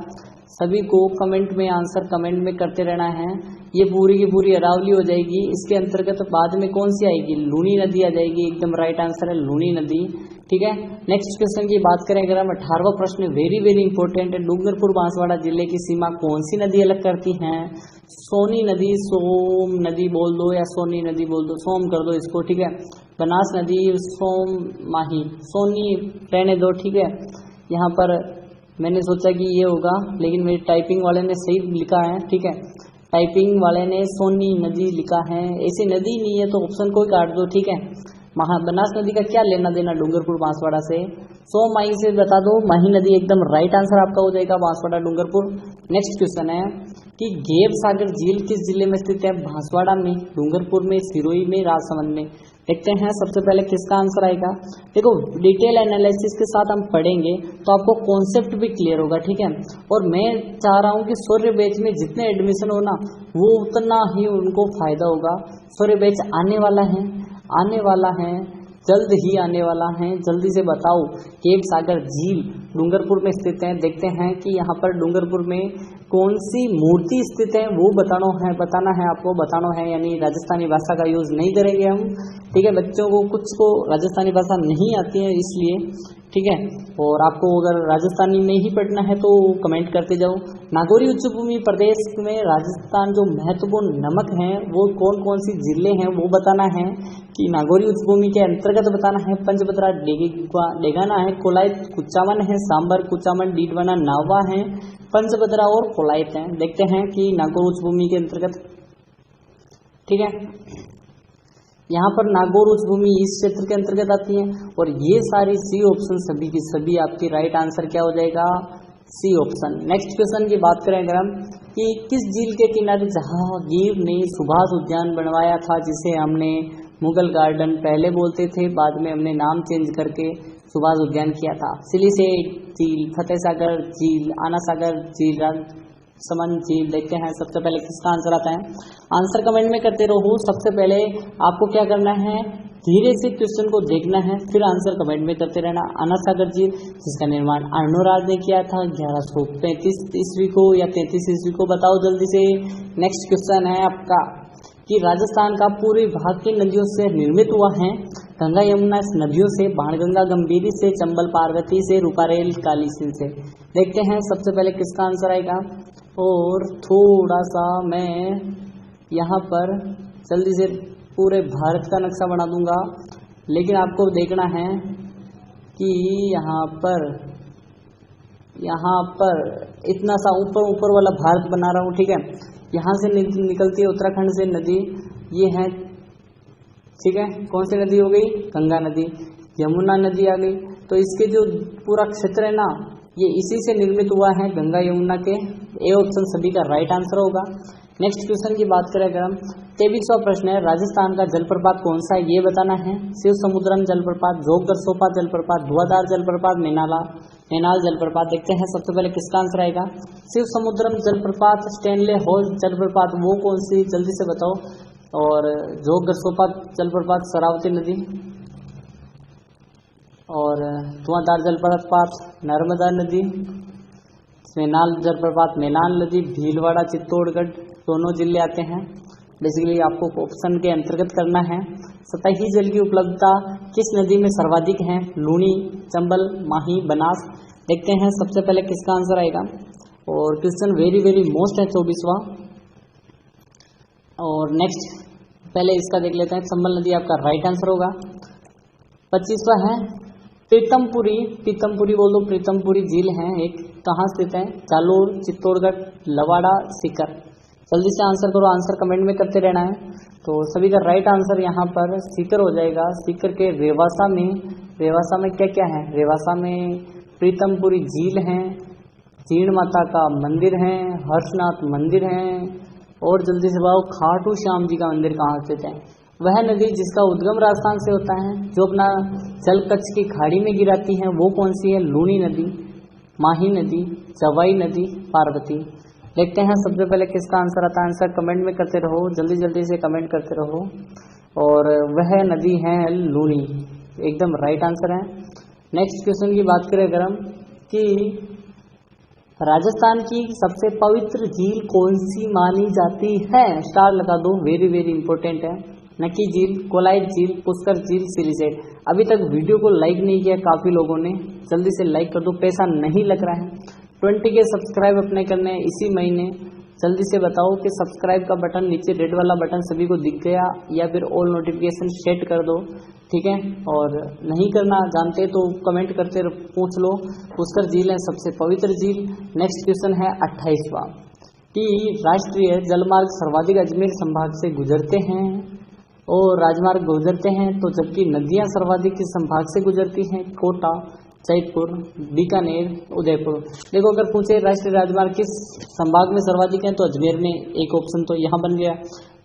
सभी को कमेंट में आंसर कमेंट में करते रहना है। ये पूरी की पूरी अरावली हो जाएगी, इसके अंतर्गत बाद में कौन सी आएगी, लूनी नदी आ जाएगी, एकदम राइट आंसर है लूनी नदी, ठीक है। नेक्स्ट क्वेश्चन की बात करें अगर हम 18वां प्रश्न वेरी वेरी इंपॉर्टेंट है। डूंगरपुर बांसवाड़ा जिले की सीमा कौन सी नदी अलग करती है। सोनी नदी, सोम नदी बोल दो या सोनी नदी बोल दो, सोम कर दो इसको, ठीक है। बनास नदी, सोम, माही, सोनी रहने दो, ठीक है। यहाँ पर मैंने सोचा कि ये होगा, लेकिन मेरी टाइपिंग वाले ने सही लिखा है, ठीक है। टाइपिंग वाले ने सोनी नदी लिखा है, ऐसी नदी नहीं है तो ऑप्शन को ही काट दो, ठीक है। बनास नदी का क्या लेना देना डूंगरपुर बांसवाड़ा से। सोम माही से बता दो, माही नदी एकदम राइट आंसर आपका हो जाएगा, बांसवाड़ा डूंगरपुर। नेक्स्ट क्वेश्चन है कि घेव सागर झील किस जिले में स्थित है। बांसवाड़ा में, डूंगरपुर में, सिरोही में, राजसमंद में। देखते हैं सबसे पहले किसका आंसर आएगा। देखो डिटेल एनालिसिस के साथ हम पढ़ेंगे तो आपको कॉन्सेप्ट भी क्लियर होगा, ठीक है। और मैं चाह रहा हूँ कि सूर्य बैच में जितने एडमिशन हो ना वो उतना ही उनको फायदा होगा। सूर्य बैच आने वाला है, जल्द ही आने वाला है। जल्दी से बताओ, घेव सागर झील डूंगरपुर में स्थित है। देखते हैं कि यहाँ पर डूंगरपुर में कौन सी मूर्ति स्थित है वो बताना है आपको, बताना है, यानी राजस्थानी भाषा का यूज नहीं करेंगे हम, ठीक है। बच्चों को कुछ को राजस्थानी भाषा नहीं आती है इसलिए, ठीक है। और आपको अगर राजस्थानी में ही पढ़ना है तो कमेंट करते जाओ। नागौरी उच्च भूमि प्रदेश में राजस्थान जो महत्वपूर्ण नमक हैं वो कौन कौन सी जिले हैं वो बताना है कि नागौरी उच्च भूमि के अंतर्गत बताना है। पंचभद्रा, डेगाना है, कोलायत, कुचामन है, सांबर, कुचामन, डीडवाना, नावा है, पंचभद्रा और कोलायत हैं। देखते हैं कि नागौर उच्च भूमि के अंतर्गत, ठीक है, यहाँ पर नागौर उच्च भूमि इस क्षेत्र के अंतर्गत आती है। और ये सारी सी ऑप्शन सभी की सभी आपकी राइट आंसर क्या हो जाएगा, सी ऑप्शन। नेक्स्ट क्वेश्चन की बात करें अगर हम कि किस झील के किनारे जहांगीर ने सुभाष उद्यान बनवाया था, जिसे हमने मुगल गार्डन पहले बोलते थे, बाद में हमने नाम चेंज करके सुभाष उद्यान किया था। सिलीसेट झील, फतेह सागर झील, आना सागर झील, राजसमंद झील। देखते हैं सबसे पहले किसका आंसर आता है। आंसर कमेंट में करते रहो। सबसे पहले आपको क्या करना है, धीरे से क्वेश्चन को देखना है, फिर आंसर कमेंट में करते रहना। आना सागर झील जिसका निर्माण अर्णोराज ने किया था 1135 ईस्वी को या 33 ईस्वी को, बताओ जल्दी से। नेक्स्ट क्वेश्चन है आपका कि राजस्थान का पूर्वी भाग की नदियों से निर्मित हुआ है। गंगा यमुना नदियों से, बाणगंगा गंभीरी से, चंबल पार्वती से, रूपारेल काली सिंध से। देखते हैं सबसे पहले किसका आंसर आएगा। और थोड़ा सा मैं यहाँ पर जल्दी से पूरे भारत का नक्शा बना दूंगा, लेकिन आपको देखना है कि यहाँ पर इतना सा ऊपर वाला भारत बना रहा हूँ, ठीक है। यहाँ से निकलती है उत्तराखंड से नदी, ये है, ठीक है। कौन सी नदी हो गई? गंगा नदी। यमुना नदी आ गई। तो इसके जो पूरा क्षेत्र है ना, ये इसी से निर्मित हुआ है, गंगा यमुना के। ए ऑप्शन सभी का राइट आंसर होगा। नेक्स्ट क्वेश्चन की बात करें अगर हम, 23वां प्रश्न है, राजस्थान का जलप्रपात कौन सा है ये बताना है। शिव समुद्रम जलप्रपात, जोगदरसोपा जलप्रपात, धुआंधार जलप्रपात, मैनाल जलप्रपात। देखते हैं सबसे पहले किसका आंसर आएगा। शिव समुद्रम जलप्रपात, स्टेनले हॉल जलप्रपात वो कौन सी, जल्दी से बताओ। और जोगदरसोपा जलप्रपात शरावती नदी, और धुआंधार जलप्रपात नर्मदा नदी, मैनाल जलप्रपात मैनाल नदी, भीलवाड़ा चित्तौड़गढ़ दोनों जिले आते हैं। बेसिकली आपको ऑप्शन के अंतर्गत करना है। सतही जल की उपलब्धता किस नदी में सर्वाधिक है? लूनी, चंबल, माही, बनास। देखते हैं सबसे पहले किसका आंसर आएगा। और क्वेश्चन वेरी मोस्ट है 24वां। और नेक्स्ट पहले इसका देख लेते हैं, चंबल नदी आपका राइट आंसर होगा। 25वां है पीतमपुरी बोल दो, प्रीतमपुरी झील है एक, कहाँ स्थित है? जालोर, चित्तौड़गढ़, लवाड़ा, सीकर। जल्दी से आंसर करो, आंसर कमेंट में करते रहना है। तो सभी का राइट आंसर यहाँ पर सीकर हो जाएगा। सीकर के रेवासा में क्या क्या है? रेवासा में प्रीतमपुरी झील है, जीण माता का मंदिर है, हर्षनाथ मंदिर है, और जल्दी से बताओ खाटू श्याम जी का मंदिर कहाँ स्थित है? वह नदी जिसका उद्गम राजस्थान से होता है, जो अपना जल कच्छ की खाड़ी में गिराती है, वो कौन सी है? लूनी नदी, माही नदी, जवाई नदी, पार्वती। देखते हैं सबसे पहले किसका आंसर आता है। आंसर कमेंट में करते रहो, जल्दी से कमेंट करते रहो। और वह नदी है लूनी, एकदम राइट आंसर है। नेक्स्ट क्वेश्चन की बात करें अगर हम, कि राजस्थान की सबसे पवित्र झील कौन सी मानी जाती है? स्टार लगा दो, वेरी इंपॉर्टेंट है। नक्की झील, कोलाइट झील, पुष्कर झील, सिरिसेट। अभी तक वीडियो को लाइक नहीं किया काफ़ी लोगों ने, जल्दी से लाइक कर दो, पैसा नहीं लग रहा है। 20 के सब्सक्राइब अपने करने हैं इसी महीने। जल्दी से बताओ कि सब्सक्राइब का बटन नीचे रेड वाला बटन सभी को दिख गया, या फिर ऑल नोटिफिकेशन सेट कर दो, ठीक है। और नहीं करना जानते तो कमेंट करते पूछ लो। पुष्कर झील है सबसे पवित्र झील। नेक्स्ट क्वेश्चन है 28वां, कि राष्ट्रीय जलमार्ग सर्वाधिक अजमेर संभाग से गुजरते हैं और राजमार्ग गुजरते हैं, तो जबकि नदियां सर्वाधिक किस संभाग से गुजरती हैं? कोटा, जयपुर, बीकानेर, उदयपुर। देखो अगर पूछे राष्ट्रीय राजमार्ग किस संभाग में सर्वाधिक हैं, तो अजमेर में, एक ऑप्शन तो यहाँ बन गया।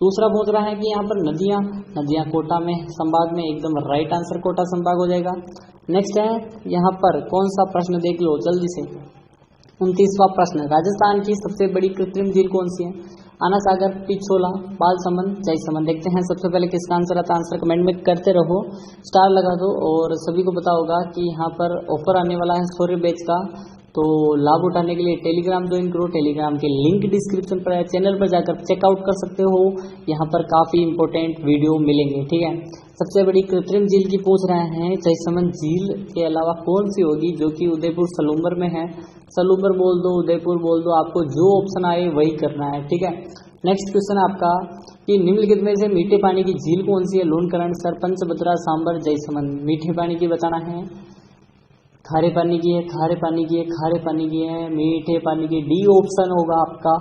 दूसरा पूछ रहा है कि यहाँ पर नदियाँ कोटा में संभाग में, एकदम राइट आंसर कोटा संभाग हो जाएगा। नेक्स्ट है यहाँ पर कौन सा प्रश्न देख लो जल्दी से, 29वां प्रश्न, राजस्थान की सबसे बड़ी कृत्रिम झील कौन सी है? आना सागर, पिछोला, बालसमंद, जयसमंद। देखते हैं सबसे पहले किसका आंसर आता है। आंसर कमेंट में करते रहो, स्टार लगा दो। और सभी को पता होगा कि यहाँ पर ऑफर आने वाला है सौर्य बैच का, तो लाभ उठाने के लिए टेलीग्राम ज्वाइन करो। टेलीग्राम के लिंक डिस्क्रिप्शन पर है, चैनल पर जाकर चेकआउट कर सकते हो, यहाँ पर काफ़ी इंपॉर्टेंट वीडियो मिलेंगे, ठीक है। सबसे बड़ी कृत्रिम झील की पूछ रहे हैं, जयसमंद झील के अलावा कौन सी होगी, जो कि उदयपुर सलूम्बर में है। सलूम्बर बोल दो, उदयपुर बोल दो, आपको जो ऑप्शन आए वही करना है, ठीक है। नेक्स्ट क्वेश्चन आपका, कि निम्नलिखित में से मीठे पानी की झील कौन सी है? लूणकरण, सरपंच, बद्रा, सांबर, जयसमंद। मीठे पानी की बताना है, खारे पानी की है, खारे पानी की है, खारे पानी की है, मीठे पानी की, डी ऑप्शन होगा आपका।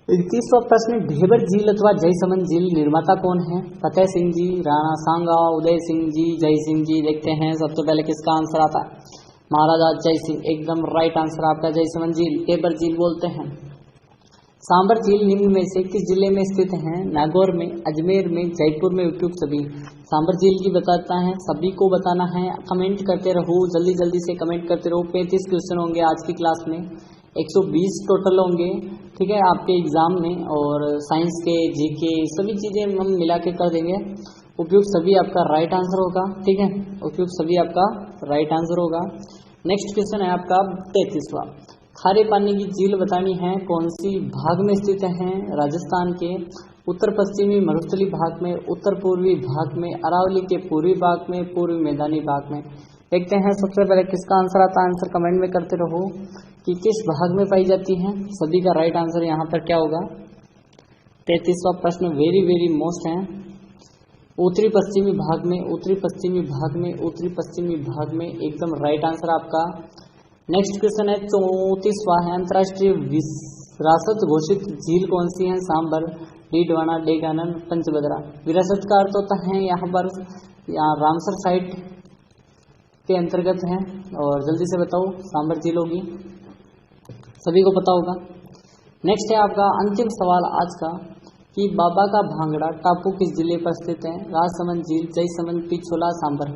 31वां प्रश्न, ढेबर झील अथवा जयसमंद झील निर्माता कौन है? फतेह सिंह जी, राणा सांगा, उदय सिंह जी, जय सिंह जी। देखते हैं सबसे पहले किसका आंसर आता है। महाराजा जय सिंह, एकदम राइट आंसर आपका। जयसमंद झील ढेबर झील बोलते हैं। सांबर झील निम्न में से किस जिले में स्थित है? नागौर में, अजमेर में, जयपुर में, उपयुक्त सभी। सांबर झील की बताता है, सभी को बताना है, कमेंट करते रहो, जल्दी से कमेंट करते रहो। 35 क्वेश्चन होंगे आज की क्लास में, 120 टोटल होंगे, ठीक है, आपके एग्जाम में। और साइंस के, जीके, सभी चीज़ें हम मिला के कर देंगे। उपयुक्त सभी आपका राइट आंसर होगा, ठीक है, उपयुक्त सभी आपका राइट आंसर होगा। नेक्स्ट क्वेश्चन है आपका 33वां, खारे पानी की झील बतानी है, कौन सी भाग में स्थित है? राजस्थान के उत्तर पश्चिमी मरुस्थली भाग में, उत्तर पूर्वी भाग में, अरावली के पूर्वी भाग में, पूर्वी मैदानी भाग में। देखते हैं सबसे पहले किसका आंसर आता है। आंसर कमेंट में करते रहो कि किस भाग में पाई जाती है। सभी का राइट आंसर यहाँ पर क्या होगा? 33वां प्रश्न वेरी वेरी मोस्ट है। उत्तरी पश्चिमी भाग में, उत्तरी पश्चिमी भाग में, उत्तरी पश्चिमी भाग में, एकदम राइट आंसर आपका। नेक्स्ट क्वेश्चन है 34वां है, अंतर्राष्ट्रीय विरासत घोषित झील कौन सी है? सांबर, डीडवाना, डेगानन, पंचभद्रा। विरासत का अर्थ होता है यहाँ पर रामसर साइट के अंतर्गत है। और जल्दी से बताओ, सांबर झील होगी, सभी को पता होगा। नेक्स्ट है आपका अंतिम सवाल आज का कि बाबा का भांगड़ा टापू किस जिले पर स्थित है? राजसमंद झील, जयसमंद, पिछोला, सांबर।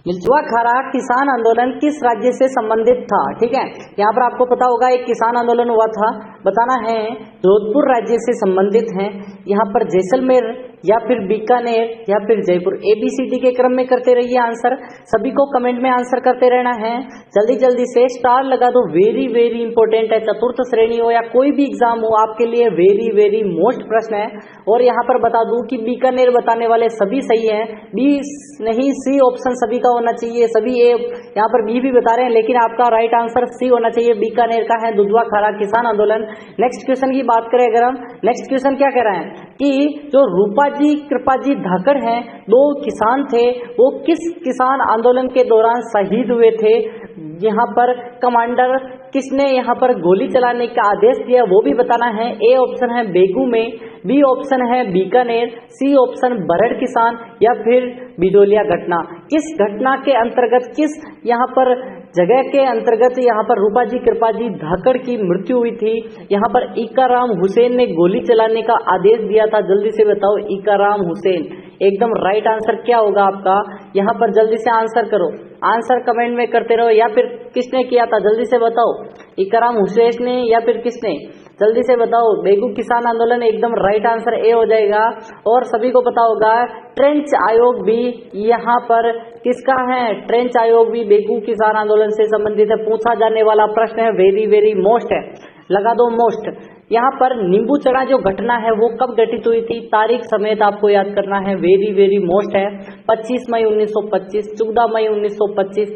युवा खरा किसान आंदोलन किस राज्य से संबंधित था? ठीक है, यहाँ पर आपको पता होगा एक किसान आंदोलन हुआ था, बताना है जोधपुर राज्य से संबंधित है। यहाँ पर जैसलमेर या फिर बीकानेर या फिर जयपुर, ABCD के क्रम में करते रहिए आंसर। सभी को कमेंट में आंसर करते रहना है, जल्दी जल्दी से स्टार लगा दो, वेरी वेरी इंपॉर्टेंट है। चतुर्थ श्रेणी हो या कोई भी एग्जाम हो, आपके लिए वेरी वेरी मोस्ट प्रश्न है। और यहाँ पर बता दूं कि बीकानेर बताने वाले सभी सही हैं, बी नहीं C ऑप्शन सभी का होना चाहिए। सभी ए, यहाँ पर बी भी बता रहे हैं, लेकिन आपका राइट आंसर C होना चाहिए। बीकानेर का है दुधवा खारा किसान आंदोलन। नेक्स्ट क्वेश्चन की बात करें अगर हम, नेक्स्ट क्वेश्चन क्या कह रहे हैं कि जो रूपाजी कृपाजी धाकड़ हैं, दो किसान थे, वो किस किसान आंदोलन के दौरान शहीद हुए थे? यहाँ पर कमांडर किसने यहाँ पर गोली चलाने का आदेश दिया वो भी बताना है। ए ऑप्शन है बेगू में, बी ऑप्शन है बीकानेर, सी ऑप्शन बरड़ किसान या फिर बिजोलिया घटना। किस घटना के अंतर्गत, किस यहाँ पर जगह के अंतर्गत यहाँ पर रूपाजी कृपाजी धाकड़ की मृत्यु हुई थी? यहाँ पर इकाराम हुसैन ने गोली चलाने का आदेश दिया था। जल्दी से बताओ, इकाराम हुसैन एकदम राइट आंसर क्या होगा आपका? यहाँ पर जल्दी से आंसर करो, आंसर कमेंट में करते रहो। या फिर किसने किया था, जल्दी से बताओ, इकराम हुसैन ने या फिर किसने? जल्दी से बताओ। बेगू किसान आंदोलन एकदम राइट आंसर ए हो जाएगा। और सभी को पता होगा ट्रेंच आयोग भी यहाँ पर किसका है? ट्रेंच आयोग भी बेगू किसान आंदोलन से संबंधित है। पूछा जाने वाला प्रश्न है, वेरी वेरी मोस्ट है, लगा दो मोस्ट। यहाँ पर नींबू चढ़ा जो घटना है वो कब घटित हुई थी? तारीख समेत आपको याद करना है, वेरी वेरी मोस्ट है। 25 मई 1925, 14 मई 1925,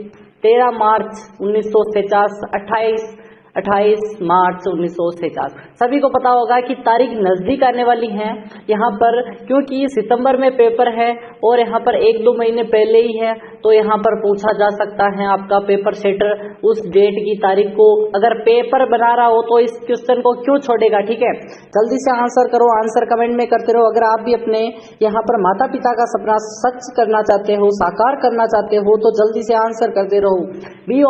13 मार्च 1949, 28 मार्च 1949। सभी को पता होगा कि तारीख नजदीक आने वाली है यहाँ पर, क्योंकि सितंबर में पेपर है और यहाँ पर 1-2 महीने पहले ही है, तो यहाँ पर पूछा जा सकता है आपका पेपर सेटर उस डेट की तारीख को अगर पेपर बना रहा हो तो इस क्वेश्चन को क्यों छोड़ेगा? ठीक है, जल्दी से आंसर करो, आंसर कमेंट में करते रहो। अगर आप भी अपने यहाँ पर माता पिता का सपना सच करना चाहते हो, साकार करना चाहते हो, तो जल्दी से आंसर करते रहो। बी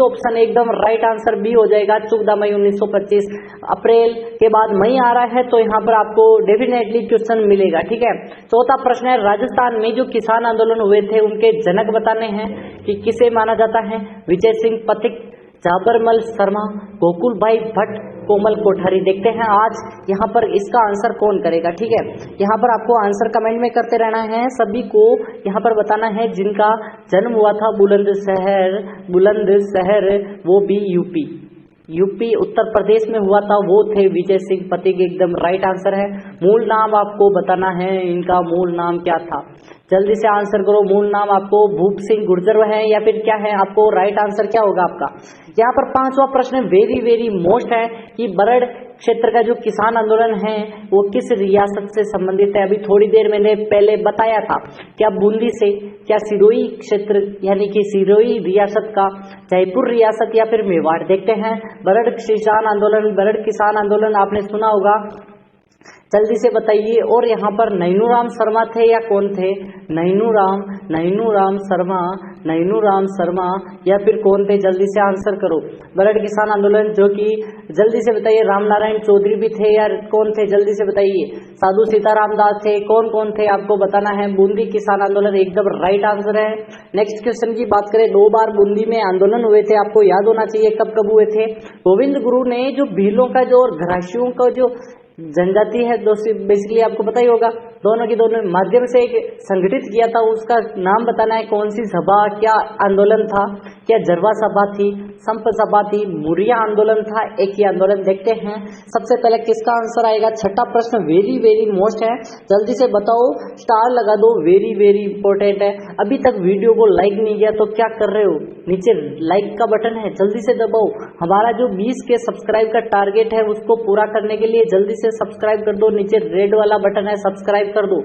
ऑप्शन एकदम राइट आंसर बी हो जाएगा। 14 मई 1925, अप्रैल के बाद मई आ रहा है तो यहाँ पर आपको डेफिनेटली क्वेश्चन मिलेगा। ठीक है, चौथा प्रश्न है राजस्थान में जो किसान आंदोलन हुए थे उनके जनक बताने हैं कि किसे माना जाता है? विजय सिंह पथिक, जाबरमल शर्मा, गोकुल भाई भट्ट, कोमल कोठारी। देखते हैं आज यहाँ पर इसका आंसर कौन करेगा। ठीक है, यहाँ पर आपको आंसर कमेंट में करते रहना है, सभी को यहाँ पर बताना है जिनका जन्म हुआ था बुलंदशहर, वो भी यूपी उत्तर प्रदेश में हुआ था, वो थे विजय सिंह पथिक। एकदम राइट आंसर है। मूल नाम आपको बताना है, इनका मूल नाम क्या था? जल्दी से आंसर करो। मूल नाम आपको भूप सिंह गुर्जर है या फिर क्या है? आपको राइट आंसर क्या होगा आपका? यहाँ पर पांचवा प्रश्न वेरी वेरी मोस्ट है कि बरड़ क्षेत्र का जो किसान आंदोलन है वो किस रियासत से संबंधित है? अभी थोड़ी देर मैंने पहले बताया था, क्या बूंदी से, क्या सिरोही क्षेत्र यानी कि सिरोही रियासत का, जयपुर रियासत या फिर मेवाड़? देखते हैं बरड़ किसान आंदोलन आपने सुना होगा, जल्दी से बताइए। और यहाँ पर नैनूराम शर्मा थे या कौन थे? नैनूराम शर्मा या फिर कौन थे? जल्दी से आंसर करो। बरड़ किसान आंदोलन जो कि जल्दी से बताइए, रामनारायण चौधरी भी थे या कौन थे? जल्दी से बताइए। साधु सीताराम दास थे, कौन थे आपको बताना है। बूंदी किसान आंदोलन एकदम राइट आंसर है। नेक्स्ट क्वेश्चन की बात करें, 2 बार बूंदी में आंदोलन हुए थे, आपको याद होना चाहिए कब कब हुए थे। गोविंद गुरु ने जो भीलों का जो और घरासियों का जो जनजाति है दोस्तों, बेसिकली आपको पता ही होगा, दोनों के दोनों माध्यम से एक संगठित किया था, उसका नाम बताना है, कौन सी सभा क्या आंदोलन था? क्या जरवा सभा थी, संप सभा थी, मुरिया आंदोलन था, एक ही आंदोलन? देखते हैं सबसे पहले किसका आंसर आएगा। छठा प्रश्न वेरी वेरी मोस्ट है, जल्दी से बताओ, स्टार लगा दो, वेरी वेरी इंपॉर्टेंट है। अभी तक वीडियो को लाइक नहीं किया तो क्या कर रहे हो, नीचे लाइक का बटन है जल्दी से दबाओ। हमारा जो 20 के सब्सक्राइब का टारगेट है उसको पूरा करने के लिए जल्दी से सब्सक्राइब कर दो, नीचे रेड वाला बटन है सब्सक्राइब कर दो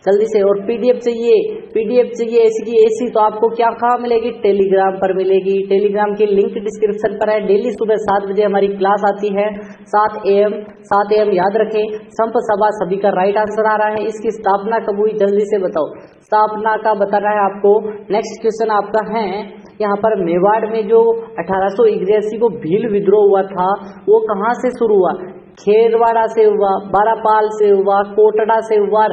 जल्दी से। और पीडीएफ चाहिए ऐसी की ऐसी, तो आपको क्या कहाँ मिलेगी, टेलीग्राम पर मिलेगी। टेलीग्राम की लिंक डिस्क्रिप्शन पर है। डेली सुबह 7 बजे हमारी क्लास आती है, 7 AM याद रखें। संप सभा सभी का राइट आंसर आ रहा है। इसकी स्थापना कब हुई जल्दी से बताओ, स्थापना का बताना है आपको। नेक्स्ट क्वेश्चन आपका है यहाँ पर, मेवाड़ में जो 1881 को भील विद्रोह हुआ था वो कहाँ से शुरू हुआ, खेरवाड़ा से हुआ, बारापाल से हुआ, कोटड़ा से हुआ,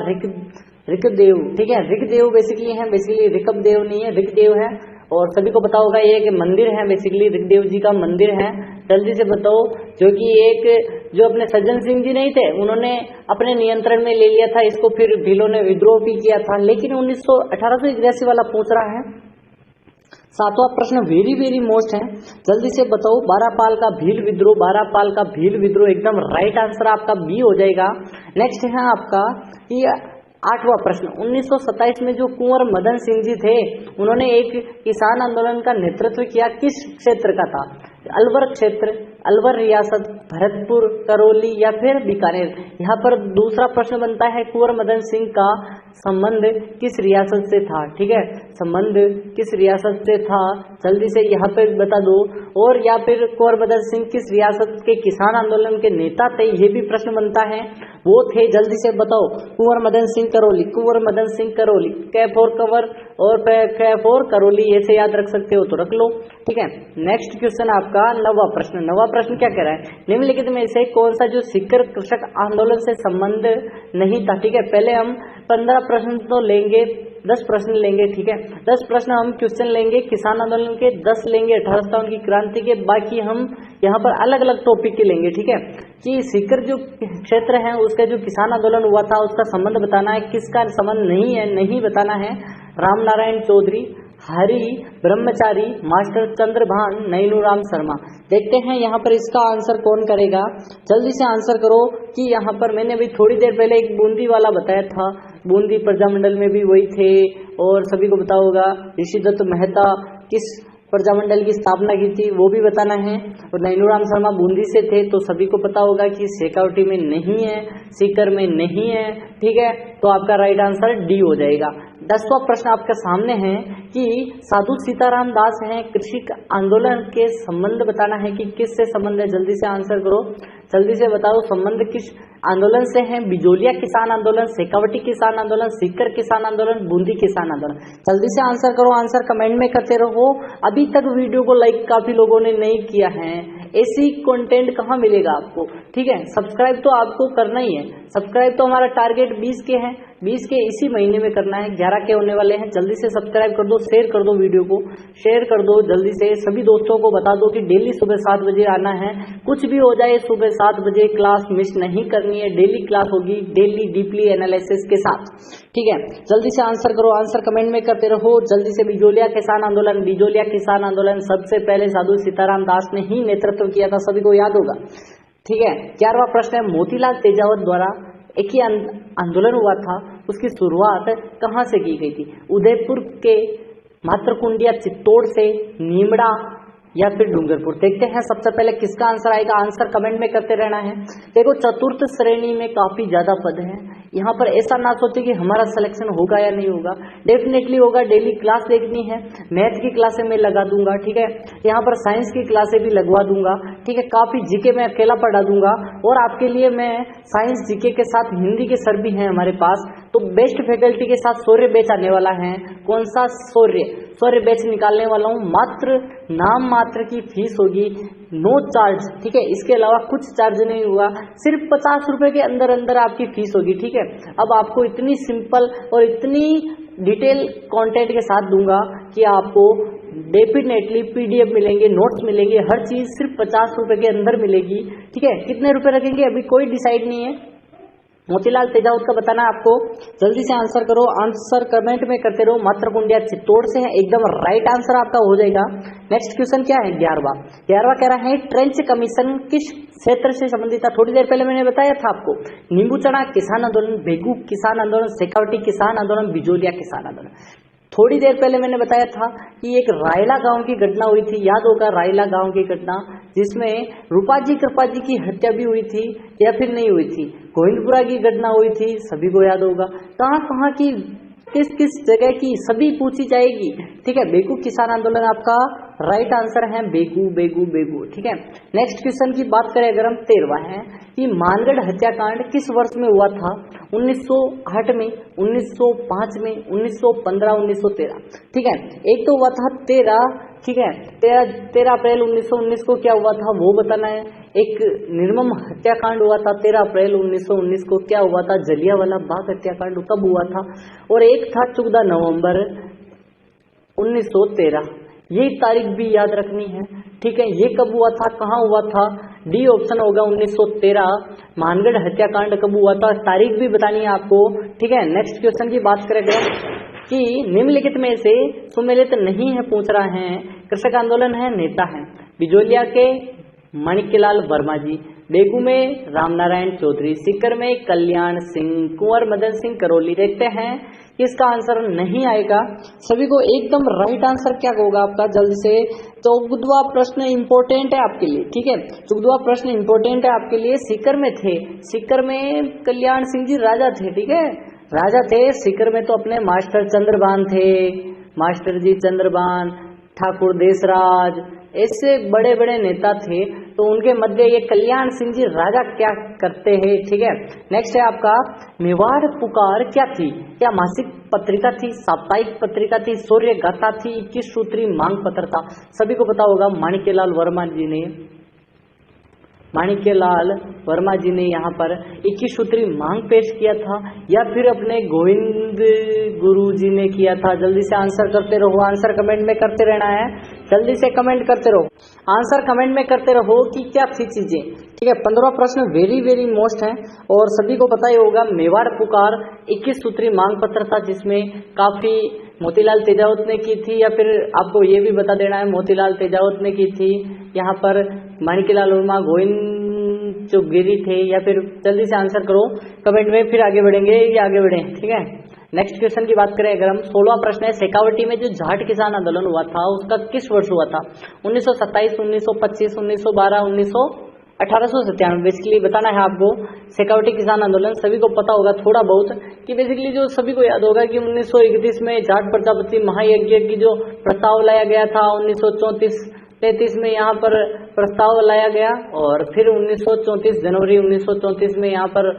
रिकदेव, ठीक है। रिकदेव बेसिकली रिकबदेव नहीं है, रिकदेव है। और सभी को पता होगा ये एक मंदिर है, बेसिकली रिकदेव जी का मंदिर है। जल्दी से बताओ, जो कि एक जो अपने सज्जन सिंह जी नहीं थे उन्होंने अपने नियंत्रण में ले लिया था इसको, फिर भीलों ने विद्रोह भी किया था, लेकिन 1881 वाला पूछ रहा है। सातवां प्रश्न वेरी वेरी मोस्ट है, जल्दी से बताओ, बारापाल का भील विद्रोह एकदम राइट आंसर आपका बी हो जाएगा। नेक्स्ट है आपका ये 8वां प्रश्न, 1927 में जो कुंवर मदन सिंह जी थे उन्होंने एक किसान आंदोलन का नेतृत्व किया, किस क्षेत्र का था, अलवर क्षेत्र, अलवर रियासत, भरतपुर, करौली या फिर बीकानेर। यहाँ पर दूसरा प्रश्न बनता है कुंवर मदन सिंह का संबंध किस रियासत से था, ठीक है, संबंध किस रियासत से था जल्दी से यहाँ पे बता दो। और या फिर कुंवर मदन सिंह किस रियासत के किसान आंदोलन के नेता थे, ये भी प्रश्न बनता है, वो थे जल्दी से बताओ। कुंवर मदन सिंह करौली, कै फॉर कंवर और कै फॉर करौली, ऐसे याद रख सकते हो तो रख लो, ठीक है। नेक्स्ट क्वेश्चन आपका 9वां प्रश्न क्या कह रहा है, निम्नलिखित में से कौन सा जो सीकर कृषक आंदोलन से संबंध नहीं था, ठीक है। पहले हम 15 प्रश्न तो लेंगे, 10 प्रश्न लेंगे, ठीक है। 10 प्रश्न हम क्वेश्चन लेंगे किसान आंदोलन के, 10 लेंगे 1857 की क्रांति के, बाकी हम यहाँ पर अलग अलग टॉपिक के लेंगे, ठीक है। कि सीकर जो क्षेत्र है उसका जो किसान आंदोलन हुआ था उसका संबंध बताना है, किसका संबंध नहीं बताना है, राम नारायण चौधरी, हरि ब्रह्मचारी, मास्टर चंद्रभान, नैनूराम शर्मा। देखते हैं यहाँ पर इसका आंसर कौन करेगा, जल्दी से आंसर करो। कि यहाँ पर मैंने भी थोड़ी देर पहले एक बूंदी वाला बताया था, बूंदी प्रजामंडल में भी वही थे, और सभी को पता होगा ऋषिदत्त मेहता किस प्रजामंडल की स्थापना की थी वो भी बताना है। और नैनूराम शर्मा बूंदी से थे तो सभी को पता होगा कि शेखावटी में नहीं है, सीकर में नहीं है, ठीक है। तो आपका राइट आंसर डी हो जाएगा। 10वां प्रश्न आपके सामने है कि साधु सीताराम दास हैं, कृषि आंदोलन के संबंध बताना है कि किससे संबंध है, जल्दी से आंसर करो, जल्दी से बताओ संबंध किस आंदोलन से है। बिजोलिया किसान आंदोलन, शेखावटी किसान आंदोलन, सीकर किसान आंदोलन, बूंदी किसान आंदोलन। जल्दी से आंसर करो, आंसर कमेंट में करते रहो। अभी तक वीडियो को लाइक काफी लोगों ने नहीं किया है, ऐसी कंटेंट कहाँ मिलेगा आपको, ठीक है। सब्सक्राइब तो आपको करना ही है, सब्सक्राइब तो हमारा टारगेट 20 के है, 20 के इसी महीने में करना है, 11 के होने वाले हैं। जल्दी से सब्सक्राइब कर दो, शेयर कर दो, वीडियो को शेयर कर दो जल्दी से, सभी दोस्तों को बता दो कि डेली सुबह 7 बजे आना है, कुछ भी हो जाए सुबह 7 बजे क्लास मिस नहीं करनी है, डेली क्लास होगी, डेली डीपली एनालिसिस के साथ, ठीक है। जल्दी से आंसर करो, आंसर कमेंट में करते रहो जल्दी से। बिजोलिया किसान आंदोलन सबसे पहले साधु सीताराम दास ने ही नेतृत्व किया था, सभी को याद होगा, ठीक है। 11वां प्रश्न है, मोतीलाल तेजावत द्वारा एक ही आंदोलन हुआ था, उसकी शुरुआत कहाँ से की गई थी, उदयपुर के मातरकुंडिया, चित्तौड़ से, नीमड़ा या फिर डूंगरपुर। देखते हैं सबसे पहले किसका आंसर आएगा, आंसर कमेंट में करते रहना है। देखो चतुर्थ श्रेणी में काफी ज्यादा पद हैं, यहाँ पर ऐसा ना सोचे कि हमारा सिलेक्शन होगा या नहीं होगा, डेफिनेटली होगा। डेली क्लास देखनी है, मैथ की क्लासें मैं लगा दूंगा, ठीक है। यहाँ पर साइंस की क्लासें भी लगवा दूंगा, ठीक है। काफी जीके में अकेला पढ़ा दूंगा, और आपके लिए मैं साइंस जीके के साथ हिंदी के सर भी हैं हमारे पास, तो बेस्ट फैकल्टी के साथ शौर्य बैच आने वाला है। कौन सा शौर्य बैच निकालने वाला हूँ, मात्र नाम मात्र की फीस होगी, नो चार्ज, ठीक है। इसके अलावा कुछ चार्ज नहीं हुआ, सिर्फ 50 रुपए के अंदर अंदर आपकी फीस होगी, ठीक है। अब आपको इतनी सिंपल और इतनी डिटेल कंटेंट के साथ दूंगा कि आपको डेफिनेटली पीडीएफ मिलेंगे, नोट्स मिलेंगे, हर चीज सिर्फ 50 रुपए के अंदर मिलेगी, ठीक है। कितने रुपए लगेंगे अभी कोई डिसाइड नहीं है, मोतीलाल तेजावत का बताना है आपको। जल्दी से आंसर करो, आंसर कमेंट में करते रहो। मातृकुंडिया चित्तौड़ से है, एकदम राइट आंसर आपका हो जाएगा। नेक्स्ट क्वेश्चन क्या है, 11वां कह रहा है ट्रेंच कमीशन किस क्षेत्र से संबंधित था। थोड़ी देर पहले मैंने बताया था आपको, नींबू चढ़ा किसान आंदोलन, बेगू किसान आंदोलन, शेखावटी किसान आंदोलन, बिजोलिया किसान आंदोलन। थोड़ी देर पहले मैंने बताया था कि एक रायला गांव की घटना हुई थी, याद होगा रायला गांव की घटना, जिसमें रूपाजी कृपाजी की हत्या भी हुई थी या फिर नहीं हुई थी। गोविंदपुरा की घटना हुई थी, सभी को याद होगा। कहाँ कहाँ की, किस किस जगह की, सभी पूछी जाएगी। ठीक है, बेगू किसान आंदोलन आपका राइट आंसर है, बेगू बेगू बेगू। ठीक है, नेक्स्ट क्वेश्चन की बात करें अगर हम 13वां है कि मानगढ़ हत्याकांड किस वर्ष में हुआ था। 1908 में, 1905 में, 1915, 1913। ठीक है, एक तो हुआ था 13, ठीक है, 13 अप्रैल 1919 को क्या हुआ था वो बताना है। एक निर्मम हत्याकांड हुआ था 13 अप्रैल 1919 को, क्या हुआ था, जलियांवाला बाग हत्याकांड कब हुआ था। और एक था 14 नवंबर 1913, ये तारीख भी याद रखनी है। ठीक है, ये कब हुआ था, कहाँ हुआ था, डी ऑप्शन होगा 1913। मानगढ़ हत्याकांड कब हुआ था, तारीख भी बतानी है आपको। ठीक है, नेक्स्ट क्वेश्चन की बात करेंगे कि निम्नलिखित में से सुमेलित नहीं है, पूछ रहा है। कृषक आंदोलन है, नेता है, बिजोलिया के माणिक्यलाल वर्मा जी, बेगू में रामनारायण चौधरी, सीकर में कल्याण सिंह, कुंवर मदन सिंह करौली। देखते हैं इसका आंसर नहीं आएगा। सभी को एकदम राइट आंसर क्या होगा आपका, जल्दी से। 14वां प्रश्न इंपॉर्टेंट है आपके लिए। ठीक है, 14वां प्रश्न इंपॉर्टेंट है आपके लिए। सीकर में थे, सीकर में कल्याण सिंह जी राजा थे। ठीक है, राजा थे सीकर में, तो अपने मास्टर चंद्रबान थे, मास्टर जी चंद्रबान, ठाकुर देशराज, ऐसे बड़े बड़े नेता थे। तो उनके मध्य ये कल्याण सिंह जी राजा क्या करते हैं। ठीक है, नेक्स्ट है आपका मेवाड़ पुकार क्या थी, क्या मासिक पत्रिका थी, साप्ताहिक पत्रिका थी, शौर्य गाथा थी, 21 सूत्री मांग पत्र था। सभी को पता होगा माणिक्यलाल वर्मा जी ने, माणिक्यलाल वर्मा जी ने यहाँ पर 21 सूत्री मांग पेश किया था, या फिर अपने गोविंद गुरु जी ने किया था। जल्दी से आंसर करते रहो, आंसर कमेंट में करते रहना है, जल्दी से कमेंट करते रहो, आंसर कमेंट में करते रहो कि क्या थी चीजें। ठीक है, 15वां प्रश्न वेरी वेरी मोस्ट है और सभी को पता ही होगा। मेवाड़ पुकार 21 सूत्री मांग पत्र था, जिसमें काफी मोतीलाल तेजावत ने की थी, या फिर आपको ये भी बता देना है मोतीलाल तेजावत ने की थी। यहाँ पर माणिक्यलाल वर्मा, गोविंद जो गिरी थे, या फिर जल्दी से आंसर करो कमेंट में, फिर आगे बढ़ेंगे या आगे बढ़े। ठीक है, नेक्स्ट क्वेश्चन की बात करें अगर हम, 16वां प्रश्न है शेखावटी में जो जाट किसान आंदोलन हुआ था उसका किस वर्ष हुआ था। 1927, 1925, 1912, 1897। बेसिकली बताना है आपको शेखावटी किसान आंदोलन। सभी को पता होगा थोड़ा बहुत कि बेसिकली जो सभी को याद होगा कि 1931 में जाट प्रजापति महायज्ञ की जो प्रस्ताव लाया गया था, 1934-33 में यहाँ पर प्रस्ताव लाया गया, और फिर 1934 जनवरी 1934 में यहाँ पर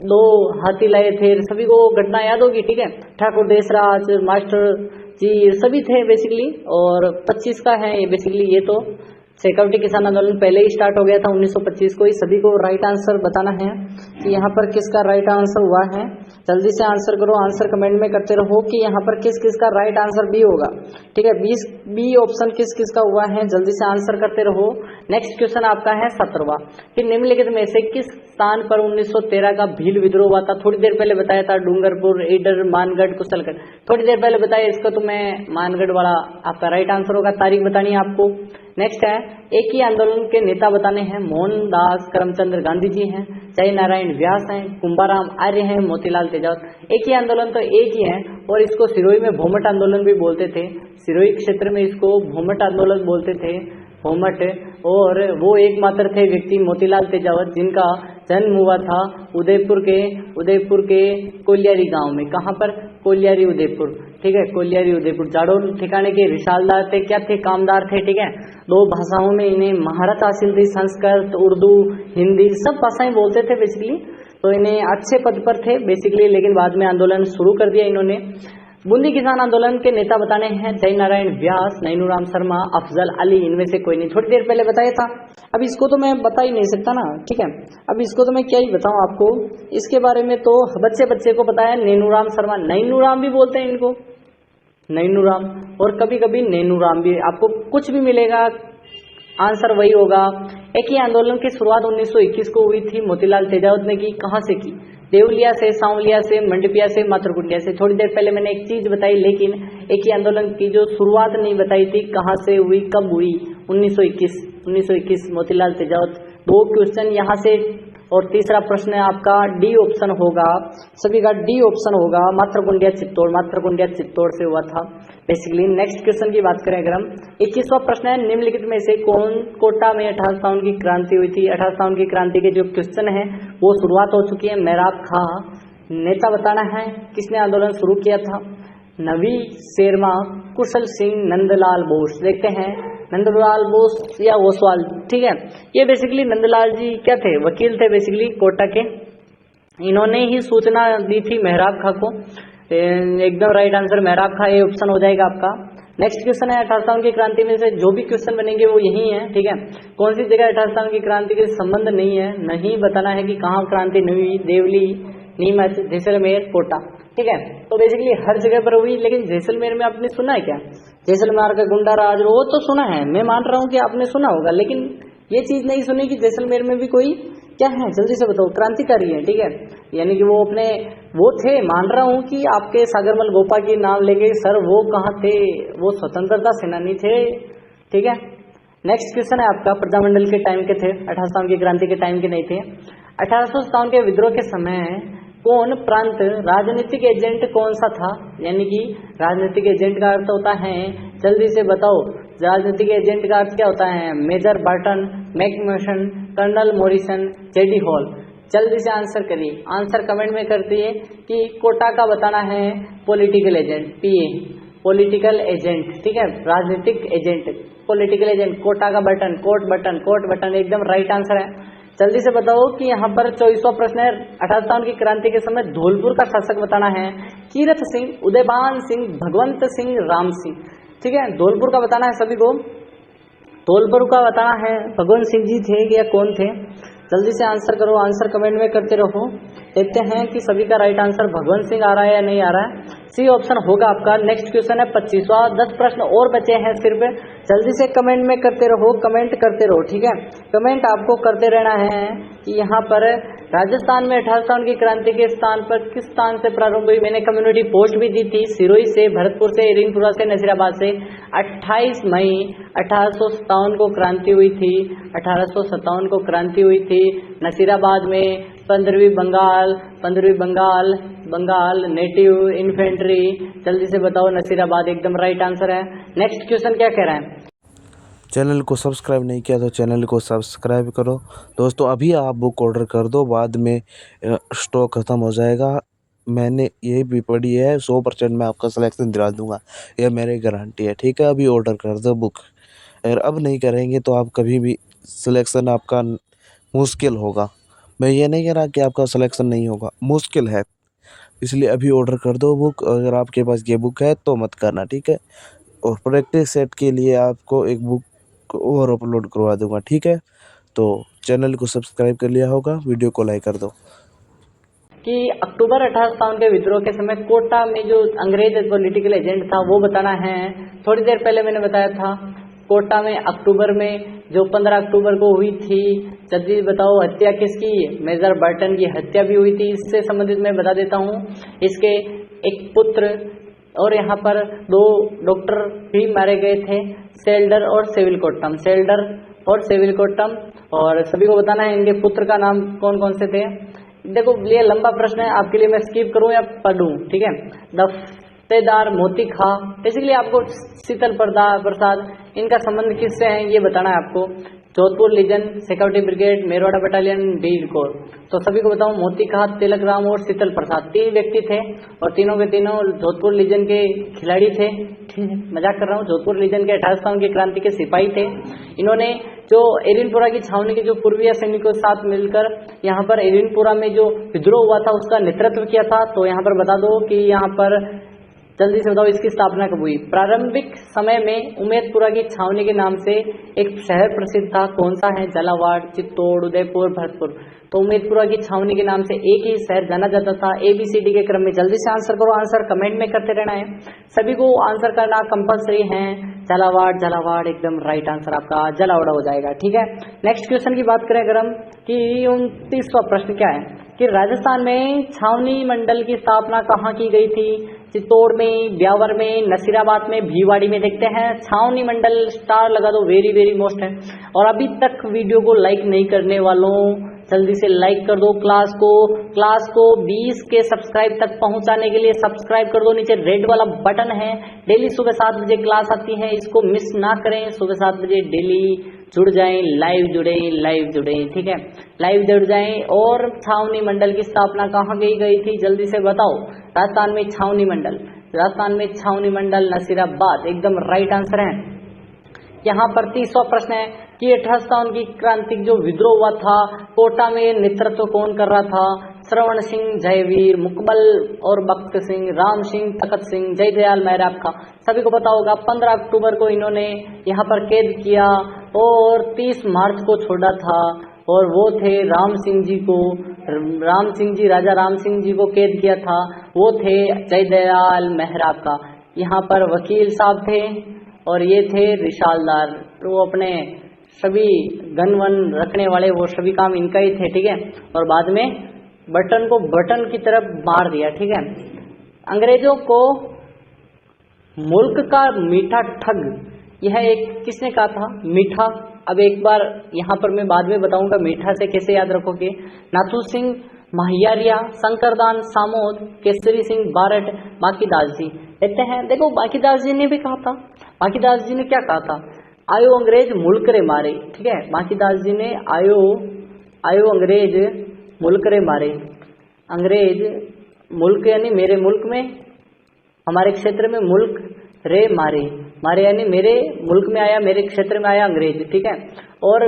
2 हाथी लाए थे। सभी को घटना याद होगी। ठीक है, ठाकुर देशराज, मास्टर जी सभी थे बेसिकली, और 25 का है ये बेसिकली। ये तो शेखावटी किसान आंदोलन पहले ही स्टार्ट हो गया था 1925 को ही। सभी को राइट आंसर बताना है कि यहाँ पर किसका राइट आंसर हुआ है। जल्दी से आंसर करो, आंसर कमेंट में करते रहो कि यहाँ पर किस किस का राइट आंसर बी होगा। ठीक है, बी ऑप्शन किस किस का हुआ है, जल्दी से आंसर करते रहो। नेक्स्ट क्वेश्चन आपका है 17वां कि निम्नलिखित में से किस स्थान पर 1913 का भील विद्रोह हुआ था। थोड़ी देर पहले बताया था डूंगरपुर, ईडर, मानगढ़, कुशलगढ़। थोड़ी देर पहले बताया इसको, तो मैं मानगढ़ वाला आपका राइट आंसर होगा। तारीख बतानी है आपको। नेक्स्ट है एक ही आंदोलन के नेता बताने हैं। मोहनदास करमचंद गांधी जी हैं, जय नारायण व्यास हैं, कुंभाराम आर्य हैं, मोतीलाल तेजावत। एक ही आंदोलन तो एक ही है, और इसको सिरोही में भोमट आंदोलन भी बोलते थे। सिरोही क्षेत्र में इसको भोमट आंदोलन बोलते थे, भोमट। और वो एकमात्र थे व्यक्ति मोतीलाल तेजावत जिनका जन्म हुआ था उदयपुर के कोलियारी गांव में। कहाँ पर, कोलियारी उदयपुर। ठीक है, कोलियारी उदयपुर। जाडोल ठिकाने के रिसालदार थे, क्या थे, कामदार थे। ठीक है, 2 भाषाओं में इन्हें महारत हासिल थी, संस्कृत, उर्दू, हिंदी, सब भाषाएं बोलते थे बेसिकली। तो इन्हें अच्छे पद पर थे बेसिकली, लेकिन बाद में आंदोलन शुरू कर दिया इन्होंने। बूंदी किसान आंदोलन के नेता बताने हैं जय नारायण व्यास, नैनूराम शर्मा, अफजल अली, इनमें से कोई नहीं। थोड़ी देर पहले बताया था, अब इसको तो मैं बता ही नहीं सकता ना। ठीक है, अब इसको तो मैं क्या ही बताऊं आपको, इसके बारे में तो बच्चे को पता है। नैनूराम शर्मा, नैनूराम भी बोलते हैं इनको, नैनूराम, और कभी कभी नैनूराम भी। आपको कुछ भी मिलेगा, आंसर वही होगा। एक ही आंदोलन की शुरुआत 1921 को हुई थी, मोतीलाल तेजावत ने की। कहाँ से की, देवलिया से, सांवलिया से, मंडपिया से, मातृकुंडिया से। थोड़ी देर पहले मैंने एक चीज बताई, लेकिन एक ही आंदोलन की जो शुरुआत नहीं बताई थी, कहाँ से हुई, कब हुई। 1921 मोतीलाल तेजावत। 2 क्वेश्चन यहाँ से। और तीसरा प्रश्न है आपका डी ऑप्शन होगा, सभी का डी ऑप्शन होगा, मातृकुंडिया चित्तौड़ से हुआ था बेसिकली। नेक्स्ट क्वेश्चन की बात करें अगर हम, 21वां प्रश्न है, निम्नलिखित में से कौन कोटा में 1857 की क्रांति हुई थी। 1857 की क्रांति के जो क्वेश्चन है वो शुरुआत हो चुकी है। मेहराब खां नेता बताना है, किसने आंदोलन शुरू किया था। नवी शर्मा, कुशल सिंह, नंदलाल बोस। देखते हैं नंदलाल बोस या ओसवाल, ठीक है। ये बेसिकली नंदलाल जी क्या थे, वकील थे बेसिकली कोटा के। इन्होंने ही सूचना दी थी मेहराब खां को। एकदम राइट आंसर मेहराब खां, ये ऑप्शन हो जाएगा आपका। नेक्स्ट क्वेश्चन है 1857 की क्रांति में से जो भी क्वेश्चन बनेंगे वो यही है, ठीक है। कौन सी जगह 1857 की क्रांति के संबंध नहीं है, नहीं बताना है कि कहाँ क्रांति नहीं हुई। देवली, नीमच, जैसलमेर, कोटा, ठीक है। तो बेसिकली हर जगह पर हुई, लेकिन जैसलमेर में आपने सुना है क्या, जैसलमेर का गुंडा राज, वो तो सुना है, मैं मान रहा हूँ कि आपने सुना होगा, लेकिन ये चीज नहीं सुनी कि जैसलमेर में भी कोई क्या है, जल्दी से बताओ, क्रांतिकारी है, ठीक है। यानी कि वो अपने वो थे, मान रहा हूँ कि आपके सागरमल गोपा की नाम लेके, सर वो कहाँ थे, वो स्वतंत्रता सेनानी थे, ठीक है। नेक्स्ट क्वेश्चन है आपका, प्रजामंडल के टाइम के थे, 1857 की क्रांति के टाइम के नहीं थे। 1857 के विद्रोह के समय कौन प्रांत राजनीतिक एजेंट कौन सा था। यानी कि राजनीतिक एजेंट का अर्थ होता है, जल्दी से बताओ, राजनीतिक एजेंट का अर्थ क्या होता है। मेजर बर्टन, मैकमिशन, कर्नल मॉरिसन, जेडी हॉल। जल्दी से आंसर करिए, आंसर कमेंट में करती है कि कोटा का बताना है पॉलिटिकल एजेंट, पीए, पॉलिटिकल एजेंट, ठीक है, राजनीतिक एजेंट, पॉलिटिकल एजेंट। कोटा का बटन, कोट बटन, एकदम राइट आंसर है। जल्दी से बताओ कि यहाँ पर 24वां प्रश्न है, 1857 की क्रांति के समय धौलपुर का शासक बताना है। कीरत सिंह, उदयभान सिंह, भगवंत सिंह, राम सिंह, ठीक है। धौलपुर का बताना है सभी को, धौलपुर का बताना है भगवंत सिंह जी थे या कौन थे। जल्दी से आंसर करो, आंसर कमेंट में करते रहो। देखते हैं कि सभी का राइट आंसर भगवंत सिंह आ रहा है या नहीं आ रहा है। सी ऑप्शन होगा आपका। नेक्स्ट क्वेश्चन है 25वां, 10 प्रश्न और बचे हैं सिर्फ। जल्दी से कमेंट में करते रहो, कमेंट करते रहो, ठीक है। कमेंट आपको करते रहना है कि यहाँ पर राजस्थान में 1857 की क्रांति के स्थान पर किस स्थान से प्रारंभ हुई। मैंने कम्युनिटी पोस्ट भी दी थी, सिरोही से, भरतपुर से, इरिंगपुरा से, नसीराबाद से। 28 मई 1857 को क्रांति हुई थी, 1857 को क्रांति हुई थी नसीराबाद में। 15वीं बंगाल नेटिव इन्फेंट्री। जल्दी से बताओ, नसीराबाद एकदम राइट आंसर है। नेक्स्ट क्वेश्चन क्या कह रहा है। चैनल को सब्सक्राइब नहीं किया तो चैनल को सब्सक्राइब करो दोस्तों। अभी आप बुक ऑर्डर कर दो, बाद में स्टॉक ख़त्म हो जाएगा। मैंने ये भी पढ़ी है, 100% मैं आपका सिलेक्शन दिला दूंगा, यह मेरी गारंटी है, ठीक है। अभी ऑर्डर कर दो बुक, अगर अब नहीं करेंगे तो आप कभी भी सिलेक्शन आपका मुश्किल होगा। मैं ये नहीं कह रहा कि आपका सिलेक्शन नहीं होगा, मुश्किल है, इसलिए अभी ऑर्डर कर दो बुक। अगर आपके पास ये बुक है तो मत करना, ठीक है। और प्रैक्टिस सेट के लिए आपको एक बुक और अपलोड करवा दूंगा, ठीक है। तो चैनल को सब्सक्राइब कर लिया होगा, वीडियो को लाइक कर दो। कि अक्टूबर 1857 के विद्रोह के समय कोटा में जो अंग्रेज पॉलिटिकल एजेंट था वो बताना है। थोड़ी देर पहले मैंने बताया था कोटा में अक्टूबर में जो 15 अक्टूबर को हुई थी। जल्दी बताओ, हत्या किसकी, मेजर बर्टन की हत्या भी हुई थी। इससे संबंधित मैं बता देता हूँ, इसके एक पुत्र और यहाँ पर 2 डॉक्टर भी मारे गए थे, सेल्डर और सेविल कोट्टम। और सभी को बताना है इनके पुत्र का नाम कौन कौन से थे। देखो ये लंबा प्रश्न है, आपके लिए मैं स्किप करूं या पढ़ूं, ठीक है। दफ्तेदार मोती खां, बेसिकली आपको शीतल प्रसाद, इनका संबंध किससे है ये बताना है आपको। Jodhpur legion, security brigade, Merwara battalion, बीड कोर। तो सभी को बताऊं, मोती खां, तिलक राम और शीतल प्रसाद 3 व्यक्ति थे और तीनों के तीनों जोधपुर लीजन के खिलाड़ी थे, ठीक है, मजाक कर रहा हूँ। जोधपुर लीजन के 1857 की क्रांति के सिपाही थे। इन्होंने जो एरिनपुरा की छावनी के जो पूर्वीय सैनिकों के साथ मिलकर यहाँ पर एरिनपुरा में जो विद्रोह हुआ था उसका नेतृत्व किया था। तो यहाँ पर बता दो कि यहाँ पर जल्दी से बताओ इसकी स्थापना कब हुई। प्रारंभिक समय में उमेदपुरा की छावनी के नाम से एक शहर प्रसिद्ध था, कौन सा है, झालावाड़, चित्तौड़, उदयपुर, भरतपुर। तो उमेदपुरा की छावनी के नाम से एक ही शहर जाना जाता था, ABCD के क्रम में। जल्दी से आंसर करो, आंसर कमेंट में करते रहना है, सभी को आंसर करना कंपलसरी है। झालावाड़ एकदम राइट आंसर आपका जलावड़ा हो जाएगा, ठीक है। नेक्स्ट क्वेश्चन की बात करें अगर हम कि 29वां प्रश्न क्या है, कि राजस्थान में छावनी मंडल की स्थापना कहाँ की गई थी? चित्तौड़ में, ब्यावर में, नसीराबाद में, भीवाड़ी में। देखते हैं छावनी मंडल, स्टार लगा दो, वेरी वेरी मोस्ट है। और अभी तक वीडियो को लाइक नहीं करने वालों, जल्दी से लाइक कर दो। क्लास को 20 के सब्सक्राइब तक पहुंचाने के लिए सब्सक्राइब कर दो। नीचे रेड वाला बटन है। डेली सुबह 7 बजे क्लास आती है, इसको मिस ना करें। सुबह 7 बजे डेली जुड़ जाएं, लाइव जुड़ें, ठीक है, लाइव जुड़ जाएं। और छावनी मंडल की स्थापना कहाँ की गई थी, जल्दी से बताओ। राजस्थान में छावनी मंडल नसीराबाद, एकदम राइट आंसर है। यहाँ पर 30वां प्रश्न है कि 1857 की क्रांतिक जो विद्रोह हुआ था, कोटा में नेतृत्व कौन कर रहा था? श्रवण सिंह, जयवीर, मुकबल और बख्त सिंह, राम सिंह, तखत सिंह, जयदयाल मेहराब का। सभी को पता होगा 15 अक्टूबर को इन्होंने यहाँ पर कैद किया और 30 मार्च को छोड़ा था। और वो थे राजा राम सिंह जी को कैद किया था, वो थे जयदयाल मेहराब का। यहाँ पर वकील साहब थे और ये थे रिशालदार, वो अपने सभी गन वन रखने वाले, वो सभी काम इनका ही थे, ठीक है। और बाद में बटन को बटन की तरफ मार दिया, ठीक है। अंग्रेजों को मुल्क का मीठा ठग, यह एक किसने कहा था? मीठा। अब एक बार यहाँ पर मैं बाद में बताऊंगा मीठा से कैसे याद रखोगे। नाथू सिंह महियारिया, शंकरदान सामोद, केसरी सिंह बारट, बांकीदास जी। देखते हैं, देखो बांकीदास जी ने भी कहा था। बांकीदास जी ने क्या कहा था? आयो अंग्रेज मुल्क रे मारे, ठीक है। बांकीदास जी ने आयो अंग्रेज मुल्क रे मारे, अंग्रेज मुल्क यानी मेरे मुल्क में, हमारे क्षेत्र में, मुल्क रे मारे यानी मेरे मुल्क में आया, मेरे क्षेत्र में आया अंग्रेज, ठीक है। और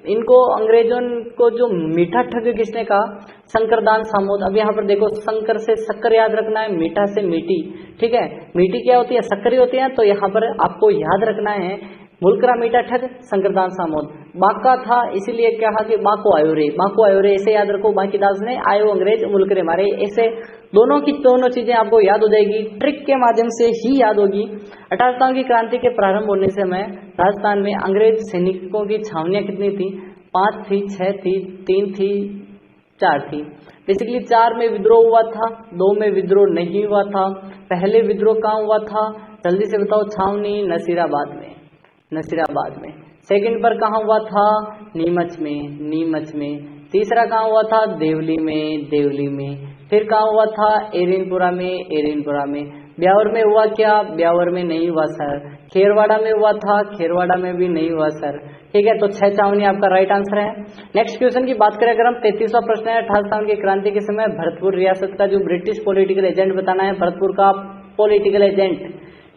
इनको अंग्रेजों को जो मीठा ठग किसने कहा? शंकरदान सामोद। अब यहाँ पर देखो, शंकर से शक्कर याद रखना है, मीठा से मीठी, ठीक है। मीठी क्या होती है? शक्करी होती है। तो यहाँ पर आपको याद रखना है मुल्क रा मीठा ठग शंकरदान सामोद। बाका था, इसीलिए कहा कि बाको आयो रे, ऐसे याद रखो। बांकीदास ने आयो अंग्रेज मुल्क रे मारे, ऐसे दोनों की दोनों चीजें आपको याद हो जाएगी, ट्रिक के माध्यम से ही याद होगी। 1857 की क्रांति के प्रारंभ होने से समय राजस्थान में अंग्रेज सैनिकों की छावनियां कितनी थी? 5 थी, 6 थी, 3 थी, 4 थी। बेसिकली 4 में विद्रोह हुआ था, 2 में विद्रोह नहीं हुआ था। पहले विद्रोह कहाँ हुआ था, जल्दी से बताओ? छावनी नसीराबाद में। सेकंड पर कहाँ हुआ था? नीमच में। तीसरा कहाँ हुआ था? देवली में। फिर कहाँ हुआ था? एरिनपुरा में। ब्यावर में हुआ क्या? ब्यावर में नहीं हुआ सर। खेरवाड़ा में हुआ था, खेरवाड़ा में भी नहीं हुआ सर, ठीक है। तो 6 छावनी आपका राइट आंसर है। नेक्स्ट क्वेश्चन की बात करें अगर हम, 33वां प्रश्न है। 1857 की क्रांति के समय भरतपुर रियासत का जो ब्रिटिश पॉलिटिकल एजेंट बताना है, भरतपुर का पॉलिटिकल एजेंट,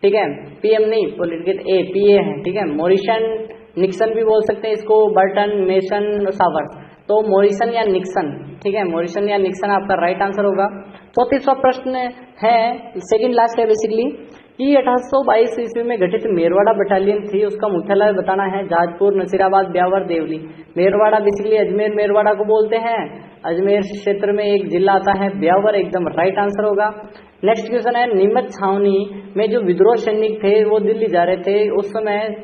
ठीक है। पीएम नहीं, पॉलिटिकल पीए है, ठीक है। मॉरिसन निक्सन भी बोल सकते हैं इसको, बर्टन, मेसन, सावर। तो मॉरिसन या निक्सन, ठीक है, मॉरिसन या निक्सन आपका राइट आंसर होगा। 34वां प्रश्न है, सेकंड लास्ट है बेसिकली, कि 1822 ईस्वी में गठित मेरवाड़ा बटालियन थी, उसका मुख्यालय बताना है। जाजपुर, नसीराबाद, ब्यावर, देवली। मेरवाड़ा बेसिकली अजमेर मेरवाड़ा को बोलते हैं। अजमेर क्षेत्र में एक जिला आता है ब्यावर, एकदम राइट आंसर होगा। नेक्स्ट क्वेश्चन है, नीमच छावनी में जो विद्रोह सैनिक थे वो दिल्ली जा रहे थे, उस समय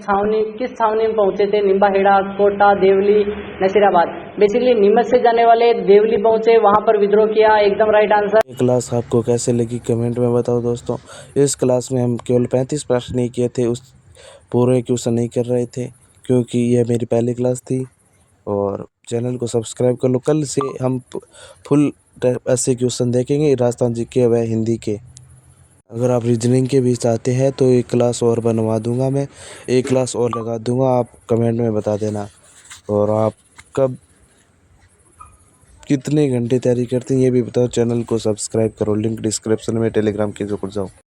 किस छावनी में पहुंचे थे? निम्बाहेड़ा, कोटा, देवली, नसीराबाद। बेसिकली नीमच से जाने वाले देवली पहुंचे, वहां पर विद्रोह किया, एकदम राइट आंसर। ये क्लास आपको कैसे लगी कमेंट में बताओ दोस्तों। इस क्लास में हम केवल 35 प्रश्न नहीं किए थे, उस पूरे क्वेश्चन नहीं कर रहे थे, क्योंकि यह मेरी पहली क्लास थी। और चैनल को सब्सक्राइब कर लो, कल से हम फुल ऐसे क्वेश्चन देखेंगे, राजस्थान जी के व हिंदी के। अगर आप रीजनिंग के भी चाहते हैं तो एक क्लास और बनवा दूंगा, मैं एक क्लास और लगा दूंगा, आप कमेंट में बता देना। और आप कब कितने घंटे तैयारी करते हैं ये भी बताओ। चैनल को सब्सक्राइब करो, लिंक डिस्क्रिप्शन में टेलीग्राम की जुड़ जाओ।